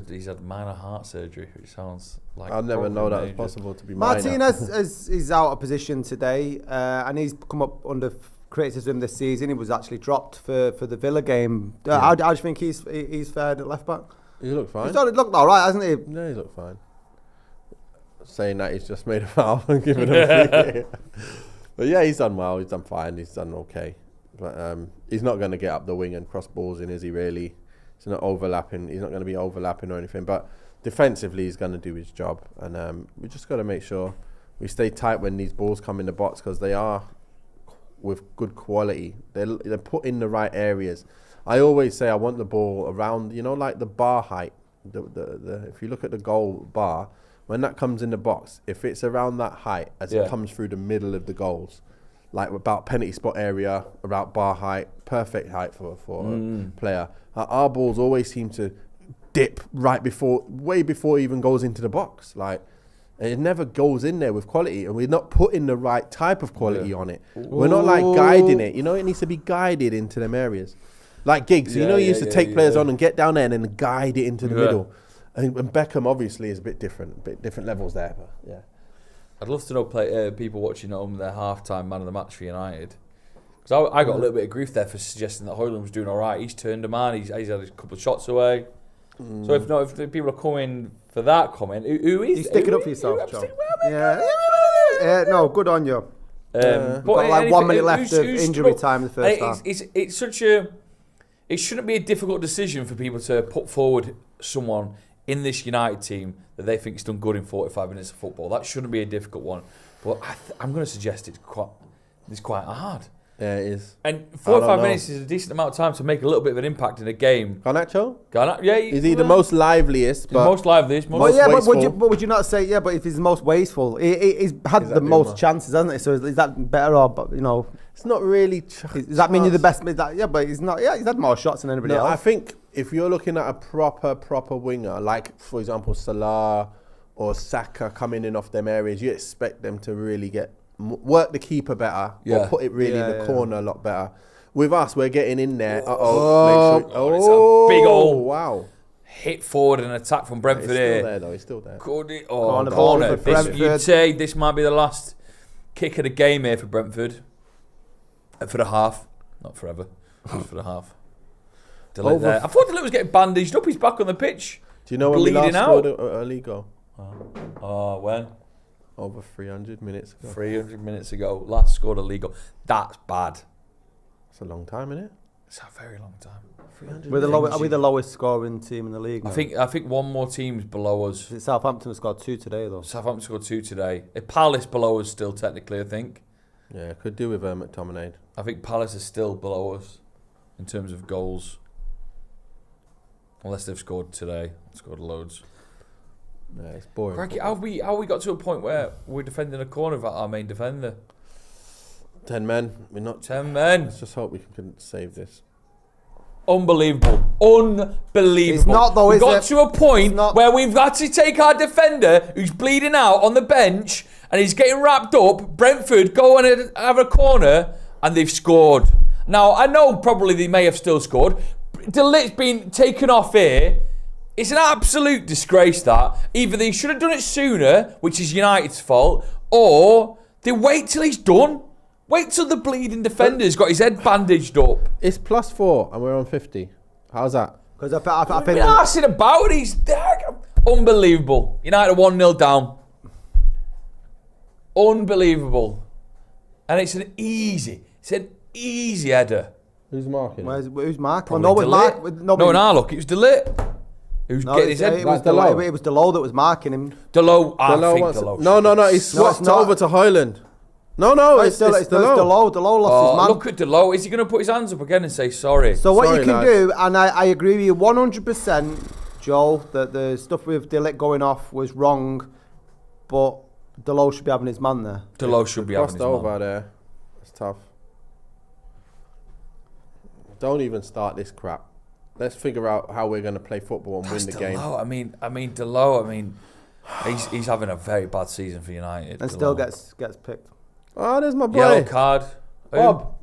S7: He's had minor heart surgery, which sounds like...
S8: I'll never know that was possible to be minor.
S9: Martinez is out of position today, and he's come up under criticism this season. He was actually dropped for the Villa game. How do you think he's fared at left back?
S8: He looked fine.
S9: He's looked all right, hasn't he?
S8: Yeah, he looked fine. Saying that he's just made a foul and given him a free. But yeah, he's done well. He's done fine. He's done okay. But he's not going to get up the wing and cross balls in, is he, really? He's not overlapping. He's not going to be overlapping or anything. But defensively, he's going to do his job. And we just got to make sure we stay tight when these balls come in the box, because they are with good quality. They're put in the right areas. I always say I want the ball around, like the bar height. If you look at the goal bar, when that comes in the box, if it's around that height as it comes through the middle of the goals, like about penalty spot area, about bar height, perfect height for a player. Our balls always seem to dip way before it even goes into the box. Like, it never goes in there with quality, and we're not putting the right type of quality on it. We're not like guiding it. It needs to be guided into them areas. Like Giggs, he used to take players on and get down there and then guide it into the middle. And Beckham obviously is a bit different levels there. But yeah,
S7: I'd love to know people watching at home their half-time man of the match for United. Because I got a little bit of grief there for suggesting that Hojlund was doing all right. He's turned a man. He's had a couple of shots away. So if the people are coming for that comment, who is?
S9: You stick it up for yourself, John. No, good on you.
S7: But
S9: like 1 minute left of injury time in the first half.
S7: It's such a... It shouldn't be a difficult decision for people to put forward someone in this United team that they think has done good in 45 minutes of football. That shouldn't be a difficult one. But I'm going to suggest it's quite hard.
S8: Yeah, it is.
S7: And 45 minutes is a decent amount of time to make a little bit of an impact in a game.
S8: Garnacho?
S7: Yeah.
S8: Is he the most liveliest?
S7: The most liveliest.
S9: Would you not say, but if he's the most wasteful, he's had the most chances, hasn't he? So is that better or,
S8: It's not really...
S9: Does that mean you're the best? But he's not. Yeah, he's had more shots than anybody else.
S8: I think if you're looking at a proper winger, like, for example, Salah or Saka coming in off them areas, you expect them to really work the keeper better or put it really in the corner a lot better. With us, we're getting in there.
S7: It's a big old...
S8: Wow.
S7: hit forward and attack from Brentford
S8: He's
S7: here.
S8: still there, though. He's still there.
S7: Corner. You'd say this might be the last kick of the game here for Brentford. For the half. Not forever. Just for the half. Delete there. I thought Delete was getting bandaged up. He's back on the pitch.
S8: Do you know when we last scored a league goal?
S7: When?
S8: Over 300 minutes ago.
S7: 300 minutes ago. Last scored a league goal. That's bad.
S8: It's a long time, isn't it?
S7: It's a very long time.
S9: Are we the lowest scoring team in the league now?
S7: I think one more team's below us.
S9: Southampton have scored 2 today, though.
S7: Southampton scored 2 today. Palace below us still, technically, I think.
S8: Yeah, could do with McTominay.
S7: I think Palace is still below us in terms of goals. Unless they've scored today. Scored loads.
S8: Yeah, it's boring.
S7: Cracky, how have we got to a point where we're defending a corner without our main defender?
S8: 10 men. We're not
S7: 10 men.
S8: Let's just hope we can save this.
S7: Unbelievable.
S9: It's not, though,
S7: we got to a point where we've got to take our defender who's bleeding out on the bench and he's getting wrapped up. Brentford go and have a corner and they've scored. Now, I know probably they may have still scored. Delit's been taken off here. It's an absolute disgrace that. Either they should have done it sooner, which is United's fault, or they wait till he's done. Wait till the bleeding defender's got his head bandaged up.
S8: It's +4 and we're on 50. How's that?
S9: Because I think...
S7: We're asking about it. He's unbelievable. United 1-0 down. Unbelievable. And it's an easy header.
S8: Who's marking?
S9: Who's marking?
S7: No, in our look, it was Delite. Who's getting his head?
S9: It was Delo that was marking him.
S7: Delo.
S8: No. He swapped over to Hojlund. No, it's
S9: Delo. Delo lost his man.
S7: Look at Delo. Is he going to put his hands up again and say sorry?
S9: So what you can do, and I agree with you 100%, Joel, that the stuff with Delite going off was wrong, but Delo should be having his man there.
S7: Delo should be having his man.
S8: Crossed over there. It's tough. Don't even start this crap. Let's figure out how we're going to play football and win the game.
S7: Delo. He's having a very bad season for United.
S9: And still gets picked.
S8: Oh, there's my boy.
S7: Yellow card.
S8: Bob.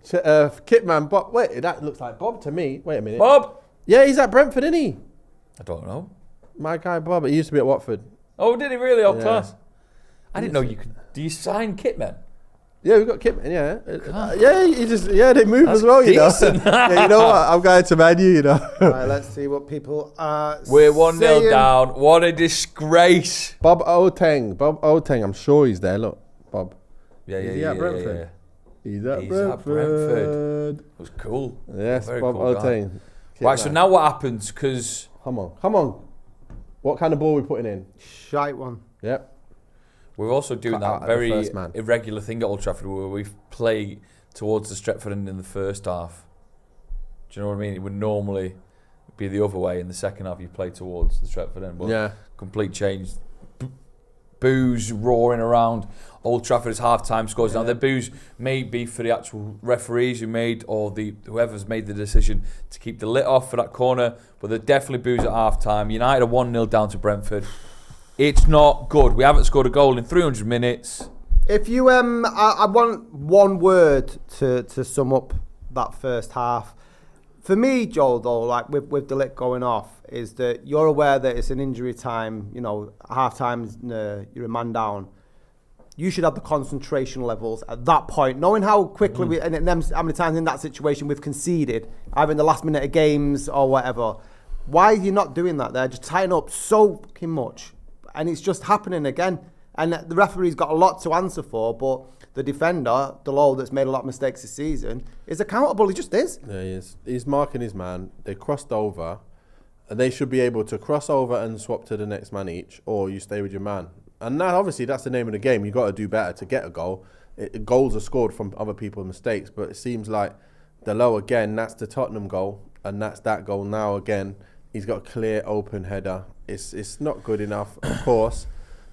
S8: Kitman. Bob. Wait, that looks like Bob to me. Wait a minute.
S7: Bob.
S8: Yeah, he's at Brentford, isn't he?
S7: I don't know.
S8: My guy Bob. He used to be at Watford.
S7: Oh, did he really? Oh, class. I didn't know you could. Do you sign Kitman?
S8: Yeah, we've got Kitman, they move as well, you know. Yeah, you know what? I'm going to Man U, you know.
S9: Right, let's see what people are
S7: We're 1-0 down. What a disgrace.
S8: Bob Oteng, I'm sure he's there, look. Bob.
S7: Yeah.
S8: Brentford? He's at
S7: Brentford. It was cool.
S8: Yes, Bob Oteng.
S7: Right, so now what happens? Because...
S8: Come on. What kind of ball are we putting in?
S9: Shite one.
S8: Yep.
S7: We're also doing that very irregular thing at Old Trafford where we play towards the Stretford end in the first half. Do you know what I mean? It would normally be the other way. In the second half, you play towards the Stretford end. But complete change. Boos roaring around Old Trafford's half-time scores. Now, the boos may be for the actual referees who made, or whoever's made the decision to keep the lid off for that corner, but they're definitely boos at half-time. United are 1-0 down to Brentford. It's not good. We haven't scored a goal in 300 minutes.
S9: If you, I want one word to sum up that first half. For me, Joel, though, like with Delite going off, is that you're aware that it's an injury time. You know, half time, you're a man down. You should have the concentration levels at that point, knowing how quickly how many times in that situation we've conceded, either in the last minute of games or whatever. Why are you not doing that there? Just tying up so fucking much. And it's just happening again. And the referee's got a lot to answer for, but the defender, Delo, that's made a lot of mistakes this season, is accountable. He just is.
S8: Yeah, he is. He's marking his man. They crossed over. And they should be able to cross over and swap to the next man each, or you stay with your man. And now, obviously, that's the name of the game. You've got to do better to get a goal. Goals are scored from other people's mistakes, but it seems like Delo, again, that's the Tottenham goal, and that's that goal now again. He's got a clear, open header. It's not good enough, of course,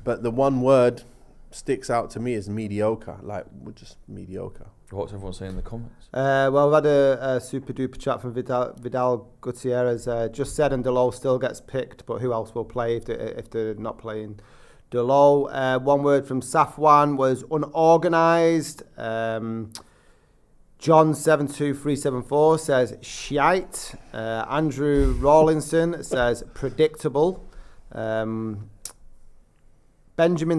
S8: but the one word sticks out to me is mediocre. Like, we're just mediocre.
S7: What's everyone saying in the comments?
S9: Well, we've had a super duper chat from Vidal Gutierrez. Just said, and Delo still gets picked, but who else will play if they're not playing Delo? One word from Safwan was unorganised. John72374 says shite. Andrew Rawlinson says predictable. Benjamin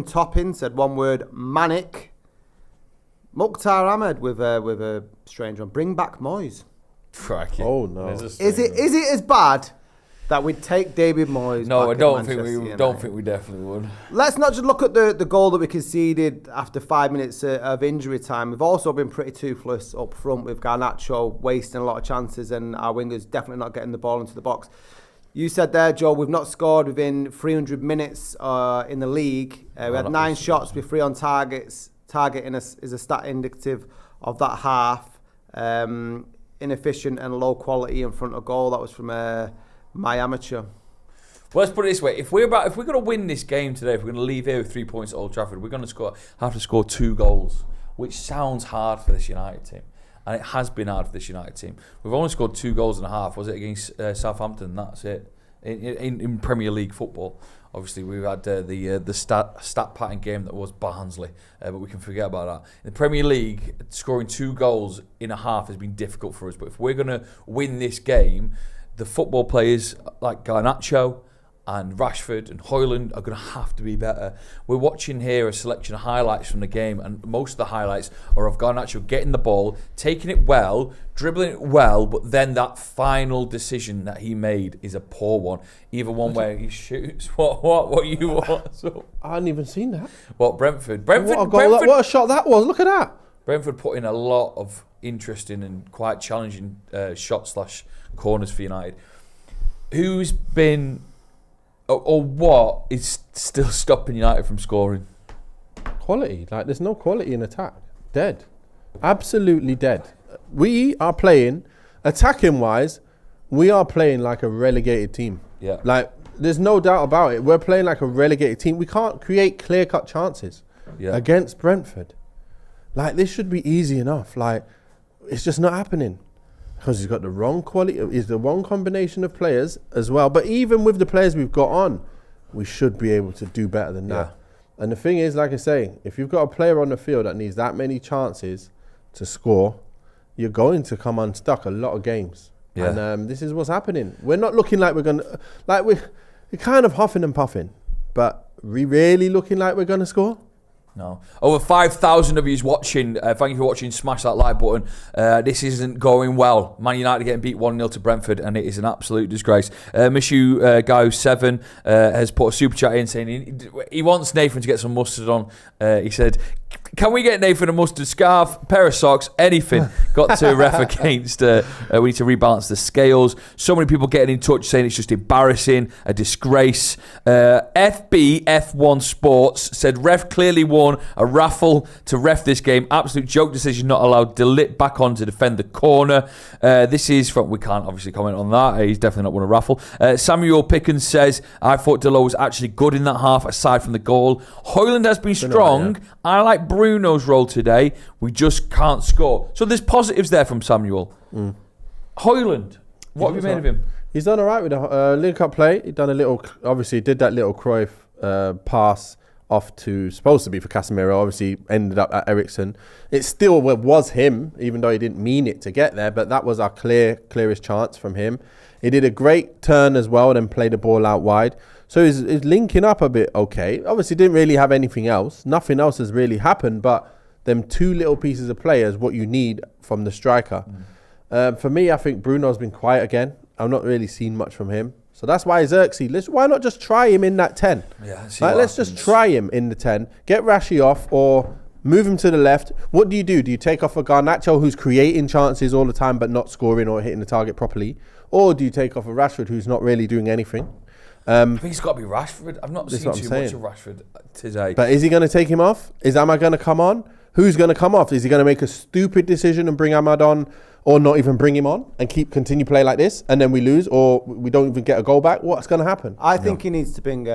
S9: Toppin said one word, manic. Mukhtar Ahmed with a strange one. Bring back Moyes.
S7: Crikey.
S8: Oh no!
S9: Is it as bad that we'd take David Moyes?
S7: No, I
S9: back
S7: don't
S9: at
S7: think
S9: Manchester
S7: we
S9: United?
S7: don't think we definitely would.
S9: Let's not just look at the goal that we conceded after 5 minutes of injury time. We've also been pretty toothless up front with Garnacho wasting a lot of chances and our wingers definitely not getting the ball into the box. You said there, Joe, we've not scored within 300 minutes in the league. We had 9 shots with 3 on targets. Targeting is a stat indicative of that half. Inefficient and low quality in front of goal. That was from my amateur.
S7: Well, let's put it this way: if we're going to win this game today, if we're going to leave here with 3 points at Old Trafford, we're going to have to score 2 goals, which sounds hard for this United team, and it has been hard for this United team. We've only scored 2 goals and a half. Was it against Southampton? That's it in Premier League football. Obviously, we've had the stat pattern game that was Barnsley, but we can forget about that. In the Premier League, scoring 2 goals in a half has been difficult for us. But if we're going to win this game, the football players like Garnacho and Rashford and Hojlund are going to have to be better. We're watching here a selection of highlights from the game, and most of the highlights are of Garnacho getting the ball, taking it well, dribbling it well, but then that final decision that he made is a poor one. Either one where he shoots. What you want?
S8: I hadn't even seen that.
S7: What, Brentford?
S8: What a goal! What a shot that was! Look at that.
S7: Brentford put in a lot of interesting and quite challenging shots/corners for United. Who's been or what is still stopping United from scoring?
S8: Quality. Like, there's no quality in attack. Dead. Absolutely dead. We are playing, attacking wise, we are playing like a relegated team.
S7: Yeah.
S8: Like, there's no doubt about it. We're playing like a relegated team. We can't create clear-cut chances against Brentford. Like, this should be easy enough. Like, it's just not happening. Because he's got the wrong quality, he's the wrong combination of players as well. But even with the players we've got on, we should be able to do better than that. And the thing is, like I say, if you've got a player on the field that needs that many chances to score, you're going to come unstuck a lot of games. Yeah. And this is what's happening. We're not looking like we're going to, like we're kind of huffing and puffing, but we really looking like we're going to score?
S7: No. Over 5,000 of you watching. Thank you for watching. Smash that like button. This isn't going well. Man United getting beat 1-0 to Brentford, and it is an absolute disgrace. Miss you, Guy7 has put a super chat in saying he wants Nathan to get some mustard on. He said, can we get Nathan a mustard scarf, pair of socks, anything? Got to ref against. We need to rebalance the scales. So many people getting in touch saying it's just embarrassing, a disgrace. FB1 Sports said ref clearly won a raffle to ref this game. Absolute joke decision, not allowed Delit back on to defend the corner. This is from, we can't obviously comment on that. He's definitely not won a raffle. Samuel Pickens says, I thought Delo was actually good in that half aside from the goal. Hojlund has been strong. I like Bruno's role today. We just can't score. So there's positives there from Samuel. Hojlund, what have you made of him?
S8: He's done all right with the link-up play. He done a little, obviously did that little Cruyff pass off to, supposed to be for Casemiro, obviously ended up at Eriksen. It still was him, even though he didn't mean it to get there, but that was our clearest chance from him. He did a great turn as well, and then played the ball out wide. So he's linking up a bit okay. Obviously didn't really have anything else. Nothing else has really happened, but them 2 little pieces of play is what you need from the striker. For me, I think Bruno's been quiet again. I've not really seen much from him. So that's why Xerxes, why not just try him in that 10?
S7: Yeah,
S8: let's just try him in the 10. Get Rashi off or move him to the left. What do? Do you take off a Garnacho who's creating chances all the time but not scoring or hitting the target properly? Or do you take off a Rashford who's not really doing anything?
S7: I think it's got to be Rashford. I've not seen too much of Rashford today.
S8: But is he going to take him off? Is Ahmad going to come on? Who's going to come off? Is he going to make a stupid decision and bring Ahmad on, or not even bring him on and continue play like this, and then we lose, or we don't even get a goal back? What's going to happen?
S9: I think he needs to bring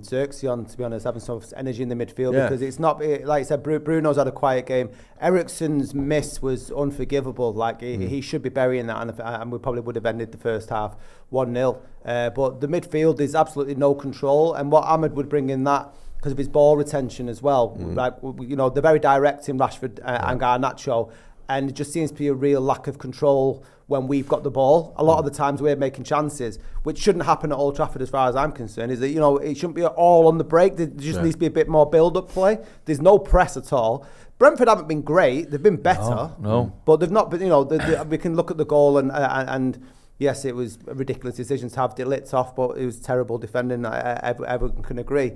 S9: Xerxes on, to be honest, having some energy in the midfield, because it's not, like I said, Bruno's had a quiet game. Eriksen's miss was unforgivable. Like he should be burying that, and we probably would have ended the first half 1-0. But the midfield is absolutely no control, and what Ahmad would bring in that, because of his ball retention as well. Like, you know, they're very direct in Rashford and Garnacho. and it just seems to be a real lack of control when we've got the ball. A lot of the times we're making chances, which shouldn't happen at Old Trafford as far as I'm concerned, is that, you know, it shouldn't be all on the break. There just needs to be a bit more build-up play. There's no press at all. Brentford haven't been great. They've been better.
S7: No.
S9: But they've not been, you know, we can look at the goal and yes, it was a ridiculous decision to have De Ligt off, but it was terrible defending. Everyone can agree.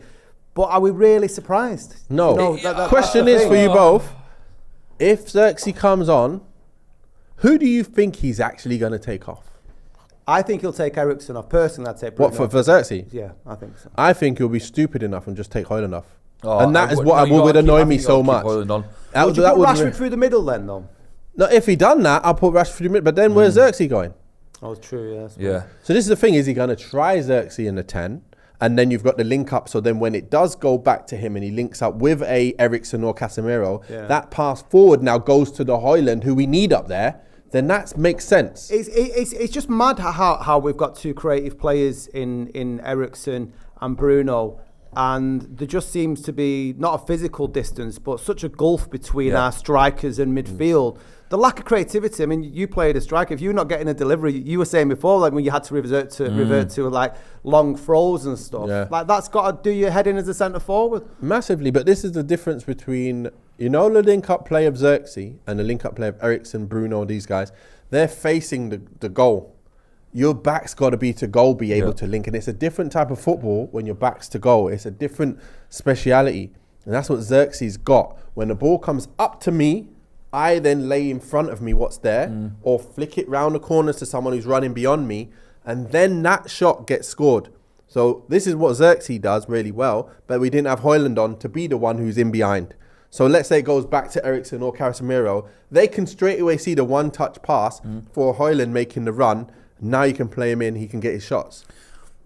S9: But are we really surprised?
S8: No.
S9: You know,
S8: question is for you both, if Xerxes comes on, who do you think he's actually going to take off?
S9: I think he'll take Eriksen off. Personally, I'd take Bruno.
S8: What, for Xerxes?
S9: Yeah, I think so.
S8: I think he'll be stupid enough and just take Hojlund off.
S7: Oh,
S8: and that is what would annoy me so much.
S9: Would you put Rashford through the middle then, though?
S8: No, if he done that, I'll put Rashford through the middle. But then where's Xerxes going?
S9: Oh, it's true,
S7: yeah.
S8: So this is the thing, is he going to try Xerxes in the 10? And then you've got the link up. So then when it does go back to him and he links up with a Eriksen or Casemiro, that pass forward now goes to the Hojlund, who we need up there. Then that makes sense.
S9: It's just mad how we've got two creative players in Eriksen and Bruno, and there just seems to be not a physical distance, but such a gulf between our strikers and midfield. The lack of creativity. I mean, you played a striker. If you're not getting a delivery, you were saying before, like when you had to revert to like long throws and stuff. Like that's got to do your head in as a centre forward.
S8: Massively, but this is the difference between, you know, the link-up play of Xerxes and the link-up play of Eriksen, Bruno, these guys. They're facing the goal. Your back's got to be to goal, be able to link. And it's a different type of football when your back's to goal. It's a different speciality. And that's what Xerxes got. When the ball comes up to me, I then lay in front of me what's there, or flick it round the corners to someone who's running beyond me, and then that shot gets scored. So this is what Xerxes does really well, but we didn't have Hojlund on to be the one who's in behind. So let's say it goes back to Eriksen or Casemiro, they can straight away see the one-touch pass for Hojlund making the run. Now you can play him in, he can get his shots.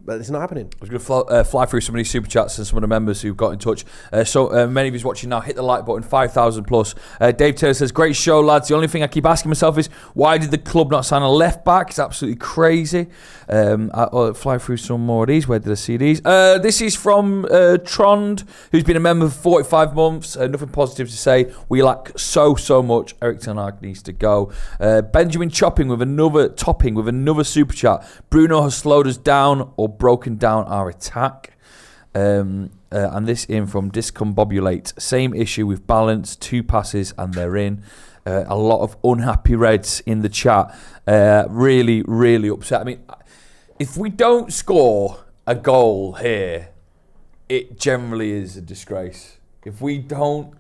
S8: But it's not happening. I
S7: was going to fly through some of these super chats and some of the members who got in touch. So many of you watching now, hit the like button, 5,000 plus. Dave Taylor says, great show, lads. The only thing I keep asking myself is, why did the club not sign a left back? It's absolutely crazy. I'll fly through some more of these. Where did I see these? This is from Trond, who's been a member for 45 months. Nothing positive to say. We lack so much. Erik Ten Hag needs to go. Benjamin topping with another super chat. Bruno has slowed us down or broken down our attack. And this in from Discombobulate. Same issue with balance, 2 passes and they're in. A lot of unhappy Reds in the chat. Really upset. I mean, if we don't score a goal here, it generally is a disgrace. If we don't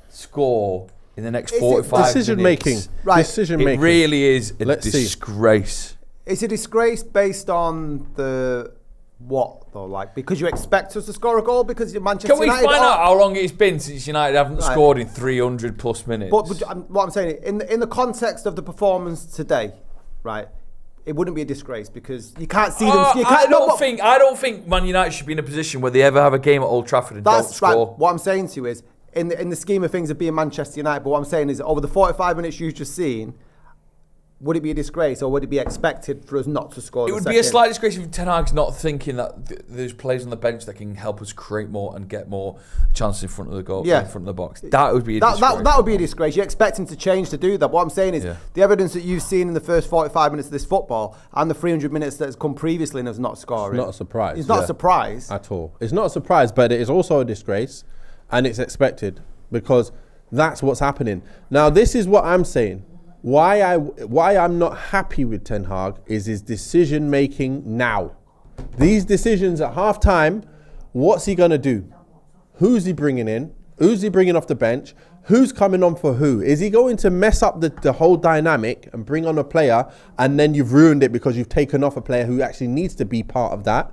S7: score in the next 45
S8: decision
S7: minutes,
S8: making.
S7: It really is a disgrace.
S9: It's a disgrace based on the what though? Like, because you expect us to score a goal because you're Manchester United.
S7: Can we find out how long it's been since United haven't scored in 300 plus minutes?
S9: But what I'm saying, in the context of the performance today, right, it wouldn't be a disgrace because you can't see them.
S7: I don't think Man United should be in a position where they ever have a game at Old Trafford and don't score.
S9: Right. What I'm saying to you is, in the scheme of things of being Manchester United, but what I'm saying is, over the 45 minutes you've just seen, would it be a disgrace or would it be expected for us not to score?
S7: It would be a slight disgrace if Ten Hag's not thinking that there's players on the bench that can help us create more and get more chances in front of the goal, in front of the box. That would be a disgrace.
S9: That would be a disgrace. You expect him to change to do that. What I'm saying is the evidence that you've seen in the first 45 minutes of this football and the 300 minutes that has come previously and has not scoring.
S8: It's not a surprise.
S9: It's not a surprise.
S8: At all. It's not a surprise, but it is also a disgrace and it's expected because that's what's happening. Now, this is what I'm saying. Why I'm not happy with Ten Hag is his decision making now. These decisions at half time, what's he going to do? Who's he bringing in? Who's he bringing off the bench? Who's coming on for who? Is he going to mess up the whole dynamic and bring on a player and then you've ruined it because you've taken off a player who actually needs to be part of that?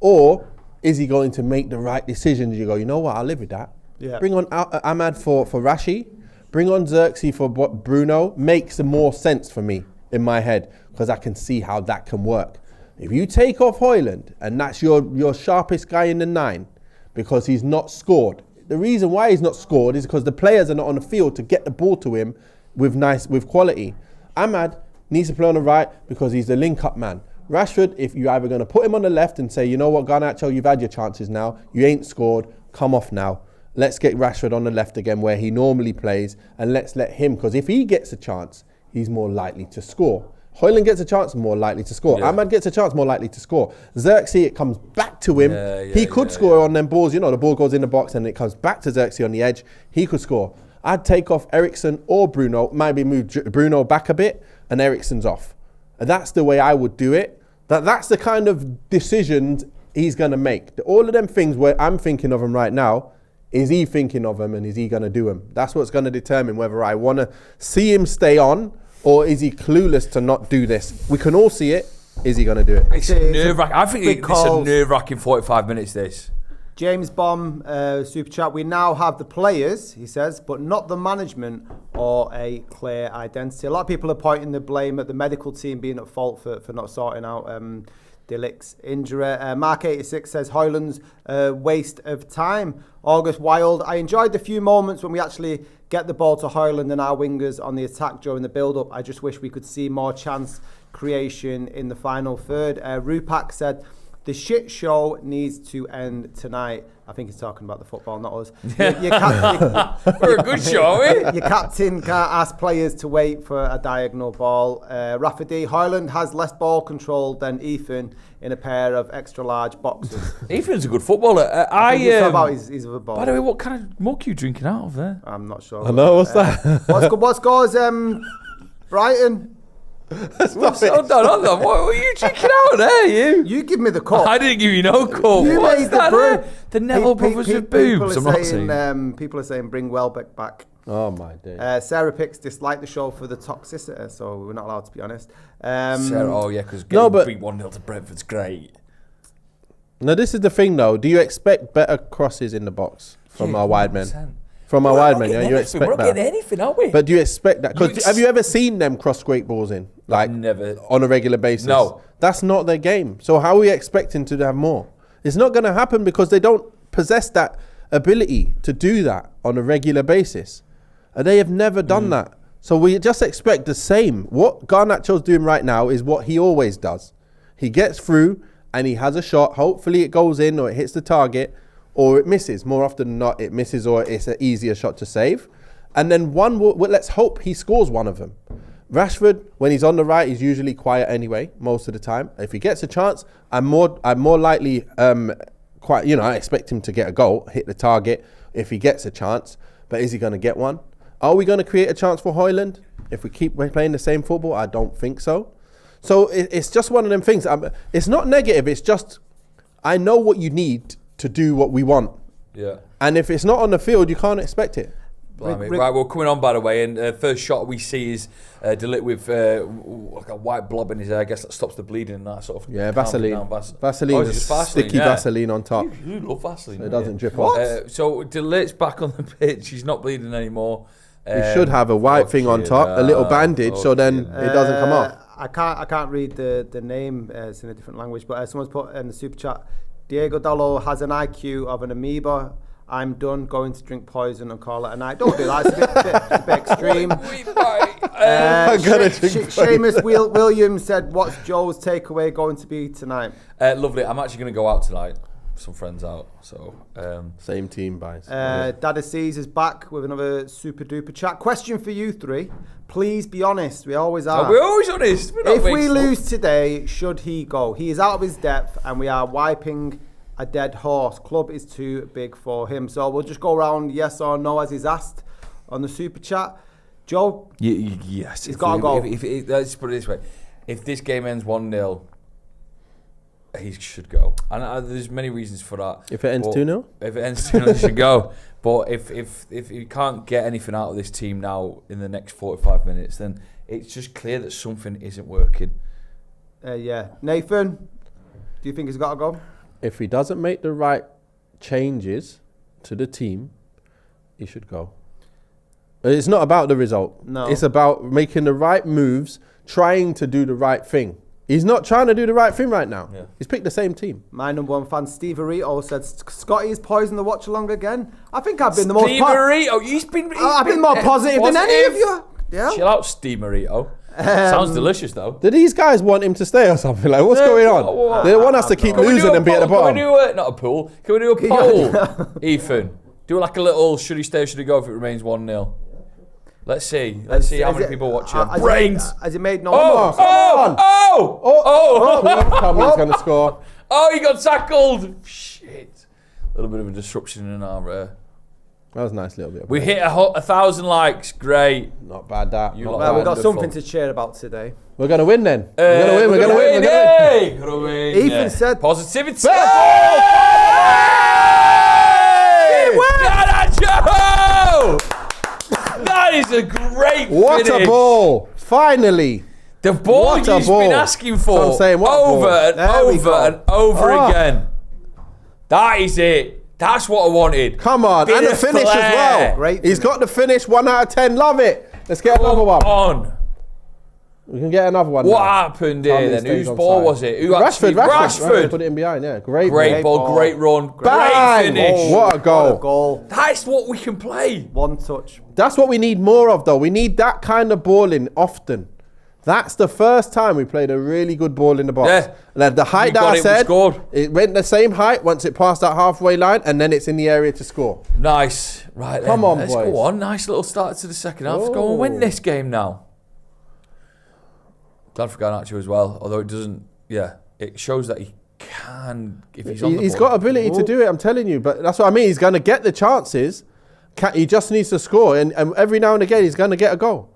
S8: Or is he going to make the right decisions? You go, you know what, I'll live with that. Yeah. Bring on Ahmad for Rashi. Bring on Xerxes for Bruno. Makes more sense for me in my head because I can see how that can work. If you take off Hojlund and that's your sharpest guy in the 9 because he's not scored. The reason why he's not scored is because the players are not on the field to get the ball to him with quality. Ahmad needs to play on the right because he's the link-up man. Rashford, if you're either going to put him on the left and say, you know what, Garnacho, you've had your chances now. You ain't scored. Come off now. let's get Rashford on the left again where he normally plays, and let's let him, because if he gets a chance, he's more likely to score. Hojlund gets a chance, more likely to score. Ahmad gets a chance, more likely to score. Xerxes, it comes back to him. He could score on them balls. You know, the ball goes in the box and it comes back to Xerxes on the edge. He could score. I'd take off Eriksen or Bruno, maybe move Bruno back a bit, and Eriksen's off. And that's the way I would do it. That's the kind of decisions he's going to make. All of them things where I'm thinking of him right now, is he thinking of them and is he going to do them? That's what's going to determine whether I want to see him stay on, or is he clueless to not do this? We can all see it. Is he going to do it?
S7: It's nerve-wracking. I think it's a nerve-wracking 45 minutes, this.
S9: James Bomb, super chat. We now have the players, he says, but not the management or a clear identity. A lot of people are pointing the blame at the medical team being at fault for not sorting out Delict's injury. Mark86 says Hojlund's waste of time. August Wild. I enjoyed the few moments when we actually get the ball to Hojlund and our wingers on the attack during the build-up. I just wish we could see more chance creation in the final third. Rupak said, the shit show needs to end tonight. I think he's talking about the football, not us.
S7: We're a good show, eh?
S9: Your captain can't ask players to wait for a diagonal ball. Rafa D. Hojlund has less ball control than Ethan in a pair of extra large boxes.
S7: Ethan's a good footballer.
S9: He's about his other ball.
S7: By the way, what kind of muck are you drinking out of there?
S9: I'm not sure.
S8: I know, what's that?
S9: What scores Brighton?
S7: Hold on. What are you drinking out there,
S9: You give me the cup.
S7: I didn't give you no cup. What's that there? The Neville brothers with boobs.
S9: People are saying bring Welbeck back.
S8: Oh my days.
S9: Sarah Picks disliked the show for the toxicity, so we're not allowed to be honest.
S7: Sarah, because getting beat 1-0 to Brentford's great.
S8: No, this is the thing though. Do you expect better crosses in the box from our wide men? From our wide men, you expect that.
S7: We're not getting anything, are we?
S8: But do you expect that? Because have you ever seen them cross great balls in? Like,
S7: never.
S8: On a regular basis?
S7: No.
S8: That's not their game. So how are we expecting to have more? It's not going to happen because they don't possess that ability to do that on a regular basis. And they have never done that. So we just expect the same. What Garnacho's doing right now is what he always does. He gets through and he has a shot. Hopefully it goes in or it hits the target. Or it misses. More often than not, it misses or it's an easier shot to save. And then let's hope he scores one of them. Rashford, when he's on the right, he's usually quiet anyway, most of the time. If he gets a chance, I'm more likely, I expect him to get a goal, hit the target if he gets a chance. But is he going to get one? Are we going to create a chance for Hojlund? If we keep playing the same football, I don't think so. So it's just one of them things. It's not negative. It's just, I know what you need to do what we want.
S7: Yeah.
S8: And if it's not on the field, you can't expect it.
S7: Right, we're coming on, by the way, and first shot we see is Delict with like a white blob in his hair. I guess that stops the bleeding and that sort of.
S8: Yeah, Vaseline. Vaseline, sticky Vaseline on top.
S7: You love Vaseline.
S8: So it doesn't drip off.
S7: So Delict's back on the pitch. He's not bleeding anymore.
S8: We should have a white thing on top, a little bandage, so then it doesn't come off.
S9: I can't read the name. It's in a different language, but someone's put in the super chat. Diego Dallo has an IQ of an amoeba. I'm done going to drink poison and call it a night. Don't do that. It's a bit extreme. Seamus Williams said, what's Joe's takeaway going to be tonight?
S7: Lovely. I'm actually going to go out tonight. Some friends out. So
S8: same team, guys.
S9: Dada C's is back with another super duper chat. Question for you three. Please be honest. We always are.
S7: We're always honest.
S9: If we lose today, should he go? He is out of his depth and we are wiping a dead horse. Club is too big for him. So we'll just go around yes or no as he's asked on the super chat. Joe?
S7: Yes.
S9: He's got to go.
S7: Let's put it this way. If this game ends 1-0, he should go. And there's many reasons for that.
S8: If it ends 2-0?
S7: If it ends 2-0, he should go. But if you can't get anything out of this team now in the next 45 minutes, then it's just clear that something isn't working.
S9: Yeah. Nathan, do you think he's got to go?
S8: If he doesn't make the right changes to the team, he should go. It's not about the result.
S9: No.
S8: It's about making the right moves, trying to do the right thing. He's not trying to do the right thing right now. Yeah. He's picked the same team.
S9: My number one fan, Steve Arito, said Scotty's poisoned the watch along again. I think I've been the most...
S7: Steve Arito, I've
S9: been more positive than any of you. Yeah.
S7: Chill out, Steve Arito. Sounds delicious, though.
S8: Do these guys want him to stay or something? Like, what's going on? They want us to keep losing and be at the bottom.
S7: Can we do not a pool? Can we do a poll? Ethan, Do like a little should he stay or should he go if it remains 1-0. Let's see. Let's see how many people are watching. Brains!
S9: Has it made no
S7: Oh!
S8: Tommy's going to score.
S7: Oh, he got tackled! Shit. A little bit of a disruption in our...
S8: That was a nice little bit.
S7: We hit 1,000 likes. Great.
S8: Not bad, that.
S7: You
S8: Not
S7: lot
S8: bad.
S7: are
S9: We've got
S7: wonderful.
S9: something to cheer about today.
S8: We're going to win then.
S7: We're gonna win.
S8: We're
S7: Gonna win.
S9: Ethan said...
S7: Positivity. Garnacho! That is a great
S8: What
S7: finish.
S8: a ball! Finally!
S7: The ball
S8: What a
S7: you've
S8: ball.
S7: been asking for
S8: So I'm saying, what a
S7: over
S8: ball.
S7: and
S9: There we
S7: over
S9: go.
S7: and over
S8: Ah.
S7: again. That is it. That's what I wanted.
S8: Come on,
S7: Bit
S8: and the
S7: of
S8: finish
S7: flair.
S8: as well.
S9: Great
S8: He's
S9: finish.
S8: got the finish, 1 out of 10. Love it. Let's get another one.
S7: On.
S8: We can get another one.
S7: What
S8: now.
S7: happened here
S8: Tommy
S7: then?
S8: stays
S7: Whose
S8: on
S7: ball
S8: side.
S7: was it? Who actually?
S8: Rashford. Put it in behind, yeah. Great
S7: Great
S8: ball.
S7: ball, great run,
S8: Bang!
S7: great finish.
S8: What a goal.
S9: What a goal.
S7: That's what we can play.
S9: One touch.
S8: That's what we need more of, though. We need that kind of balling often. That's the first time we played a really good ball in the box.
S7: Yeah.
S8: Like the height
S7: We
S8: that
S7: got
S8: I
S7: it, we
S8: said,
S7: scored.
S8: it went the same height once it passed that halfway line, and then it's in the area to score.
S7: Nice. Right,
S8: Come
S7: then.
S8: on,
S7: Let's
S8: boys.
S7: go on. Nice little start to the second half. Let's go and
S8: Oh.
S7: win this game now. Glad for Garnacho as well, although it doesn't, it shows that he can, if he's on the
S8: He's
S7: ball.
S8: got ability to do it, I'm telling you. But that's what I mean. He's going to get the chances. He just needs to score, and every now and again he's going to get a goal.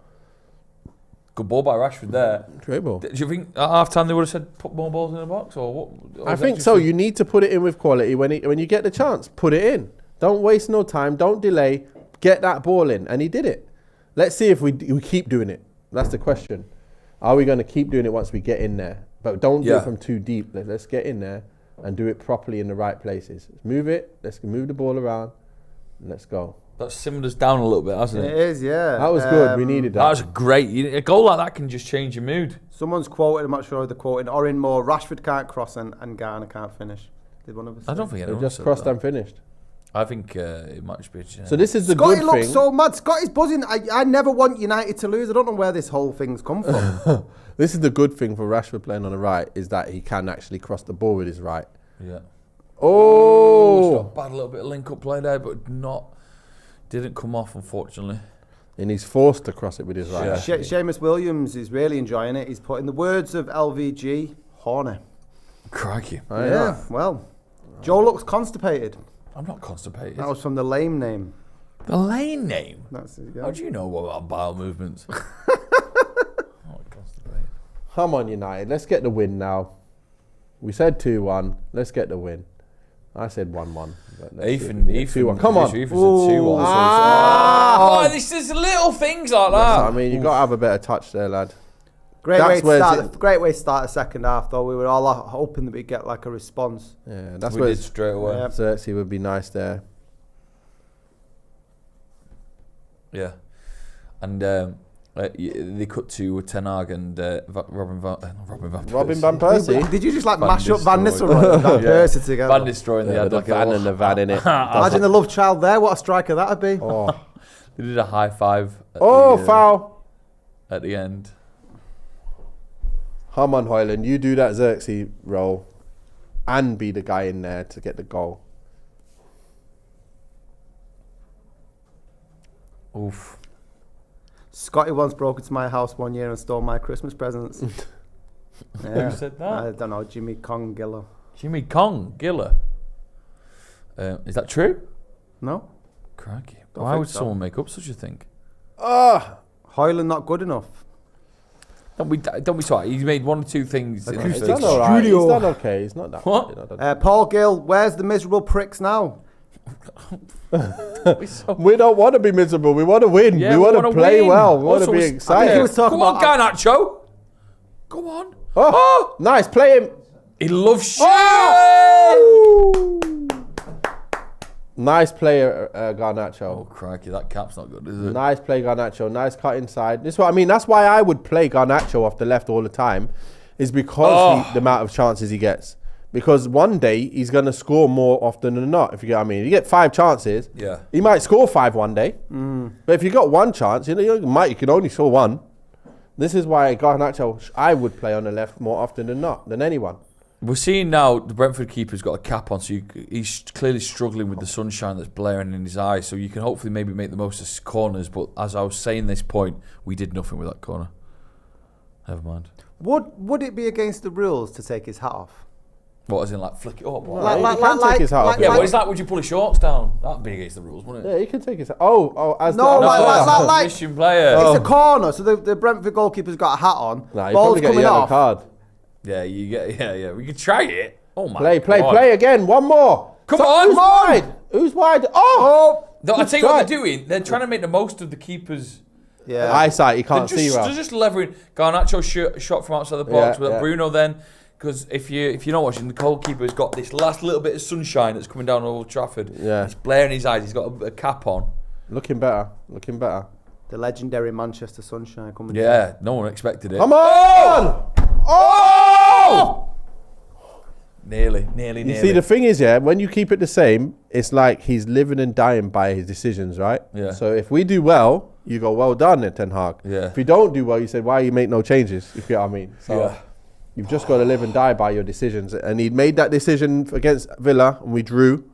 S7: Good ball by Rashford there.
S8: Great ball.
S7: Do you think at half time they would have said put more balls in the box, or what? Or
S8: I
S7: was that
S8: think
S7: just
S8: so.
S7: a-
S8: You need to put it in with quality when you get the chance. Put it in. Don't waste no time. Don't delay. Get that ball in, and he did it. Let's see if we keep doing it. That's the question. Are we going to keep doing it once we get in there? But don't do it from too deep. Let's get in there and do it properly in the right places. Let's move it. Let's move the ball around. And let's go.
S7: That's simmered us down a little bit, hasn't
S9: It
S7: it?
S9: is, yeah.
S8: That was good. We needed that.
S7: That was great. A goal like that can just change your mood.
S9: Someone's quoted, I'm not sure who they're quoting, or in more, Rashford can't cross and Garner can't finish. Did one of us
S7: I
S9: say?
S7: don't think
S8: They
S7: anyone
S8: just
S7: said
S8: crossed
S7: that.
S8: and finished.
S7: I think it might just be.
S8: So this is the
S9: Scotty
S8: good
S9: looks
S8: thing.
S9: so mad. Scotty's buzzing. I never want United to lose. I don't know where this whole thing's come from.
S8: This is the good thing for Rashford playing on the right, is that he can actually cross the ball with his right.
S7: Yeah.
S8: Oh!
S7: Bad little bit of link-up play there, but didn't come off, unfortunately.
S8: And he's forced to cross it with his right.
S7: Yeah.
S9: Seamus Williams is really enjoying it. He's put, in the words of LVG, horny.
S7: Crikey.
S8: Oh,
S9: Yeah, well, Joe looks constipated.
S7: I'm not constipated.
S9: That was from the lame name.
S7: The lane name?
S9: That's it, yeah.
S7: How do you know about bowel movements? I'm not constipated.
S8: Come on, United. Let's get the win now. We said 2-1. Let's get the win. I said 1-1.
S7: Ethan,
S8: 2-1. Come on.
S7: Ethan said 2-1. Oh, this is little things like that.
S8: I mean, you got to have a better touch there, lad.
S9: Great
S8: That's
S9: way
S8: where
S9: to start the second half, though. We were all hoping that we'd get like a response.
S8: Yeah, that's
S7: We
S8: where
S7: did straight away.
S9: Yeah.
S8: Xerxes would be nice there.
S7: Yeah. And they cut to Ten Hag and Robin Van Persie.
S8: Persie.
S9: Did you just like
S7: Van
S9: mash up Van
S7: Nistelrooy.
S9: Nistelrooy and Van Persie together?
S7: Van Nistelrooy, they had
S8: the
S7: like
S8: van
S7: a
S8: and the van in it.
S9: Imagine the love child there. What a striker that'd be.
S8: Oh,
S7: They did a high five. At
S8: foul.
S7: at the end.
S8: Come on, Hojlund. You do that Xerxes role and be the guy in there to get the goal.
S7: Oof.
S9: Scotty once broke into my house one year and stole my Christmas presents. Yeah.
S7: Who said that?
S9: I don't know, Jimmy Kong Giller.
S7: Jimmy Kong Giller. Is that true?
S9: No?
S7: Crikey.
S9: Don't
S7: Why
S9: think
S7: would
S9: so.
S7: someone make up such a thing?
S9: Hojlund not good enough.
S7: Don't be sorry. He's made one or two things. In
S8: He's
S7: the
S8: done all right. He's done okay. He's not that.
S7: What?
S8: he's not that-
S9: Paul Gill, where's the miserable pricks now?
S8: We don't want to be miserable. We want to win.
S7: Yeah,
S8: we want to play
S7: win.
S8: well. We want
S7: Also,
S8: to be
S7: it's-
S8: excited.
S9: he was talking
S7: Go on,
S9: about-
S7: Garnacho. Go on.
S8: Oh, nice. Play him.
S7: He loves shit.
S8: Oh! Nice play, Garnacho.
S7: Oh, crikey. That cap's not good, is it?
S8: Nice play, Garnacho. Nice cut inside. This is what I mean. That's why I would play Garnacho off the left all the time, is because the amount of chances he gets. Because one day he's going to score more often than not. If you get what I mean, you get 5 chances.
S7: Yeah.
S8: He might score 5 one day. But if you got 1 chance, you can only score 1. This is why Garnacho I would play on the left more often than not, than anyone.
S7: We're seeing now the Brentford keeper's got a cap on, so he's clearly struggling with the sunshine that's blaring in his eyes. So you can hopefully maybe make the most of corners. But as I was saying this point, we did nothing with that corner. Never mind.
S9: Would it be against the rules to take his hat off?
S7: What, as in like flick it up?
S8: He can take his hat off.
S7: Yeah, what is that? Would you pull his shorts down? That'd be against the rules, wouldn't it?
S8: Yeah, he can take his hat. As
S7: like mission player.
S9: It's a corner, so the Brentford goalkeeper's got a hat on.
S8: Nah,
S9: ball's coming off.
S8: Card.
S7: Yeah, you get. Yeah. We could try it. Oh my!
S8: Play again. One more.
S7: Come on!
S8: Who's wide? Oh!
S7: No, I tell you what they're doing. They're trying to make the most of the keeper's.
S8: Yeah. Eyesight. You can't see.
S7: They're just levering. Garnacho shot from outside the box with Bruno then. Because if you're not watching, the goalkeeper's got this last little bit of sunshine that's coming down Old Trafford. Yeah. It's blaring his eyes. He's got a cap on.
S8: Looking better.
S9: The legendary Manchester sunshine coming down.
S7: Yeah, no one expected it.
S8: Come on! Oh!
S7: Nearly.
S8: You see, the thing is, when you keep it the same, it's like he's living and dying by his decisions, right?
S7: Yeah.
S8: So if we do well, you go, well done, Ten Hag.
S7: Yeah.
S8: If we don't do well, you say, why you make no changes? If you know what I mean. So you've just got to live and die by your decisions. And he made that decision against Villa, and we drew.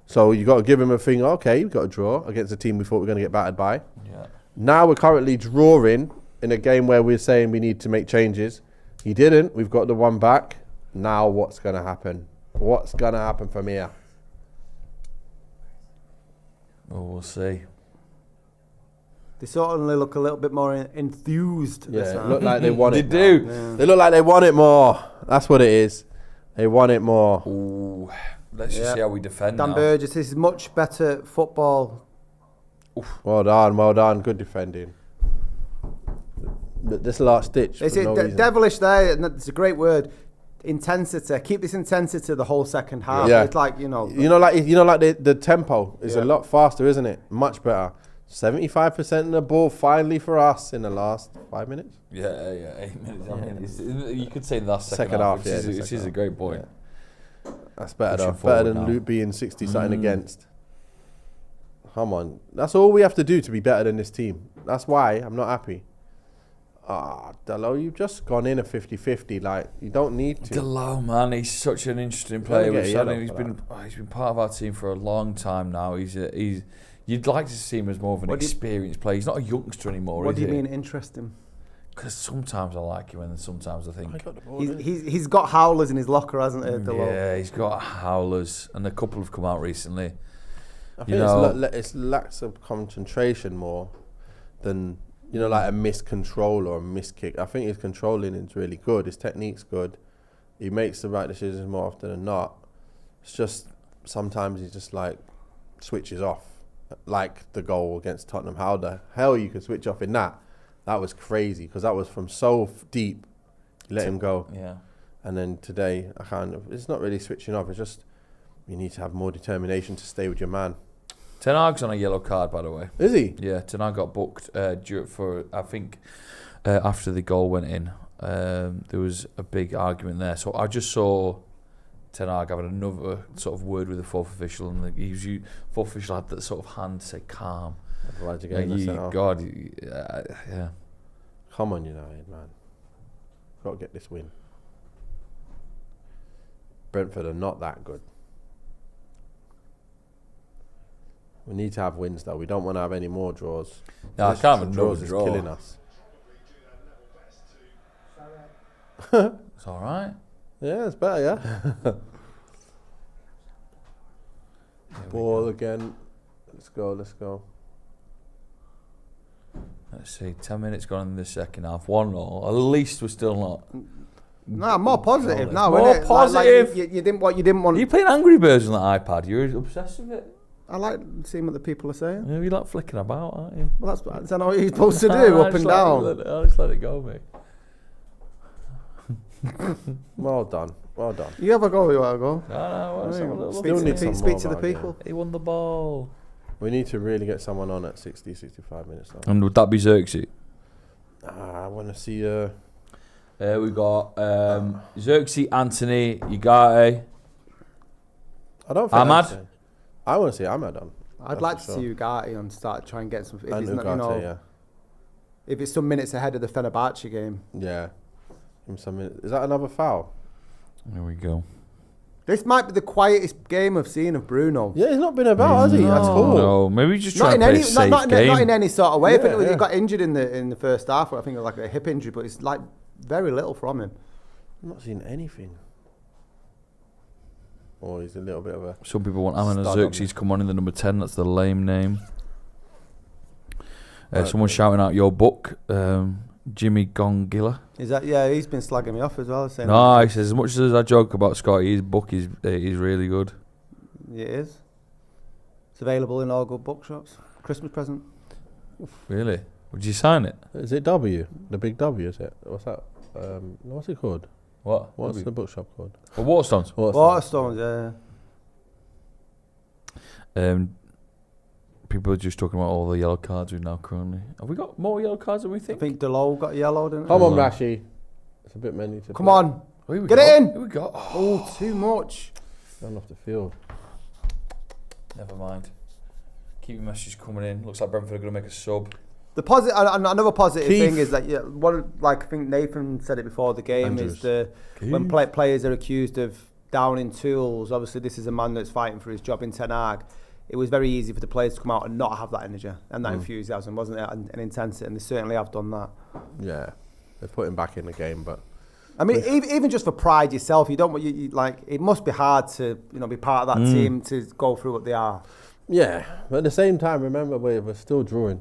S8: So you got to give him a thing. Okay, you've got to draw against a team we thought we were going to get battered by.
S7: Yeah.
S8: Now we're currently drawing in a game where we're saying we need to make changes. He didn't. We've got the one back. Now what's going to happen? What's going to happen from here?
S7: Well, we'll see.
S9: They certainly look a little bit more enthused.
S8: Yeah, they look like they want it.
S7: They do.
S8: Yeah. They look like they want it more. That's what it is. They want it more.
S7: Ooh. Let's just see how we defend
S9: Dan
S7: now.
S9: Burgess, this is much better football.
S8: Oof. Well done. Good defending. But this last stitch.
S9: Is it devilish there? It's a great word. Intensity. Keep this intensity the whole second half. Yeah. It's like,
S8: the tempo is a lot faster, isn't it? Much better. 75% of the ball finally for us in the last 5 minutes.
S7: Yeah, 8 minutes. I mean, you could say the last second half, which is a great point.
S8: Yeah. That's better though. Better than Luke being 60-something against. Come on. That's all we have to do to be better than this team. That's why I'm not happy. Dalot, you've just gone in a 50-50. Like, you don't need to.
S7: Dalot, man, he's such an interesting player. He's been part of our team for a long time now. You'd like to see him as more of an experienced player. He's not a youngster anymore.
S9: What do you mean interesting?
S7: Because sometimes I like him, and sometimes I think
S9: he's got howlers in his locker, hasn't he?
S7: Yeah, he's got howlers, and a couple have come out recently.
S8: I think it's lacks of concentration more than like a missed control or a missed kick. I think his controlling is really good. His technique's good. He makes the right decisions more often than not. It's just sometimes he just like switches off, like the goal against Tottenham. How the hell you could switch off in that? That was crazy because that was from so deep. Let him go.
S7: Yeah.
S8: And then today, it's not really switching off. It's just you need to have more determination to stay with your man.
S7: Ten Hag's on a yellow card, by the way.
S8: Is he?
S7: Yeah, Ten Hag got booked for I think after the goal went in. There was a big argument there. So I just saw Ten Hag having another sort of word with the fourth official, and the fourth official had that sort of hand to say calm.
S8: Otherwise you're
S7: yeah.
S8: Come on, United, man. Got to get this win. Brentford are not that good. We need to have wins, though. We don't want to have any more draws.
S7: No, I can't have
S8: draws.
S7: Draw.
S8: Is killing us.
S7: It's all right.
S8: Yeah, it's better, yeah. Ball again. Let's go.
S7: Let's see. 10 minutes gone in the second half. 1-0. At least we're still not.
S9: No, more positive. No,
S7: more positive.
S9: You didn't want.
S7: Are you playing Angry Birds on the iPad? You're obsessed with it.
S9: I like seeing what the people are saying.
S7: Yeah, you like flicking about, aren't you?
S9: Well, that's what you're supposed to do, up and down.
S7: I'll just let it go, mate.
S8: Well done.
S9: You have a go, you have a go.
S7: No,
S9: speak to the people.
S7: He won the ball.
S8: We need to really get someone on at 60, 65 minutes. Though.
S7: And would that be Xerxes?
S8: I want to see...
S7: we got Xerxes, Anthony, Ugarte.
S8: I don't think
S7: Ahmad.
S8: I want to see Ahmad on.
S9: I'd like to see Ugarte and try and get some...
S8: And Ugarte,
S9: if it's some minutes ahead of the Fenerbahce game.
S8: Yeah. Some minutes. Is that another foul?
S7: There we go.
S9: This might be the quietest game I've seen of Bruno.
S8: Yeah, he's not been about, has he? At all.
S7: No, maybe he's just trying to
S9: Not
S7: play a safe game.
S9: not in any sort of way. I think
S8: Yeah.
S9: he got injured in the first half. I think it was like a hip injury, but it's like very little from him.
S8: I've not seen anything. Or he's a little bit of a...
S7: Some people want Amon
S8: stud on
S7: Xerxes come on in the number 10. That's the lame name. Someone's shouting out your book, Jimmy Gongilla.
S9: Is that? Yeah, he's been slagging me off as well. Saying
S7: No, he says, as much as I joke about Scotty, his book is really good.
S9: It is. It's available in all good bookshops. Christmas present.
S7: Really? Would you sign it?
S8: Is it W? The big W, is it? What's that? What's it called?
S7: What?
S8: What's the bookshop called?
S7: Oh, Waterstones.
S9: Waterstones, yeah.
S7: People are just talking about all the yellow cards we've now currently. Have we got more yellow cards than we think?
S9: I think Delo got yellow, didn't
S8: Come
S9: he?
S8: on, Rashi. It's a bit many to
S9: Come on.
S7: Get
S9: it in.
S7: Who we got?
S9: Oh, too much.
S8: Run off the field.
S7: Never mind. Keep your messages coming in. Looks like Brentford are going to make a sub.
S9: The positive, another positive
S8: Keith.
S9: thing is that I think Nathan said it before the game
S8: Andrews.
S9: is when players are accused of downing tools. Obviously, this is a man that's fighting for his job in Ten Hag. It was very easy for the players to come out and not have that energy and that enthusiasm, wasn't it? And intensity, and they certainly have done that.
S8: Yeah, they're putting back in the game, but
S9: I mean, even just for pride yourself, you don't want you like. It must be hard to be part of that team to go through what they are.
S8: yeah. But at the same time, remember we're still drawing.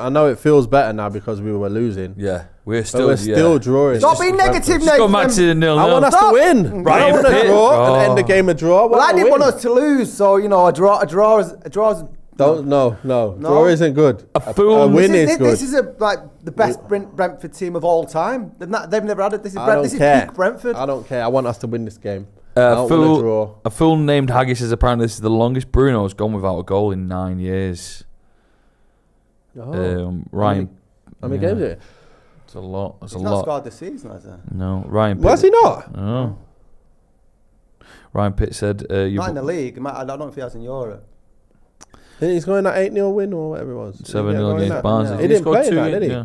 S8: I know it feels better now because we were losing.
S7: Yeah, we're
S8: But
S7: still.
S8: we're still drawing.
S9: Stop being negative,
S7: Just go back to the
S9: Nathan.
S7: 0-0.
S8: I want us to win. I don't want to draw and end the game a draw.
S9: Well, I didn't want us to lose, so a draw is.
S8: No. Draw isn't good.
S7: fool-
S8: A win is good.
S9: This is like the best Brentford team of all time. They've never had it. This is
S8: I don't
S9: this
S8: care.
S9: is peak Brentford.
S8: I don't care. I want us to win this game. I don't want to draw.
S7: A fool named Haggy says apparently this is the longest Bruno's gone without a goal in 9 years. Ryan.
S8: How many games is it?
S7: It's a lot. That's
S9: He's
S7: a
S9: not
S7: lot.
S9: scored this season, has he?
S7: No, Ryan Pitt.
S8: Was he not?
S7: Oh. Ryan Pitt said,
S9: Not in the league. I don't know if he has in Europe.
S8: He's going that 8-0 win or whatever it was.
S7: 7-0 against Barnes.
S8: He didn't
S7: scored
S8: play
S7: two,
S8: that, did he?
S7: yeah.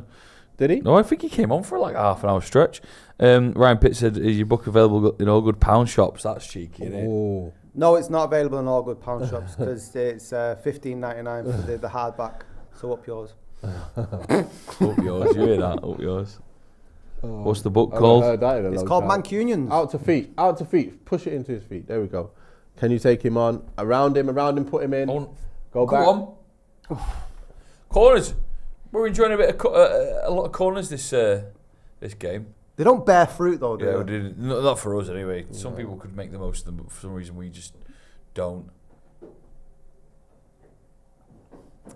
S8: Did he?
S7: No, I think he came on for like half an hour stretch. Ryan Pitt said, is your book available in all good pound shops? That's cheeky, isn't it?
S8: Oh.
S9: No, it's not available in all good pound shops because it's $15.99 for the hardback. So up yours.
S7: Up yours, you hear that? Up yours.
S8: Oh.
S7: What's the book
S8: I haven't
S7: called?
S8: heard that in a
S9: It's
S8: long
S9: called
S8: time.
S9: Mancunians.
S8: Out to feet. Push it into his feet. There we go. Can you take him on? Around him, put him in. Go back.
S7: Come on. Corners. We're enjoying a bit of a lot of corners this game.
S9: They don't bear fruit though, do
S7: Yeah,
S9: they?
S7: we didn't. Not for us anyway. Some people could make the most of them, but for some reason we just don't.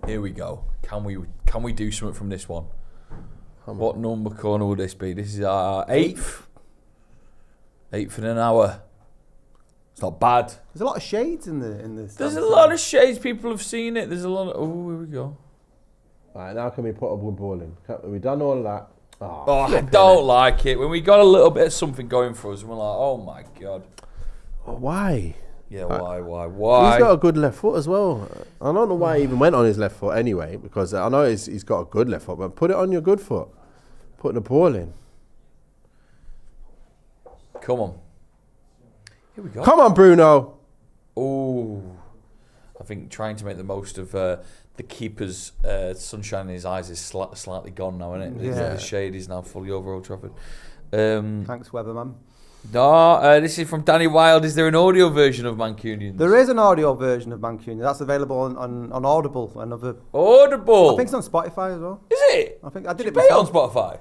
S7: Here we go. Can we do something from this one? What number corner would this be? This is our 8th. 8th in an hour. It's not bad.
S9: There's a lot of shades in the.
S7: There's a lot of shades. People have seen it. There's a lot of. Oh, here we go.
S8: Right, now can we put a good ball in? We've done all of that.
S7: Oh, I don't like it. When we got a little bit of something going for us, and we're like, oh my God.
S8: Why?
S7: Yeah, why?
S8: He's got a good left foot as well. I don't know why he even went on his left foot anyway, because I know he's got a good left foot, but put it on your good foot. Put the ball in.
S7: Come on. Here we go.
S8: Come on, Bruno.
S7: Oh, I think trying to make the most of the keeper's sunshine in his eyes is slightly gone now, isn't it?
S9: Yeah.
S7: The shade is now fully over Old Trafford.
S9: Thanks, Weatherman.
S7: No, this is from Danny Wilde. Is there an audio version of Mancunians?
S9: There is an audio version of Mancunians. That's available on Audible.
S7: Audible?
S9: I think it's on Spotify as well.
S7: Is it?
S9: I think I did it
S7: pay it on
S9: myself.
S7: Spotify?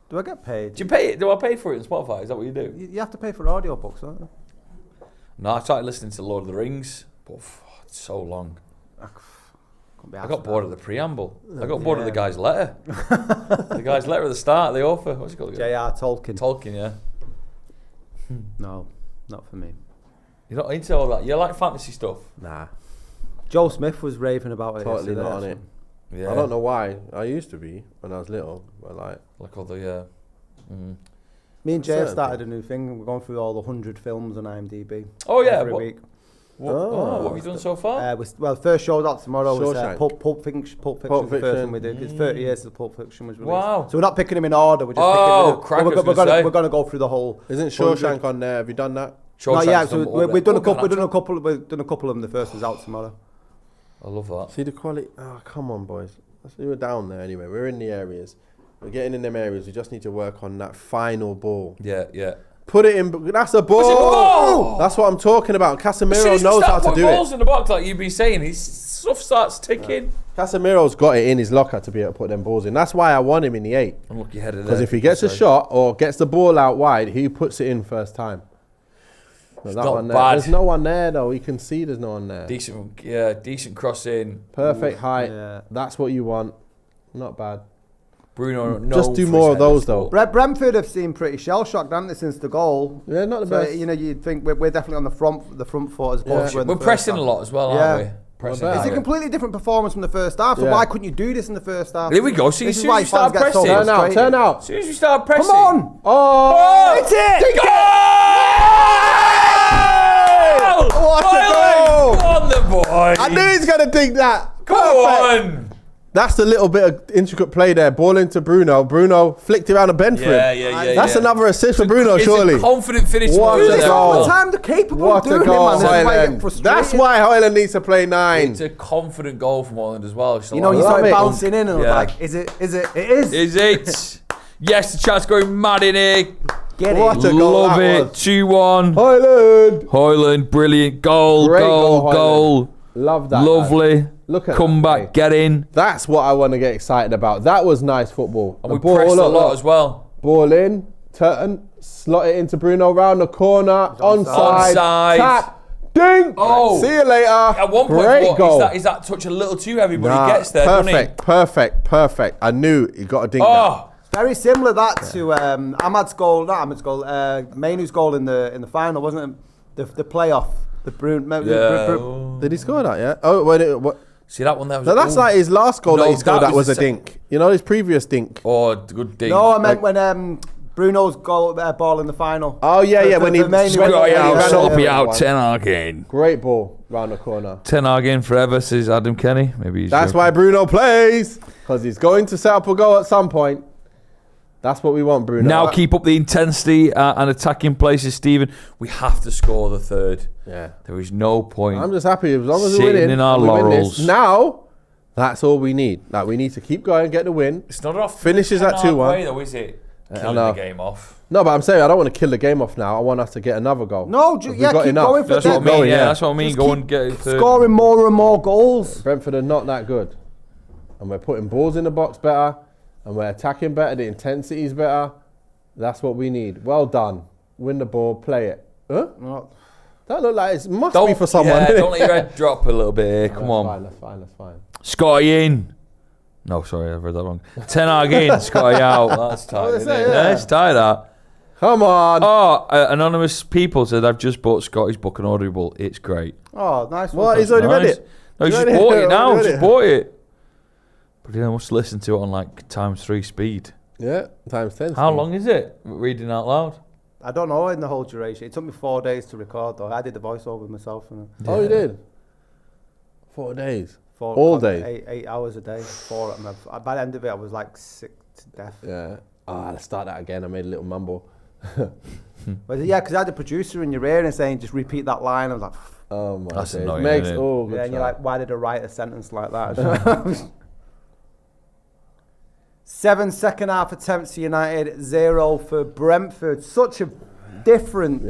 S9: Do I get paid?
S7: Do you pay it? Do I pay for it on Spotify? Is that what you do?
S9: You have to pay for audio books, don't you?
S7: No, I started listening to Lord of the Rings, but it's so long. I got bored of the preamble. I got bored of the guy's letter. The guy's letter at the start, the author. What's it called?
S9: J.R. Tolkien.
S7: Tolkien, yeah.
S9: No, not for me.
S7: You're not into all that. You like fantasy stuff?
S8: Nah.
S9: Joe Smith was raving about it.
S8: Totally not on it.
S7: Yeah.
S8: I don't know why. I used to be when I was little, but
S7: like all the.
S9: Me and Jay have started a new thing. We're going through all the 100 films on IMDb.
S7: Oh yeah,
S9: every week.
S7: What have you done so far?
S9: First show out tomorrow was
S8: Shawshank.
S9: Pulp Fiction. The first one we did. It's 30 years since Pulp Fiction was released.
S7: Wow.
S9: So we're not picking them in order. We're just we're going to go through the whole.
S8: Isn't Shawshank on there? Have you done that?
S9: Not yet. So we've done a couple. We've done a couple of them. The first one's out tomorrow.
S7: I love that.
S8: See the quality. Oh, come on, boys. We were down there anyway. We're in the areas. We're getting in them areas. We just need to work on that final ball.
S7: Yeah.
S8: Put it in. That's a ball. That's what I'm talking about. Casemiro knows how to do it.
S7: Balls in the box, like you've been saying. His stuff starts ticking.
S8: Casemiro's got it in his locker to be able to put them balls in. That's why I want him in the 8.
S7: Unlucky header there.
S8: Because if he gets a shot or gets the ball out wide, he puts it in first time. That
S7: not
S8: one there.
S7: bad.
S8: There's no one there though. You can see there's no one there.
S7: Decent crossing.
S8: Perfect height. Yeah. That's what you want. Not bad.
S7: Bruno,
S8: just do more of those though.
S9: Brentford have seemed pretty shell shocked, haven't they, since the goal?
S8: Yeah, not the best.
S9: You know, you'd think we're definitely on the front foot as opposed to
S7: we're pressing a lot as well, aren't we?
S9: It's a completely different performance from the first half. So why couldn't you do this in the first half?
S7: Here we go. See, as soon as you start pressing,
S8: turn out.
S7: As soon as you start pressing,
S9: come on!
S8: Oh,
S9: it's it!
S7: Goal!
S8: What a goal!
S7: Go on, the boy.
S8: I knew he's gonna dig that.
S7: Go on.
S8: That's a little bit of intricate play there. Ball into Bruno. Bruno flicked it around to Brentford.
S7: Yeah.
S8: That's another assist for Bruno, surely.
S7: It's a confident finish.
S8: What a goal.
S9: All the time they're capable of doing it, man.
S8: Hojlund. That's why Hojlund needs to play 9.
S7: It's a confident goal from Hojlund as well.
S9: You know, you started bouncing in and I was like, is it? It is.
S7: Is it? Yes, the chat's going mad in here.
S9: Get
S8: what
S9: it.
S8: A goal.
S7: Love it. 2-1.
S8: Hojlund,
S7: brilliant. Goal.
S8: Love that.
S7: Lovely.
S8: Look at
S7: come back, get in.
S8: That's what I want to get excited about. That was nice football.
S7: And we pressed a lot as well.
S8: Ball in, turn, slot it into Bruno round the corner, onside, tap, ding.
S7: Oh,
S8: see you later.
S7: At one point,
S8: great goal.
S7: Is that touch a little too heavy? But he gets there, doesn't he?
S8: Perfect. I knew he got a ding.
S9: Very similar that to Mainu's goal in the final, wasn't it? The playoff. The Bruno.
S8: Did he score that? Yeah. Oh, what?
S7: See that one there?
S8: That's like his last goal that he scored. That was a dink. You know his previous dink.
S7: Oh, good dink.
S9: No, I meant when Bruno's ball in the final.
S8: Oh yeah. When he
S7: sloppy out, Ten Hag in.
S8: Great ball round the corner.
S7: Ten Hag in forever, says Adam Kenny. Maybe
S8: that's why Bruno plays, because he's going to set up a goal at some point. That's what we want, Bruno.
S7: Now keep up the intensity and attacking places, Stephen. We have to score the third.
S8: Yeah.
S7: There is no point.
S8: I'm just happy as long as we're winning.
S7: In our laurels.
S8: Now, that's all we need. Like, we need to keep going, get the win.
S7: It's not off.
S8: Finishes at 2-1.
S7: Though, is it? Killing the game off.
S8: No, but I'm saying I don't want to kill the game off now. I want us to get another goal.
S9: No, keep going for
S7: that's what I mean. Yeah, that's what I mean. Go and get it.
S9: Scoring more and more goals.
S8: Brentford are not that good. And we're putting balls in the box better. And we're attacking better, the intensity is better. That's what we need. Well done. Win the ball, play it. Huh? No. That look like it must be for someone.
S7: Yeah, don't let your head drop a little bit here. Come on.
S8: That's fine.
S7: Scotty in. No, sorry, I've read that wrong. Ten Hag in, Scotty out. That's tight, isn't it? Yeah, it's tight, that.
S8: Come on.
S7: Oh, anonymous people said, I've just bought Scotty's book on Audible. It's great.
S9: Oh, nice.
S8: What? He's already read it?
S7: No, he's just bought it now. Just bought it. But I must listen to it on like ×3 speed.
S8: Yeah, ×10.
S7: How long is it? Reading out loud?
S9: I don't know in the whole duration. It took me 4 days to record though. I did the voiceover myself.
S8: Oh, you did? 4 days?
S9: All day? 8 hours a day. 4 of them. By the end of it, I was like sick to death.
S8: Yeah. Let's start that again. I made a little mumble.
S9: But yeah, because I had a producer in your ear and saying, just repeat that line. I was like,
S8: oh my God.
S7: That's annoying.
S9: Yeah, and you're like, why did I write a sentence like that? 7 second half attempts for United, 0 for Brentford. Such a different,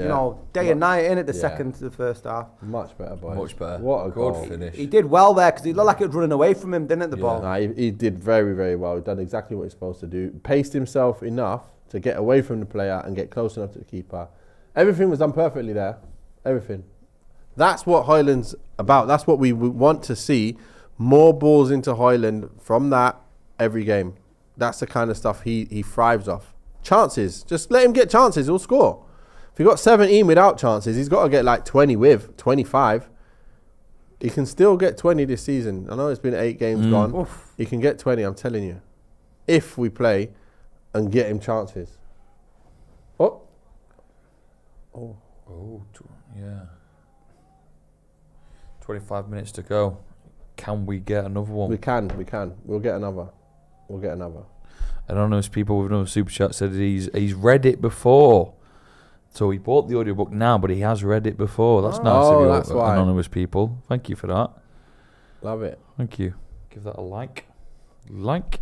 S9: day and night in it. The second to the first half.
S8: Much better, boy.
S7: Much better.
S8: What a
S7: good
S8: goal.
S7: finish.
S9: He did well there because he looked like it was running away from him, didn't it? The ball.
S8: Nah, he did very, very well. He done exactly what he's supposed to do. Paced himself enough to get away from the player and get close enough to the keeper. Everything was done perfectly there. Everything. That's what Hojlund's about. That's what we want to see. More balls into Hojlund from that every game. That's the kind of stuff he thrives off. Chances. Just let him get chances. He'll score. If he got 17 without chances, he's got to get like 20 with, 25. He can still get 20 this season. I know it's been 8 games gone. Oof. He can get 20, I'm telling you. If we play and get him chances. Oh,
S7: yeah. 25 minutes to go. Can we get another one?
S8: We can. We'll get another.
S7: Anonymous people with another super chat said he's read it before. So he bought the audiobook now, but he has read it before. That's nice of you,
S8: that's why.
S7: anonymous people. Thank you for that.
S8: Love it.
S7: Thank you. Give that a like. Like.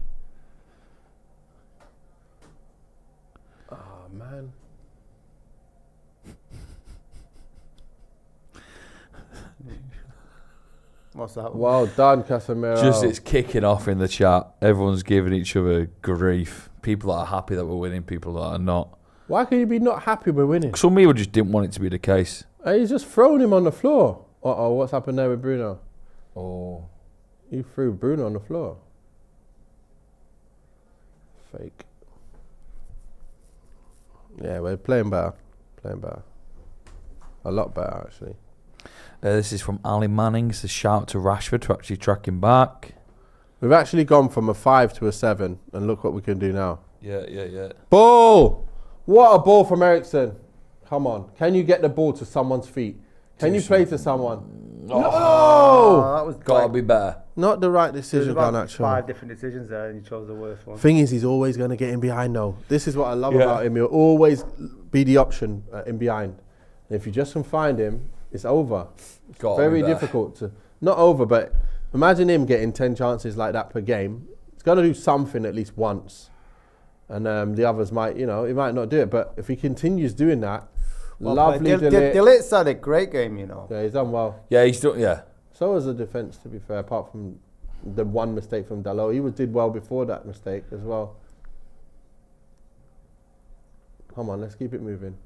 S8: Oh, man.
S9: What's that?
S8: Well done, Casemiro.
S7: Just it's kicking off in the chat. Everyone's giving each other grief. People that are happy that we're winning, people that are not.
S8: Why can you be not happy we're winning?
S7: Some people just didn't want it to be the case.
S8: He's just thrown him on the floor. Uh-oh, what's happened there with Bruno?
S7: Oh.
S8: He threw Bruno on the floor. Fake. Yeah, we're playing better. A lot better, actually.
S7: This is from Ali Manning. It's a shout to Rashford for actually tracking back.
S8: We've actually gone from a 5 to a 7, and look what we can do now.
S7: Yeah.
S8: Ball! What a ball from Eriksen. Come on. Can you get the ball to someone's feet? Can you play to someone?
S7: Oh.
S8: No!
S9: That was
S7: Gotta be better.
S8: Not the right decision,
S9: There's about
S8: Garnacho.
S9: 5 different decisions there, and you chose the worst one.
S8: Thing is, he's always going to get in behind, though. This is what I love about him. He'll always be the option in behind. And if you just can find him, it's over. It's very difficult to... Not over, but imagine him getting 10 chances like that per game. He's got to do something at least once. And the others might, he might not do it. But if he continues doing that, lovely De Ligt.
S9: De Ligt's had a great game,
S8: Yeah, he's done well.
S7: Yeah, he's done, yeah.
S8: So was the defence, to be fair, apart from the one mistake from Dalot. He did well before that mistake as well. Come on, let's keep it moving.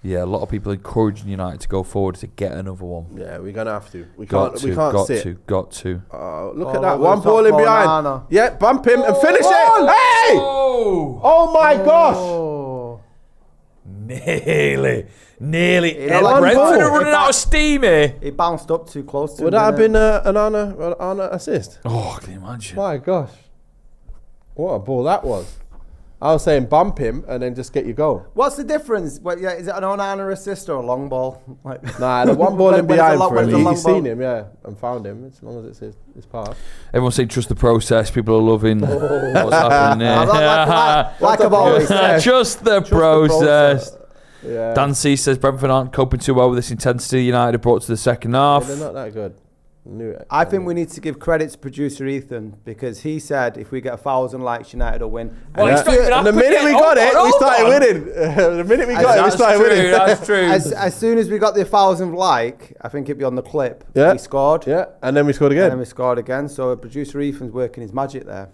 S7: Yeah, a lot of people encouraging United to go forward to get another one.
S8: Yeah, we're gonna have to. We
S7: Got
S8: can't sit.
S7: Got to.
S8: Look at that. One ball in behind. Yeah, bump him and finish it. Hey! Oh my gosh.
S7: Nearly.
S9: Brentford
S7: are running out of steam here.
S9: It bounced up too close to him.
S8: Would that have been an Arna assist?
S7: Oh, can you imagine?
S8: My gosh. What a ball that was. I was saying bump him and then just get your goal.
S9: What's the difference? Is it an Onana assist or a long ball?
S8: Nah, the one ball in behind for him. He's seen him, and found him. As long as it's his pass.
S7: Everyone's saying trust the process. People are loving what's happening there.
S9: like I've always said.
S7: Trust the process.
S8: Yeah.
S7: Dan C says Brentford aren't coping too well with this intensity United have brought to the second half.
S8: Yeah, they're not that good.
S9: I think we need to give credit to producer Ethan because he said if we get 1,000 likes, United will win.
S7: Well,
S8: and the minute we got it, we started winning. The minute we got it, we started winning.
S7: That's true.
S9: As soon as we got the 1,000 like, I think it'd be on the clip.
S8: Yeah.
S9: We scored.
S8: Yeah, and then we scored again.
S9: So producer Ethan's working his magic there.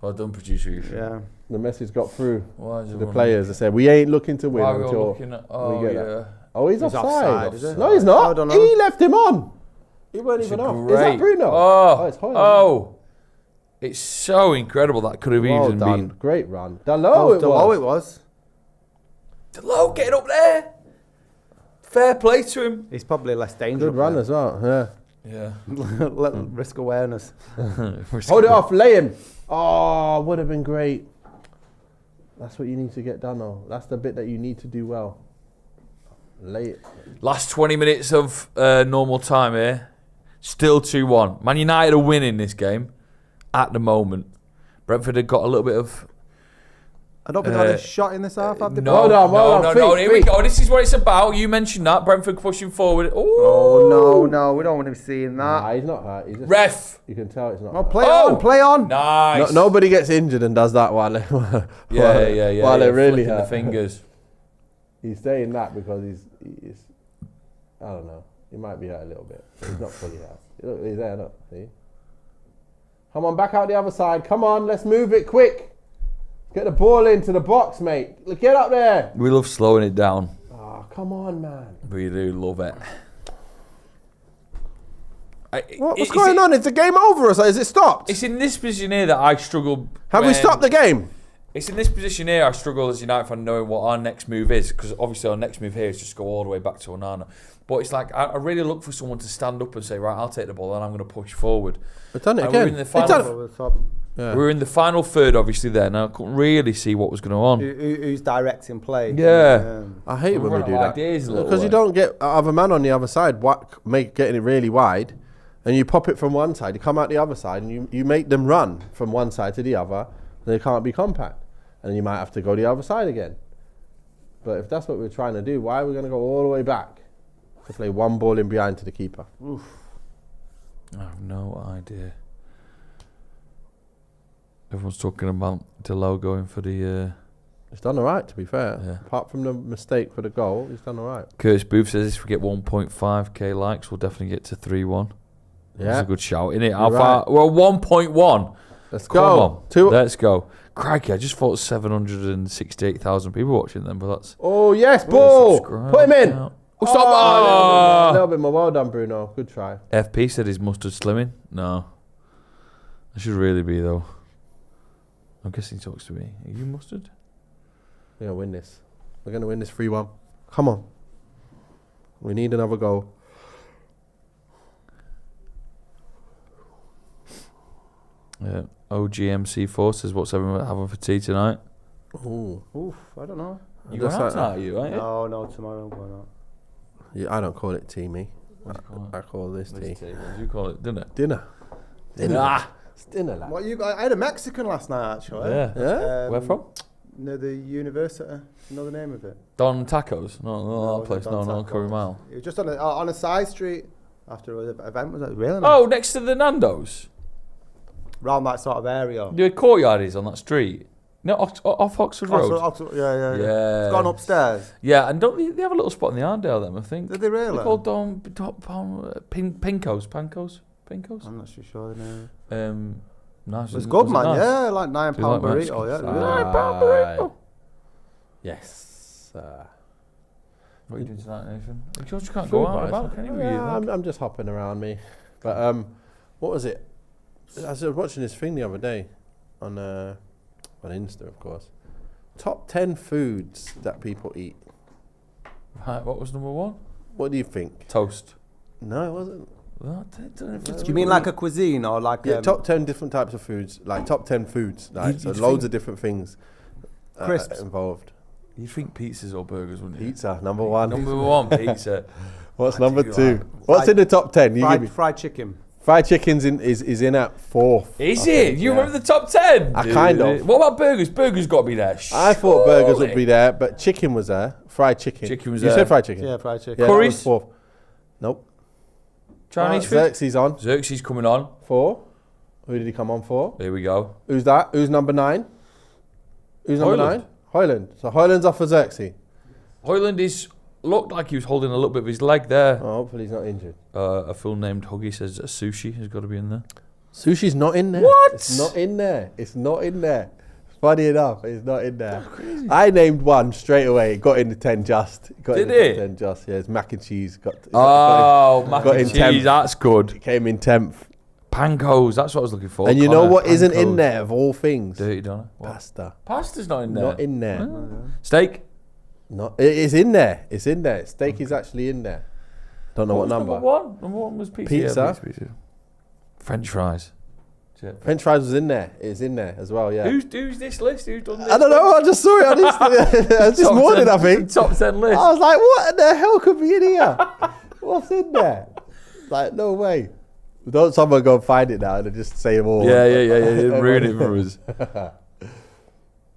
S7: Well done, producer Ethan.
S9: Yeah.
S8: The message got through to the players. They said we ain't looking to win until we get that. Oh, he's offside. No, he's not. He left him on. He weren't even off. Is that Bruno? It's Hojlund.
S7: It's so incredible that could have even been.
S8: Great run. Dalot
S9: it was.
S7: Dalot getting up there. Fair play to him.
S9: He's probably less dangerous.
S8: Good run as well.
S7: Yeah.
S9: Risk awareness.
S8: Hold it off. Lay him. Oh, would have been great. That's what you need to get done, though. That's the bit that you need to do well. Lay it.
S7: Last 20 minutes of normal time here. Still 2-1. Man United are winning this game at the moment. Brentford had got a little bit of...
S9: I don't think I had a shot in this half.
S7: No, here we go. This is what it's about. You mentioned that. Brentford pushing forward.
S9: Oh, no. We don't want to be seeing that.
S8: Nah, he's not hurt. He's just,
S7: Ref.
S8: You can tell it's not
S9: hurt. Play on.
S7: Nice.
S8: Nobody gets injured and does that while
S7: they're
S8: really
S7: hurt. The fingers.
S8: He's saying that because he's I don't know. He might be hurt a little bit. He's not fully hurt. Look, he's there, look. See? Come on, back out the other side. Come on, let's move it quick. Get the ball into the box, mate. Get up there.
S7: We love slowing it down.
S8: Oh, come on, man.
S7: We do love it.
S8: What's going on? Is the game over or so? Is it stopped?
S7: It's in this position here that I struggle.
S8: Have we stopped the game?
S7: It's in this position here I struggle as a United fan knowing what our next move is, because obviously our next move here is just go all the way back to Onana. But it's like I really look for someone to stand up and say, right, I'll take the ball and I'm going to push forward.
S8: We've done it
S7: and
S8: again.
S7: We're in the final.
S8: Yeah.
S7: We were in the final third, obviously, there. Now I couldn't really see what was going on.
S9: Who's directing play?
S7: Yeah.
S8: I hate when we do that.
S7: Because
S8: you don't get other man on the other side getting it really wide, and you pop it from one side, you come out the other side, and you make them run from one side to the other, and they can't be compact. And you might have to go the other side again. But if that's what we're trying to do, why are we going to go all the way back to play one ball in behind to the keeper?
S7: Oof. I have no idea. Everyone's talking about Delo going for the...
S8: He's done all right, to be fair.
S7: Yeah.
S8: Apart from the mistake for the goal, he's done all right.
S7: Curtis Booth says if we get 1.5k likes, we'll definitely get to 3-1.
S8: Yeah.
S7: That's a good shout, isn't it? How far? We're 1.1.
S8: Let's go.
S7: Let's go. Crikey, I just thought 768,000 people watching them, but that's...
S8: Oh, yes, ball! Put him in!
S7: Oh, stop!
S8: A little bit more. Well done, Bruno. Good try.
S7: FP said he's mustard slimming. No. I should really be, though. I'm guessing he talks to me. Are you mustard?
S8: We're going to win this. We're going to win this 3-1. Come on. We need another goal.
S7: Yeah. OGMC4 says, what's everyone having for tea tonight?
S9: Oof, I don't know.
S7: You going out tonight, are you, right?
S9: No, tomorrow I'm going out.
S8: Yeah, I don't call it tea, me. I call this tea.
S7: What do you call it? Dinner?
S8: Dinner. It's dinner, lad.
S9: What I had a Mexican last night, actually.
S7: Yeah. Where from?
S9: Near the university. You know the name of it?
S7: Don Tacos? No, that place. No, Curry Mile.
S9: It was just on a side street after an event. Was it really nice?
S7: Oh, next to the Nando's?
S9: Around that sort of area.
S7: The courtyard is on that street. No, off Oxford Road.
S9: Yeah.
S7: Yeah.
S9: It's gone upstairs.
S7: Yeah, and don't they have a little spot in the Arndale, them, I think.
S9: Did they really?
S7: They're called Pinkos. Pinkos?
S9: I'm not too sure the name.
S7: Nice.
S9: It's good, man.
S7: Nice?
S9: Yeah, like £9
S7: like
S9: burrito. Yeah,
S7: £9 burrito.
S8: Yes.
S7: What are you doing tonight, Nathan? You just can't go out about, can you?
S8: Yeah, I'm just hopping around me. But what was it? I was watching this thing the other day on Insta, of course. Top 10 foods that people eat.
S7: Right, what was number one?
S8: What do you think?
S7: Toast.
S8: No, it wasn't.
S9: Do you mean like a cuisine or like?
S8: Yeah, top 10 different types of foods, like top 10 foods, like so loads of different things involved.
S7: You'd think pizzas or burgers, wouldn't you?
S8: Pizza, number one.
S7: Number one, pizza.
S8: What's number two? What's in the top 10?
S9: Fried chicken.
S8: Fried chicken's is in at 4th.
S7: Is it? You remember the top 10?
S8: I kind of.
S7: What about burgers? Burgers got to be there.
S8: I thought burgers would be there, but chicken was there. Fried chicken.
S7: Chicken was
S8: you
S7: there.
S8: said fried chicken?
S9: Yeah, fried chicken.
S8: Yeah,
S7: Curries?
S8: 4th. Nope.
S7: Chinese food?
S8: Xerxes on.
S7: Xerxes coming on.
S8: 4. Who did he come on for?
S7: Here we go.
S8: Who's that? Who's number 9? Who's number 9? Hojlund. So Hojlund's off for Xerxes.
S7: Hojlund looked like he was holding a little bit of his leg there.
S8: Oh, hopefully he's not injured.
S7: A full named Huggy says sushi has got to be in there.
S8: Sushi's not in there.
S7: What?
S8: It's not in there. It's not in there. Funny enough, it's not in there. I named one straight away. It got in the 10 just.
S7: Did it?
S8: 10 just. Yeah, it's mac and cheese.
S7: Mac and cheese. That's good.
S8: It came in 10th.
S7: Pancos. That's what I was looking for.
S8: And you know what isn't in there of all things?
S7: Dirty Donna.
S8: Pasta.
S7: Pasta's not in there.
S8: Not in there.
S7: Steak.
S8: No, it is in there. It's in there. Steak is actually in there. Don't know what number.
S7: Number one. Number one was pizza.
S8: Pizza.
S7: French fries.
S8: French fries was in there. It's in there as well, yeah.
S7: Who's this list? Who's done this?
S8: I don't know. I just saw it on this morning, I think.
S7: Top 10 list.
S8: I was like, what the hell could be in here? What's in there? Like, no way. Don't someone go and find it now and just say them all.
S7: Yeah. Ruin it for us.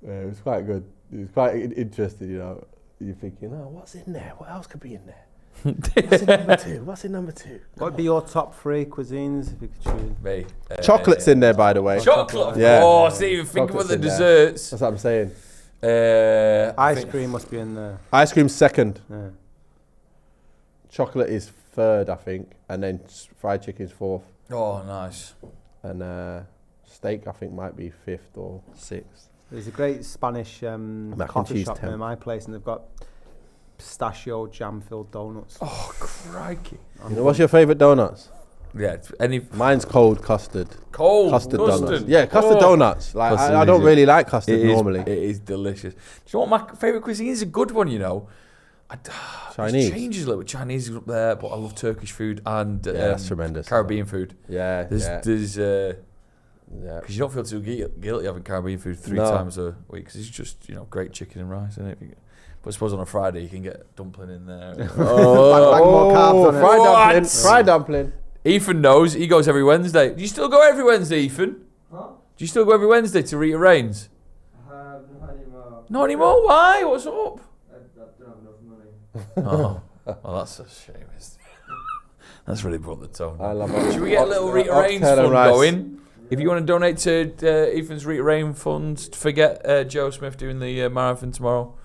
S8: Yeah, it was quite good. It was quite interesting, you know. You're thinking, oh, what's in there? What else could be in there? What's in number 2?
S9: What would be your top 3 cuisines if you could choose?
S7: Me.
S8: Chocolate's in there, by the way.
S7: Chocolate?
S8: Yeah.
S7: Oh, see, even think about the desserts.
S8: That's what I'm saying.
S9: Ice cream must be in there.
S8: Ice cream's second.
S9: Yeah.
S8: Chocolate is third, I think. And then fried chicken's 4th.
S7: Oh, nice.
S8: And steak, I think, might be 5th or 6th.
S9: There's a great Spanish coffee shop near my place, and they've got pistachio jam-filled donuts.
S7: Oh, crikey.
S8: You know, what's your favourite donuts?
S7: Yeah,
S8: mine's cold custard.
S7: Custard
S8: donuts. Yeah, custard donuts. Like I don't really like custard normally.
S7: It is delicious. Do you know what my favourite cuisine is? A good one, you know.
S8: Chinese.
S7: It changes a little bit. Chinese is up there, but I love Turkish food and
S8: that's tremendous.
S7: Caribbean food.
S8: Yeah,
S7: There's
S8: Yeah.
S7: Because you don't feel too guilty having Caribbean food 3 times a week. Because it's just, great chicken and rice, isn't it? But I suppose on a Friday you can get dumpling in there.
S9: More carbs on it.
S8: Fried dumpling.
S7: Ethan knows. He goes every Wednesday. Do you still go every Wednesday, Ethan?
S5: Huh?
S7: Do you still go every Wednesday to Rita Reigns?
S5: Not anymore.
S7: Not anymore? Why? What's up?
S5: I don't have enough money.
S7: Oh, well, that's a shame. That's really brought the tone.
S8: I love it.
S7: Should we get a little Rita Reigns fund going? If you want to donate to Ethan's Rita Reigns fund, forget Joe Smith doing the marathon tomorrow.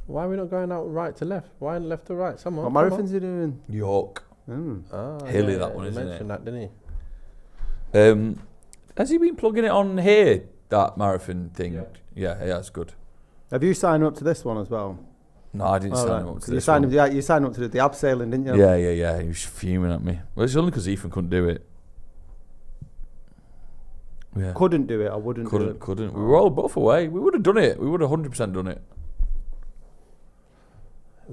S8: Why are we not going out right to left? Why left to right?
S9: What marathons are you doing?
S7: York. Hilly, that one, isn't it?
S8: He mentioned that, didn't he?
S7: Has he been plugging it on here, that marathon thing? Yeah, that's good.
S9: Have you signed up to this one as well?
S7: No, I didn't sign up to this
S9: you
S7: one.
S9: You signed up to the abseiling, didn't you?
S7: Yeah. He was fuming at me. Well, it's only because Ethan couldn't do it. Yeah.
S9: Couldn't do it. I wouldn't do it.
S7: Couldn't. We were all both away. We would have done it. We would have 100% done it.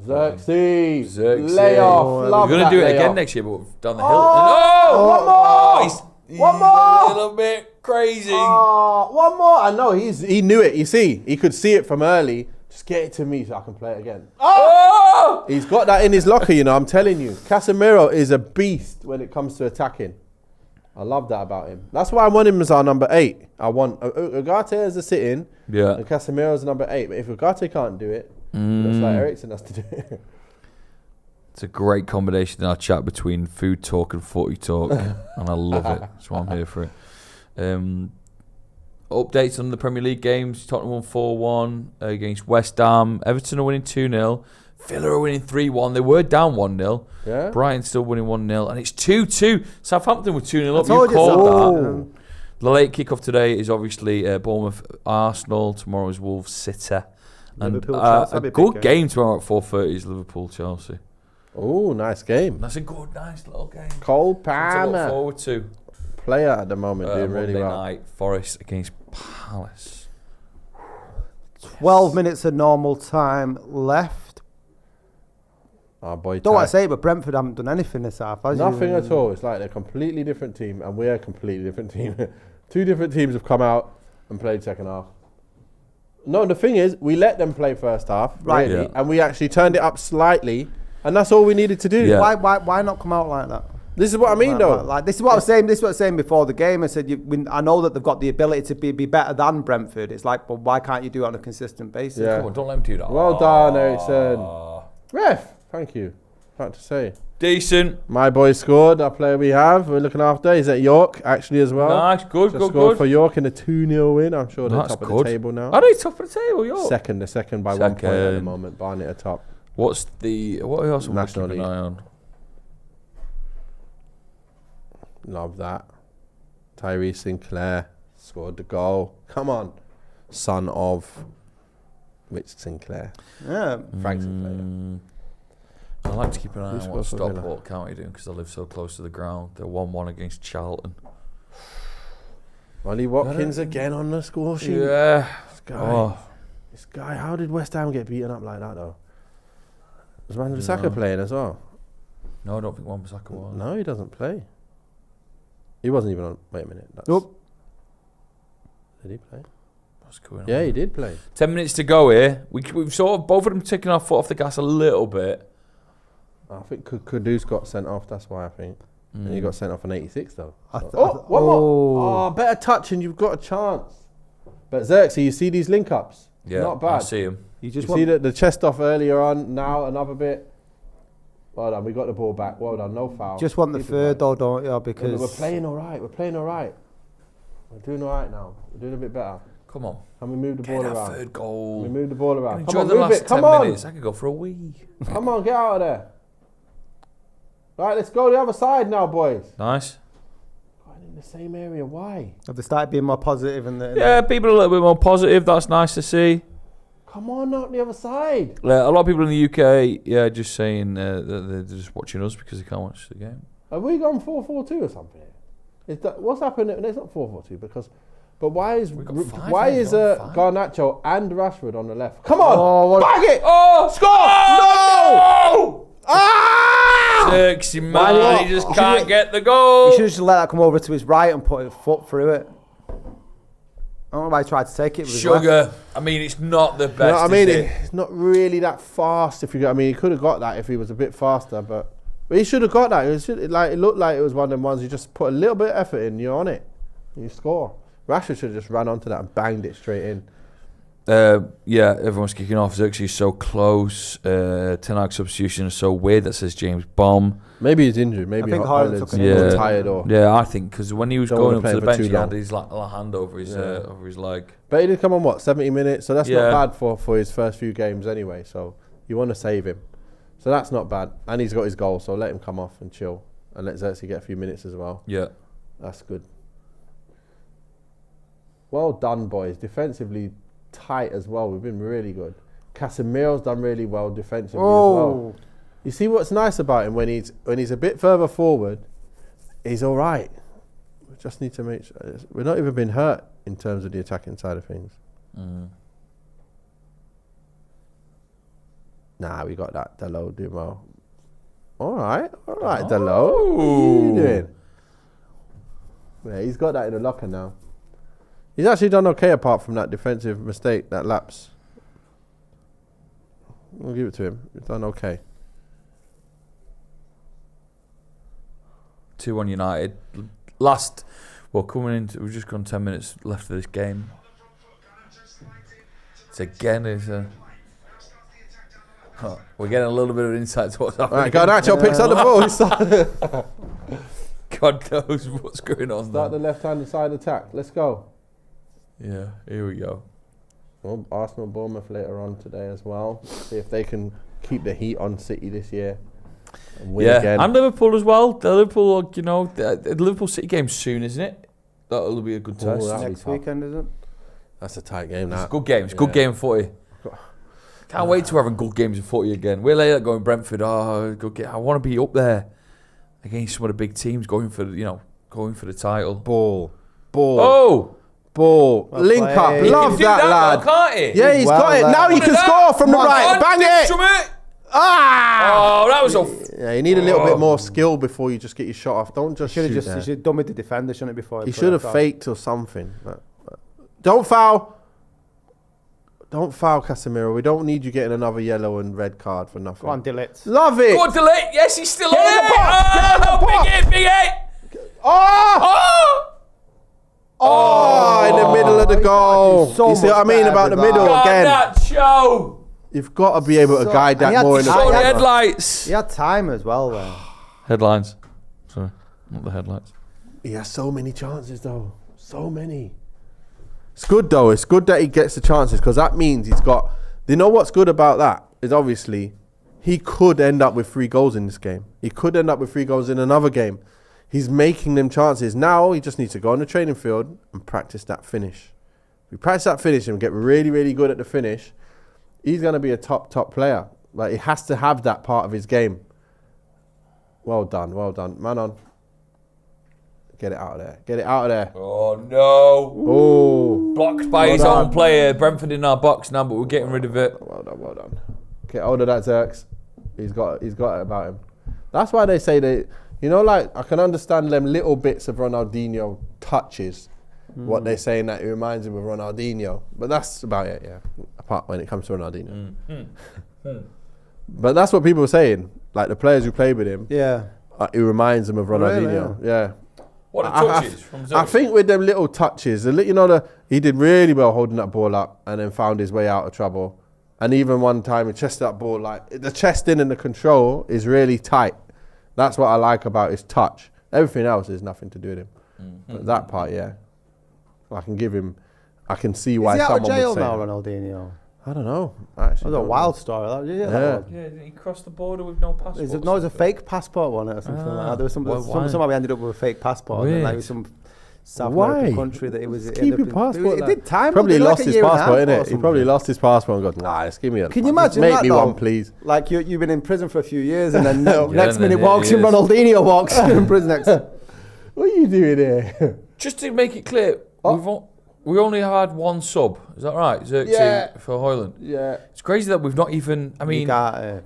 S8: Xerxes. Lay off.
S7: We're going to do it again next year, but down the hill.
S8: One more.
S7: A little bit crazy.
S8: One more. I know. He knew it. You see, he could see it from early. Just get it to me so I can play it again. He's got that in his locker, I'm telling you. Casemiro is a beast when it comes to attacking. I love that about him. That's why I want him as our number 8. I want Ugarte as a sit-in, and Casemiro as number 8. But if Ugarte can't do it, looks like Eriksen has to do it.
S7: It's a great combination in our chat between food talk and footy talk, and I love it. That's why I'm here for it. Updates on the Premier League games. Tottenham won 4-1 against West Ham. Everton are winning 2-0. Villa are winning 3-1. They were down 1-0.
S8: Yeah.
S7: Brighton still winning 1-0. And it's 2-2. Southampton were 2-0 up. You called that. The late kickoff today is obviously Bournemouth Arsenal. Tomorrow is Wolves City. And a good game tomorrow at 4:30 is Liverpool Chelsea.
S8: Oh, nice game.
S7: That's a good, nice little game.
S8: Cole
S7: Palmer. To look
S8: Palmer.
S7: forward to.
S8: Player at the moment, doing really
S7: Monday
S8: well.
S7: night, Forest against Palace.
S9: 12 minutes of normal time left.
S8: Our boy
S9: Don't want to say it, but Brentford haven't done anything this half, has
S8: Nothing at all. It's like they're a completely different team, and we're a completely different team. 2 different teams have come out and played second half. No, the thing is, we let them play first half,
S9: right?
S8: Really, and we actually turned it up slightly, and that's all we needed to do.
S7: Yeah.
S9: Why not come out like that?
S8: This is what I mean, though.
S9: Like this is what I was saying. This is what I was saying before the game. I said, I know that they've got the ability to be better than Brentford. It's like, but why can't you do it on a consistent basis?
S8: Yeah.
S7: Come on, don't let them do that.
S8: Well done, Eriksen. Ref, thank you. About to say.
S7: Decent.
S8: My boy scored. Our player we have. We're looking after. He's at York, actually, as well.
S7: Nice, good.
S8: Scored for York in a 2-0 win. I'm sure they're top of the table now.
S7: Are they top of the table, York?
S8: Second by 1 point at the moment. Barnet are top.
S7: What else are we
S8: National
S7: keeping an eye on?
S8: Love that. Tyrese Sinclair scored the goal. Come on. Son of Rich Sinclair.
S9: Yeah.
S8: Frank Sinclair.
S7: I like to keep an eye on what
S8: scored for Villa?
S7: Stockport County doing because I live so close to the ground. They're 1-1 against Charlton.
S8: Ollie Watkins again on the score sheet.
S7: Yeah.
S8: This guy, how did West Ham get beaten up like that, though? Was Wan-Bissaka playing as well?
S7: No, I don't think Wan-Bissaka was.
S8: No, he doesn't play. He wasn't even on. Wait a minute.
S9: Nope.
S8: Did he play?
S7: What's going on?
S8: Yeah, he did play.
S7: 10 minutes to go here. We've sort of both of them taking our foot off the gas a little bit.
S8: I think Kudus got sent off. That's why I think. And he got sent off on 86 though. One more. Oh, better touch and you've got a chance. But Xerxes, you see these link ups?
S7: Yeah,
S8: not bad.
S7: I see him.
S9: You just
S8: see the chest off earlier on. Now another bit. Well done. We got the ball back. Well done. No foul.
S9: Just want the third though, don't you? Because
S8: we're playing all right. We're doing all right now. We're doing a bit better.
S7: Come on.
S8: Can we move the ball around?
S7: Third goal.
S8: We move the ball around.
S7: Enjoy the last 10 minutes. I could go for a wee.
S8: Come on, get out of there. Right, let's go the other side now, boys.
S7: Nice.
S8: In the same area. Why?
S9: Have they started being more positive in the?
S7: Yeah, people are a little bit more positive. That's nice to see.
S8: Come on, not the other side.
S7: A lot of people in the UK, just saying that they're just watching us because they can't watch the game.
S8: Have we gone 4-4-2 or something? What's happened? It's not 4-4-2 because. But why is Garnacho and Rashford on the left? Come on, bag it!
S7: Oh,
S8: score! No! Ah!
S7: Sexy man, he just can't get the goal.
S9: He should just let that come over to his right and put his foot through it. I don't know why he tried to take it with
S7: Sugar. I mean, it's not the best.
S8: You know what I mean?
S7: Is it?
S8: It's not really that fast. If you get, I mean, he could have got that if he was a bit faster, but he should have got that. It looked like it was one of them ones you just put a little bit of effort in, you're on it, and you score. Rashford should have just ran onto that and banged it straight in.
S7: Yeah, everyone's kicking off. Xerxes so close. Ten Hag substitution is so weird. That says James Bomb.
S8: Maybe he's injured. Maybe
S9: I think
S8: Hojlund's tired. Or
S7: I think because when he was going up to the bench, he had
S8: long.
S7: his hand over his leg.
S8: But he did come on 70 minutes, so that's not bad for his first few games anyway. So you want to save him, so that's not bad. And he's got his goal, so let him come off and chill, and let Xerxes get a few minutes as well.
S7: Yeah,
S8: that's good. Well done, boys. Defensively tight as well. We've been really good. Casemiro's done really well defensively as well. You see what's nice about him when he's a bit further forward, he's all right. We just need to make sure we're not even been hurt in terms of the attacking side of things. Nah, we got that Delo doing well. All right, Delo. What are you doing? Yeah, he's got that in the locker now. He's actually done okay apart from that defensive mistake, that lapse. We'll give it to him. He's done okay.
S7: 2-1 United. Coming into, we've just gone 10 minutes left of this game. We're getting a little bit of insight to what's happening.
S8: All right, Garnacho picks up the ball.
S7: God knows what's going on.
S8: Start the left-hand side attack. Let's go.
S7: Yeah, here we go.
S8: Well, Arsenal, Bournemouth later on today as well. See if they can keep the heat on City this year and win again.
S7: And Liverpool as well. The Liverpool City game's soon, isn't it? That'll be a good test.
S9: Next weekend, isn't it?
S8: That's a tight game.
S7: It's a good game. It's a good game of footy. Can't wait to having good games of footy again. We're later going Brentford. Good game. I want to be up there against some of the big teams going for the title.
S8: Ball. Link up. Love that lad.
S7: Now, can't he?
S8: Yeah, he's got it. Now you can score from the right. Bang it.
S7: Oh, that was
S8: Yeah, you need a little bit more skill before you just get your shot off. Don't just shoot.
S9: You should have done with the defender, shouldn't it, before?
S8: He should have faked or something. Don't foul. Don't foul, Casemiro. We don't need you getting another yellow and red card for nothing.
S9: Go on, Dillet.
S8: Love it.
S7: Go on, Dillet. Yes, he's still
S8: Get
S7: on
S8: in the
S7: it.
S8: box.
S7: Big hit.
S8: In the middle of the goal. You see what I mean about the middle again?
S7: Garnacho.
S8: You've got to be able to guide that more in the
S7: Sorry, headlights.
S9: He had time as well there.
S7: Headlines. Sorry, not the headlights.
S8: He has so many chances though. So many. It's good though. It's good that he gets the chances because that means he's got... You know what's good about that? Is obviously he could end up with 3 goals in this game. He could end up with 3 goals in another game. He's making them chances. Now he just needs to go on the training field and practice that finish. If we practice that finish and get really, really good at the finish, he's going to be a top player. Like, he has to have that part of his game. Well done. Man on. Get it out of there.
S7: Oh, no.
S8: Oh.
S7: Blocked by his own player. Brentford in our box now, but we're getting rid of it.
S8: Well done. Get hold of that, Xerx. He's got it about him. That's why they say that, you know, like, I can understand them little bits of Ronaldinho touches. What they're saying that it reminds him of Ronaldinho. But that's about it, yeah. Apart when it comes to Ronaldinho. But that's what people are saying. Like, the players who played with him.
S9: Yeah.
S8: It reminds them of Ronaldinho.
S9: Really?
S8: Yeah.
S7: What are touches from Xerxes?
S8: I think with them little touches, he did really well holding that ball up and then found his way out of trouble. And even one time he chested that ball, like the chesting and the control is really tight. That's what I like about his touch. Everything else is nothing to do with him. But that part, yeah. I can see why someone would say. Is he out of jail
S9: now, Ronaldinho?
S8: I don't know. That
S9: was a wild story.
S7: Yeah, he crossed the border with no passport.
S9: It was a fake passport one or something like that. There was somehow we ended up with a fake passport. And like some South American country that it was.
S8: Just keep your passport.
S9: It did time.
S8: Probably lost his passport, innit? He probably lost his passport and got, just give me a.
S9: Can you imagine
S8: make
S9: that,
S8: me
S9: though?
S8: one, please.
S9: Like you've been in prison for a few years and then next minute walks in, Ronaldinho walks in prison next.
S8: What are you doing here?
S7: Just to make it clear, We only had one sub. Is that right? Xerxes for Hojlund.
S8: Yeah.
S7: It's crazy that we've not even. I mean,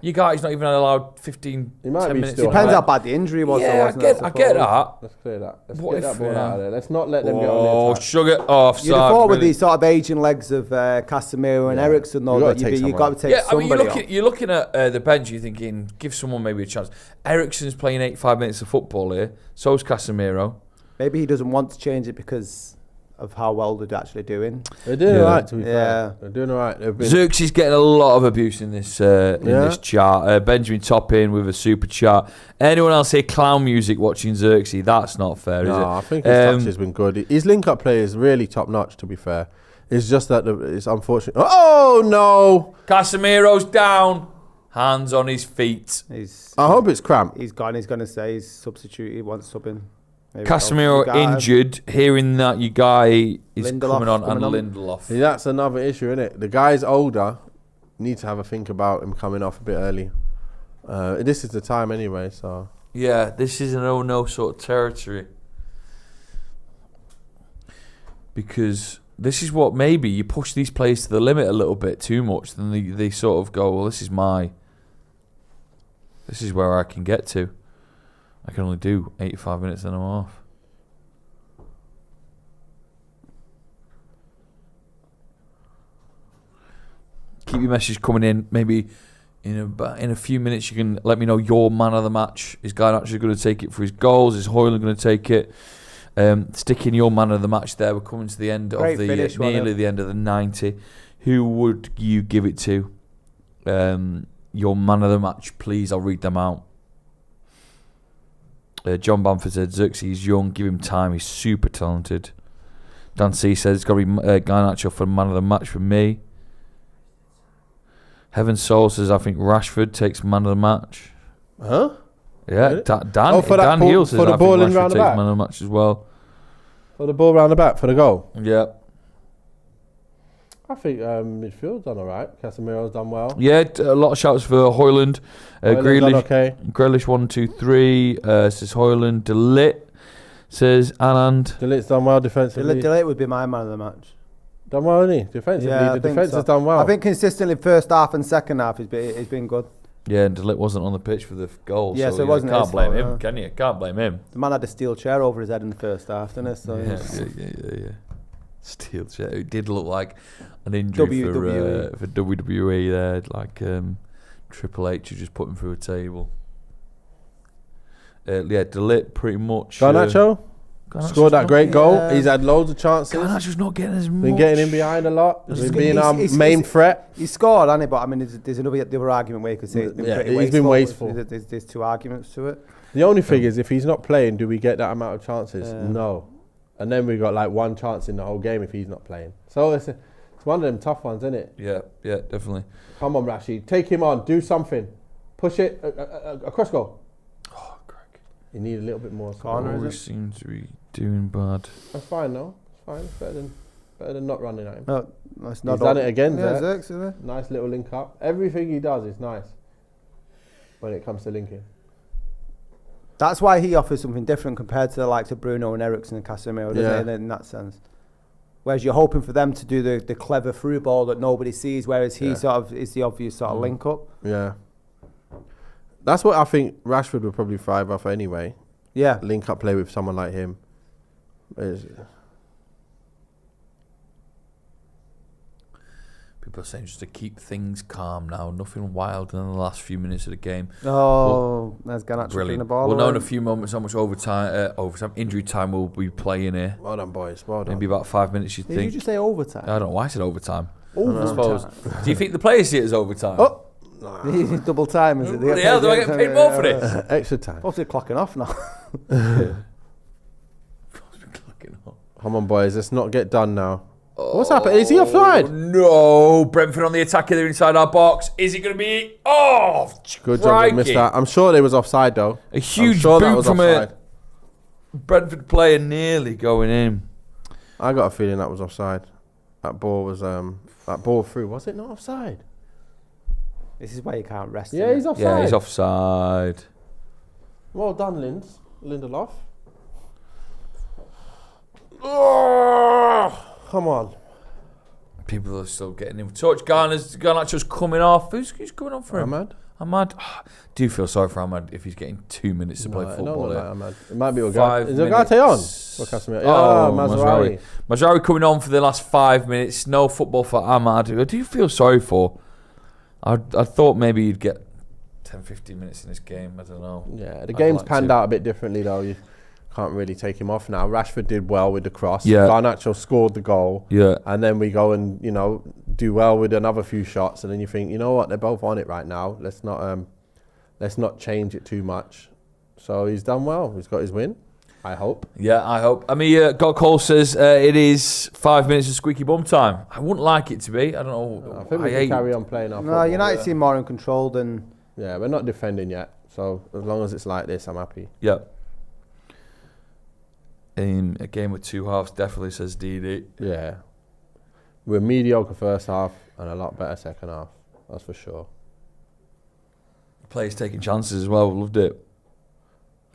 S7: you guys not even allowed 10 minutes.
S9: Depends how bad the injury was.
S7: Yeah,
S9: though,
S7: I get that.
S8: Let's clear that. Let's get that ball out of there. Let's not let them get on the attack.
S7: Sugar off.
S9: You'd have thought with these sort of aging legs of Casemiro and Eriksen, though, that you've got to take somebody off.
S7: You're looking at the bench, you're thinking, give someone maybe a chance. Eriksen's playing 85 minutes of football here. So's Casemiro.
S9: Maybe he doesn't want to change it because of how well they're actually doing.
S8: They're doing all right, to be fair. They're doing all right.
S7: Xerxes getting a lot of abuse in this this chart. Benjamin Toppin with a super chat. Anyone else hear clown music watching Xerxes? That's not fair, is it?
S8: I think his touch has been good. His link-up play is really top-notch, to be fair. It's just that it's unfortunate. Oh, no!
S7: Casemiro's down. Hands on his feet.
S8: I hope it's cramp.
S9: He's gone. He's going to say he's substitute. He wants subbing.
S7: Casemiro injured. Hearing that your guy is coming on. Lindelof.
S8: See, that's another issue, isn't it? The guy's older. Need to have a think about him coming off a bit early. This is the time anyway, so...
S7: Yeah, this is an oh-no sort of territory. Because this is what maybe you push these players to the limit a little bit too much. Then they sort of go, well, this is where I can get to. I can only do 85 minutes and I'm off. Keep your message coming in. Maybe in a few minutes you can let me know your man of the match. Is Garnacho going to take it for his goals? Is Hojlund going to take it? Stick in your man of the match there. We're coming to the end of nearly the end of the 90. Who would you give it to? Your man of the match, please. I'll read them out. John Bamford said Xerxes young, give him time, he's super talented. Dan C says it's got to be Garnacho for man of the match for me. Heaven Soul says I think Rashford takes man of the match.
S8: Huh?
S7: Yeah,
S8: really?
S7: Dan Heel says I think Rashford takes man of the match as well.
S8: For the ball round the back for the goal?
S7: Yeah.
S8: I think midfield's done all right. Casemiro's done well.
S7: Yeah, a lot of shouts for Hojlund. Grealish 1, 2, 3 says Hojlund. Delit says Anand.
S8: Delit's done well defensively.
S9: Delit would be my man of the match.
S8: Done well, isn't he? Defensively, the defence has done well.
S9: I think consistently first half and second half he's been good.
S7: Yeah, and Delit wasn't on the pitch for the goal.
S9: Yeah, so it wasn't
S7: can't blame him, can you? Can't blame him.
S9: The man had a steel chair over his head in the first half, didn't he? So
S7: yeah. Steel chair. It did look like an injury for WWE there, like Triple H just put him through a table. Delit pretty much.
S8: Garnacho scored that great goal. He's had loads of chances.
S7: Garnacho's not getting as much.
S8: Been getting in behind a lot. He's been our main threat.
S9: He scored, hasn't he? But I mean, there's the other argument where you could say he's been pretty wasteful.
S8: He's been wasteful.
S9: There's two arguments to it.
S8: The only thing is, if he's not playing, do we get that amount of chances? No. And then we got like one chance in the whole game if he's not playing. So it's one of them tough ones, isn't it?
S7: Yeah, definitely.
S8: Come on, Rashid. Take him on. Do something. Push it. Across goal.
S7: Oh, Greg.
S8: You need a little bit more.
S7: Always seems to be doing bad.
S8: That's fine, though. It's fine. It's better than not running at him.
S9: No, that's not.
S8: He's done it again,
S9: Zerx,
S8: nice little link up. Everything he does is nice when it comes to linking.
S9: That's why he offers something different compared to the likes of Bruno and Eriksen and Casemiro, doesn't it, in that sense? Whereas you're hoping for them to do the clever through ball that nobody sees, whereas he sort of is the obvious sort of link up.
S8: Yeah. That's what I think Rashford would probably thrive off anyway.
S9: Yeah.
S8: Link up play with someone like him.
S7: People are saying just to keep things calm now. Nothing wild in the last few minutes of the game.
S9: There's Garnacho
S7: brilliant.
S9: the ball.
S7: We'll know in a few moments how much overtime injury time we'll be playing here.
S8: Well done, boys. Well done.
S7: Maybe about 5 minutes, you think.
S9: Did you just say overtime?
S7: I don't know why I said overtime.
S9: I
S7: suppose. Do you think the players see it as overtime?
S8: Oh!
S9: Double time, is it?
S7: What the hell, do I get paid more for this?
S8: Extra time.
S9: Supposed to be clocking off now.
S8: Come on, boys. Let's not get done now. What's happening? Is he offside?
S7: No. Brentford on the attack here inside our box. Is it going to be... Oh,
S8: good job. I missed that. I'm sure they was offside, though.
S7: A huge boot from a Brentford player nearly going in.
S8: I got a feeling that was offside. That ball was... that ball through. Was it not offside?
S9: This is why you can't rest.
S8: Yeah, he's offside.
S7: Yeah, he's offside.
S8: Well done, Lindelof. Come on.
S7: People are still getting in touch. Garnacho's coming off. Who's coming on for him? Ahmad. Oh, do you feel sorry for Ahmad if he's getting 2 minutes to play football?
S8: Ahmad. It might be Ugarte. Is Ugarte on?
S7: Managerial coming on for the last 5 minutes. No football for Ahmad. Who do you feel sorry for? I thought maybe you'd get 10, 15 minutes in this game. I don't know.
S8: Yeah, the game's panned out a bit differently though. You can't really take him off now. Rashford did well with the cross.
S7: Yeah.
S8: Garnacho scored the goal.
S7: Yeah.
S8: And then we go and, do well with another few shots, and then you think, you know what, they're both on it right now. Let's not change it too much. So he's done well. He's got his win. I hope.
S7: Yeah, I hope. I mean, Cole says it is 5 minutes of squeaky bum time. I wouldn't like it to be. I don't know.
S8: I think we can carry on playing our football.
S9: No, United seem more in control than...
S8: Yeah, we're not defending yet. So as long as it's like this, I'm happy.
S7: Yeah. In a game with two halves, definitely, says DD.
S8: Yeah. We're mediocre first half and a lot better second half. That's for sure.
S7: Players taking chances as well. Loved it.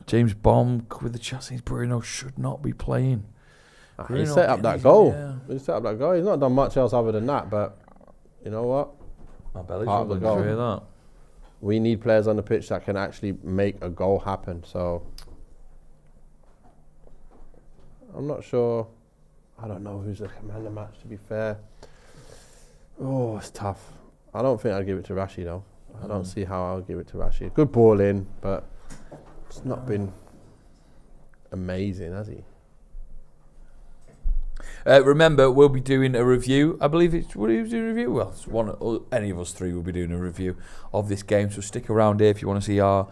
S7: James Bomb with the chassis. Bruno should not be playing.
S8: He set up that goal. Yeah. He set up that goal. He's not done much else other than that, but you know what?
S7: My belly's rumbling to hear that.
S8: We need players on the pitch that can actually make a goal happen. So I'm not sure. I don't know who's the man of the match, to be fair. Oh, it's tough. I don't think I'd give it to Rashi, though. I don't see how I'll give it to Rashi. Good ball in, but it's not been amazing, has he?
S7: Remember, we'll be doing a review. I believe it's... What are you doing a review? Well, it's any of us three will be doing a review of this game. So stick around here if you want to see our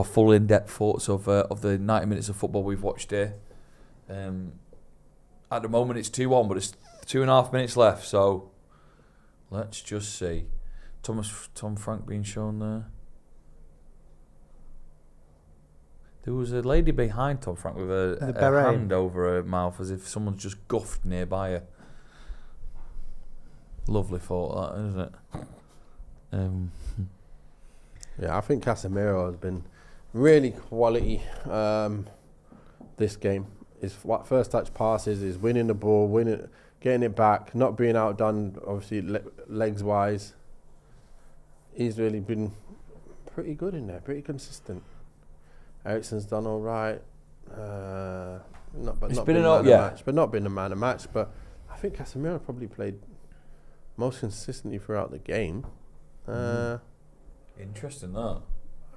S7: full in-depth thoughts of the 90 minutes of football we've watched here. At the moment, it's 2-1, but it's 2.5 minutes left. So let's just see. Tom Frank being shown there. There was a lady behind Tom Frank with a hand over her mouth as if someone's just guffed nearby her. Lovely thought, that, isn't it?
S8: Yeah, I think Casemiro has been really quality this game. His first touch passes, is winning the ball, getting it back, not being outdone, obviously, legs-wise. He's really been pretty good in there, pretty consistent. Eriksen's done all right. Not been the man of match. But I think Casemiro probably played most consistently throughout the game.
S7: Interesting, that.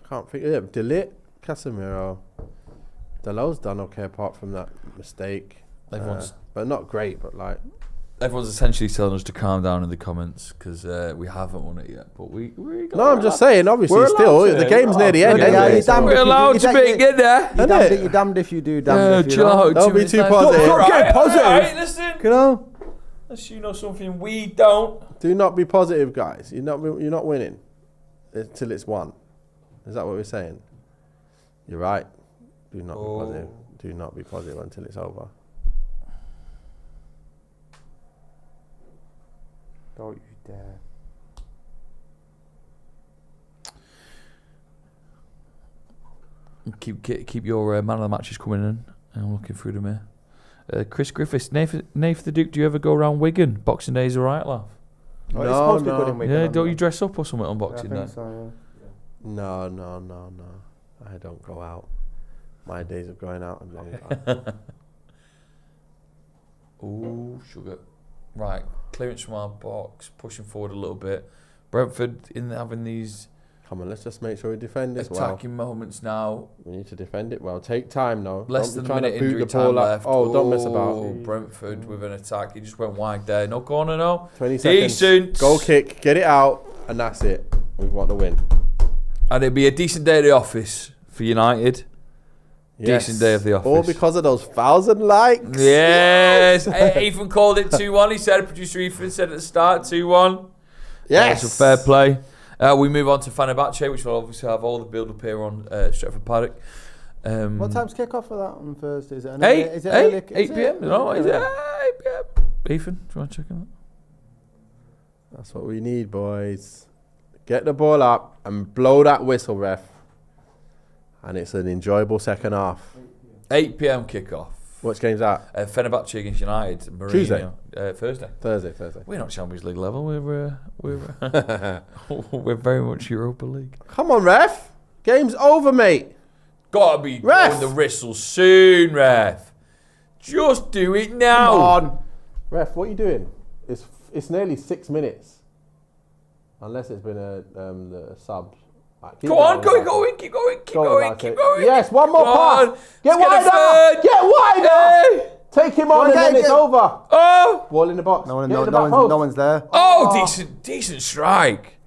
S8: I can't think. Yeah, De Ligt, Casemiro. Dalot's done okay apart from that mistake. But not great. But like.
S7: Everyone's essentially telling us to calm down in the comments because we haven't won it yet. But we
S8: no, I'm just saying. Obviously, still the game's near the end.
S7: We're allowed to be in there.
S9: You're damned if you do, damned if you don't.
S8: Don't be too positive.
S7: Get positive. Right, listen.
S9: You know,
S7: unless you know something we don't.
S8: Do not be positive, guys. You're not winning until it's won. Is that what we're saying? You're right. Do not be positive. Do not be positive until it's over.
S9: Don't you dare.
S7: Keep your man of the matches coming in. I'm looking through them here. Chris Griffiths, Nath the Duke, do you ever go around Wigan? Boxing Day is alright, laugh.
S9: No, it's supposed to be good in Wigan.
S7: Yeah, don't you dress up or something on Boxing Day?
S9: So, yeah.
S8: No. I don't go out. My days of going out are long gone.
S7: Ooh, sugar. Right, clearance from our box, pushing forward a little bit. Brentford having these...
S8: Come on, let's just make sure we defend this
S7: attacking moments now.
S8: We need to defend it well. Take time, though.
S7: Less than a minute injury time left.
S8: Don't mess about.
S7: Brentford with an attack. He just went wide there. No corner, no.
S8: 20 seconds.
S7: Decent.
S8: Goal kick, get it out, and that's it. We want to win.
S7: And it'd be a decent day at the office for United.
S8: Yes.
S7: Decent day of the office.
S8: All because of those 1,000 likes.
S7: Yes. Ethan called it 2-1. He said, producer Ethan said at the start, 2-1.
S8: Yes.
S7: That's a fair play. We move on to Fenerbahce, which will obviously have all the build-up here on Stretford Paddock.
S9: What time's kick-off for that on Thursday? Is it
S7: 8 p.m? No, is it 8 p.m? Ethan, do you want to check on that?
S8: That's what we need, boys. Get the ball up and blow that whistle, ref. And it's an enjoyable second half.
S7: 8 p.m. kick-off.
S8: Which game's that?
S7: Fenerbahce against United. Mourinho.
S8: Tuesday?
S7: Thursday. We're not Champions League level. We're we're very much Europa League.
S8: Come on, ref. Game's over, mate.
S7: Gotta be
S8: Ref.
S7: blowing the whistle soon, ref. Just do it now.
S8: Come on. Ref, what are you doing? It's nearly 6 minutes. Unless it's been a sub. Right,
S7: Go on, keep going.
S8: Yes, one more pass. Get wider. Get wider.
S7: Hey.
S8: Take him on and then it's over.
S7: Oh.
S8: Ball in the box.
S9: No one's there.
S7: Oh, decent strike.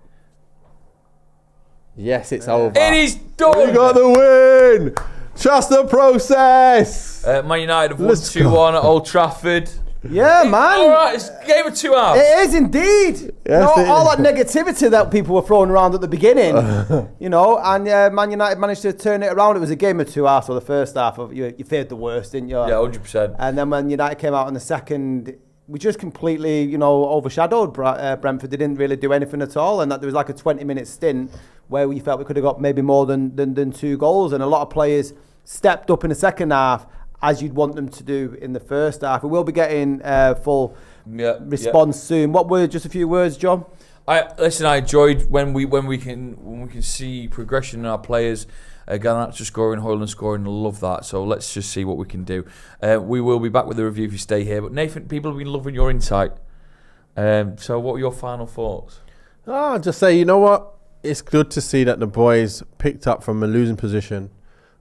S8: Yes, it's over.
S7: It is done.
S8: We got the win. Trust the process.
S7: Man United have won 2-1 at Old Trafford.
S9: Yeah, man.
S7: All right, it's a game of 2 halves.
S9: It is indeed.
S8: Yes,
S9: all that negativity that people were throwing around at the beginning, and Man United managed to turn it around. It was a game of 2 halves, so the first half, you feared the worst, didn't you?
S7: Yeah, 100%.
S9: And then when United came out in the second, we just completely, overshadowed Brentford. They didn't really do anything at all, and that there was like a 20-minute stint where we felt we could have got maybe more than 2 goals, and a lot of players stepped up in the second half, as you'd want them to do in the first half. We will be getting full response soon. What were just a few words, John?
S7: I enjoyed when we can see progression in our players. Garnacho scoring, Hojlund scoring. I love that. So let's just see what we can do. We will be back with the review if you stay here. But Nathan, people have been loving your insight. So what were your final thoughts?
S8: I'll just say, you know what? It's good to see that the boys picked up from a losing position,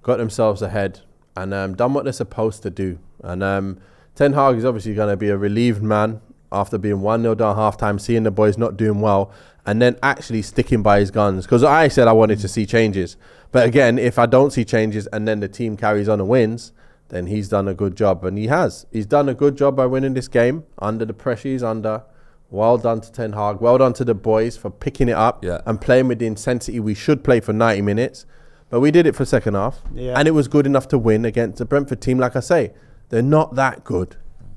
S8: got themselves ahead, and done what they're supposed to do. And Ten Hag is obviously going to be a relieved man after being 1-0 down half-time, seeing the boys not doing well, and then actually sticking by his guns. Because I said I wanted to see changes. But again, if I don't see changes and then the team carries on and wins, then he's done a good job. And he has. He's done a good job by winning this game under the pressure he's under. Well done to Ten Hag. Well done to the boys for picking it up and playing with the intensity we should play for 90 minutes. But we did it for second half, and it was good enough to win against the Brentford team. Like I say, they're not that good.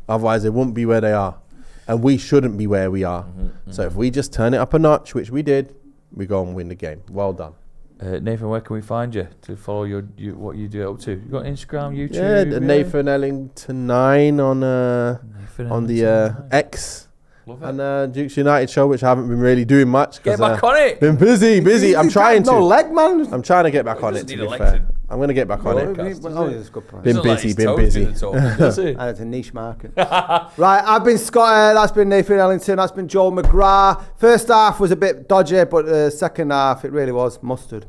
S8: Otherwise, they wouldn't be where they are. And we shouldn't be where we are. So if we just turn it up a notch, which we did, we go and win the game. Well done.
S7: Nathan, where can we find you to follow what you do up to? You got Instagram, YouTube?
S8: Yeah, Nathan Ellington 9 on the X. And Dukes United show, which I haven't been really doing much.
S7: Get back on it.
S8: Been busy. I'm trying to.
S9: No leg, man.
S8: I'm trying to get back on it, to be fair. I'm going to get back on it. Been busy.
S9: And it's a niche market. Right, I've been Scott. That's been Nathan Ellington. That's been Joel McGrath. First half was a bit dodgy, but second half, it really was mustard.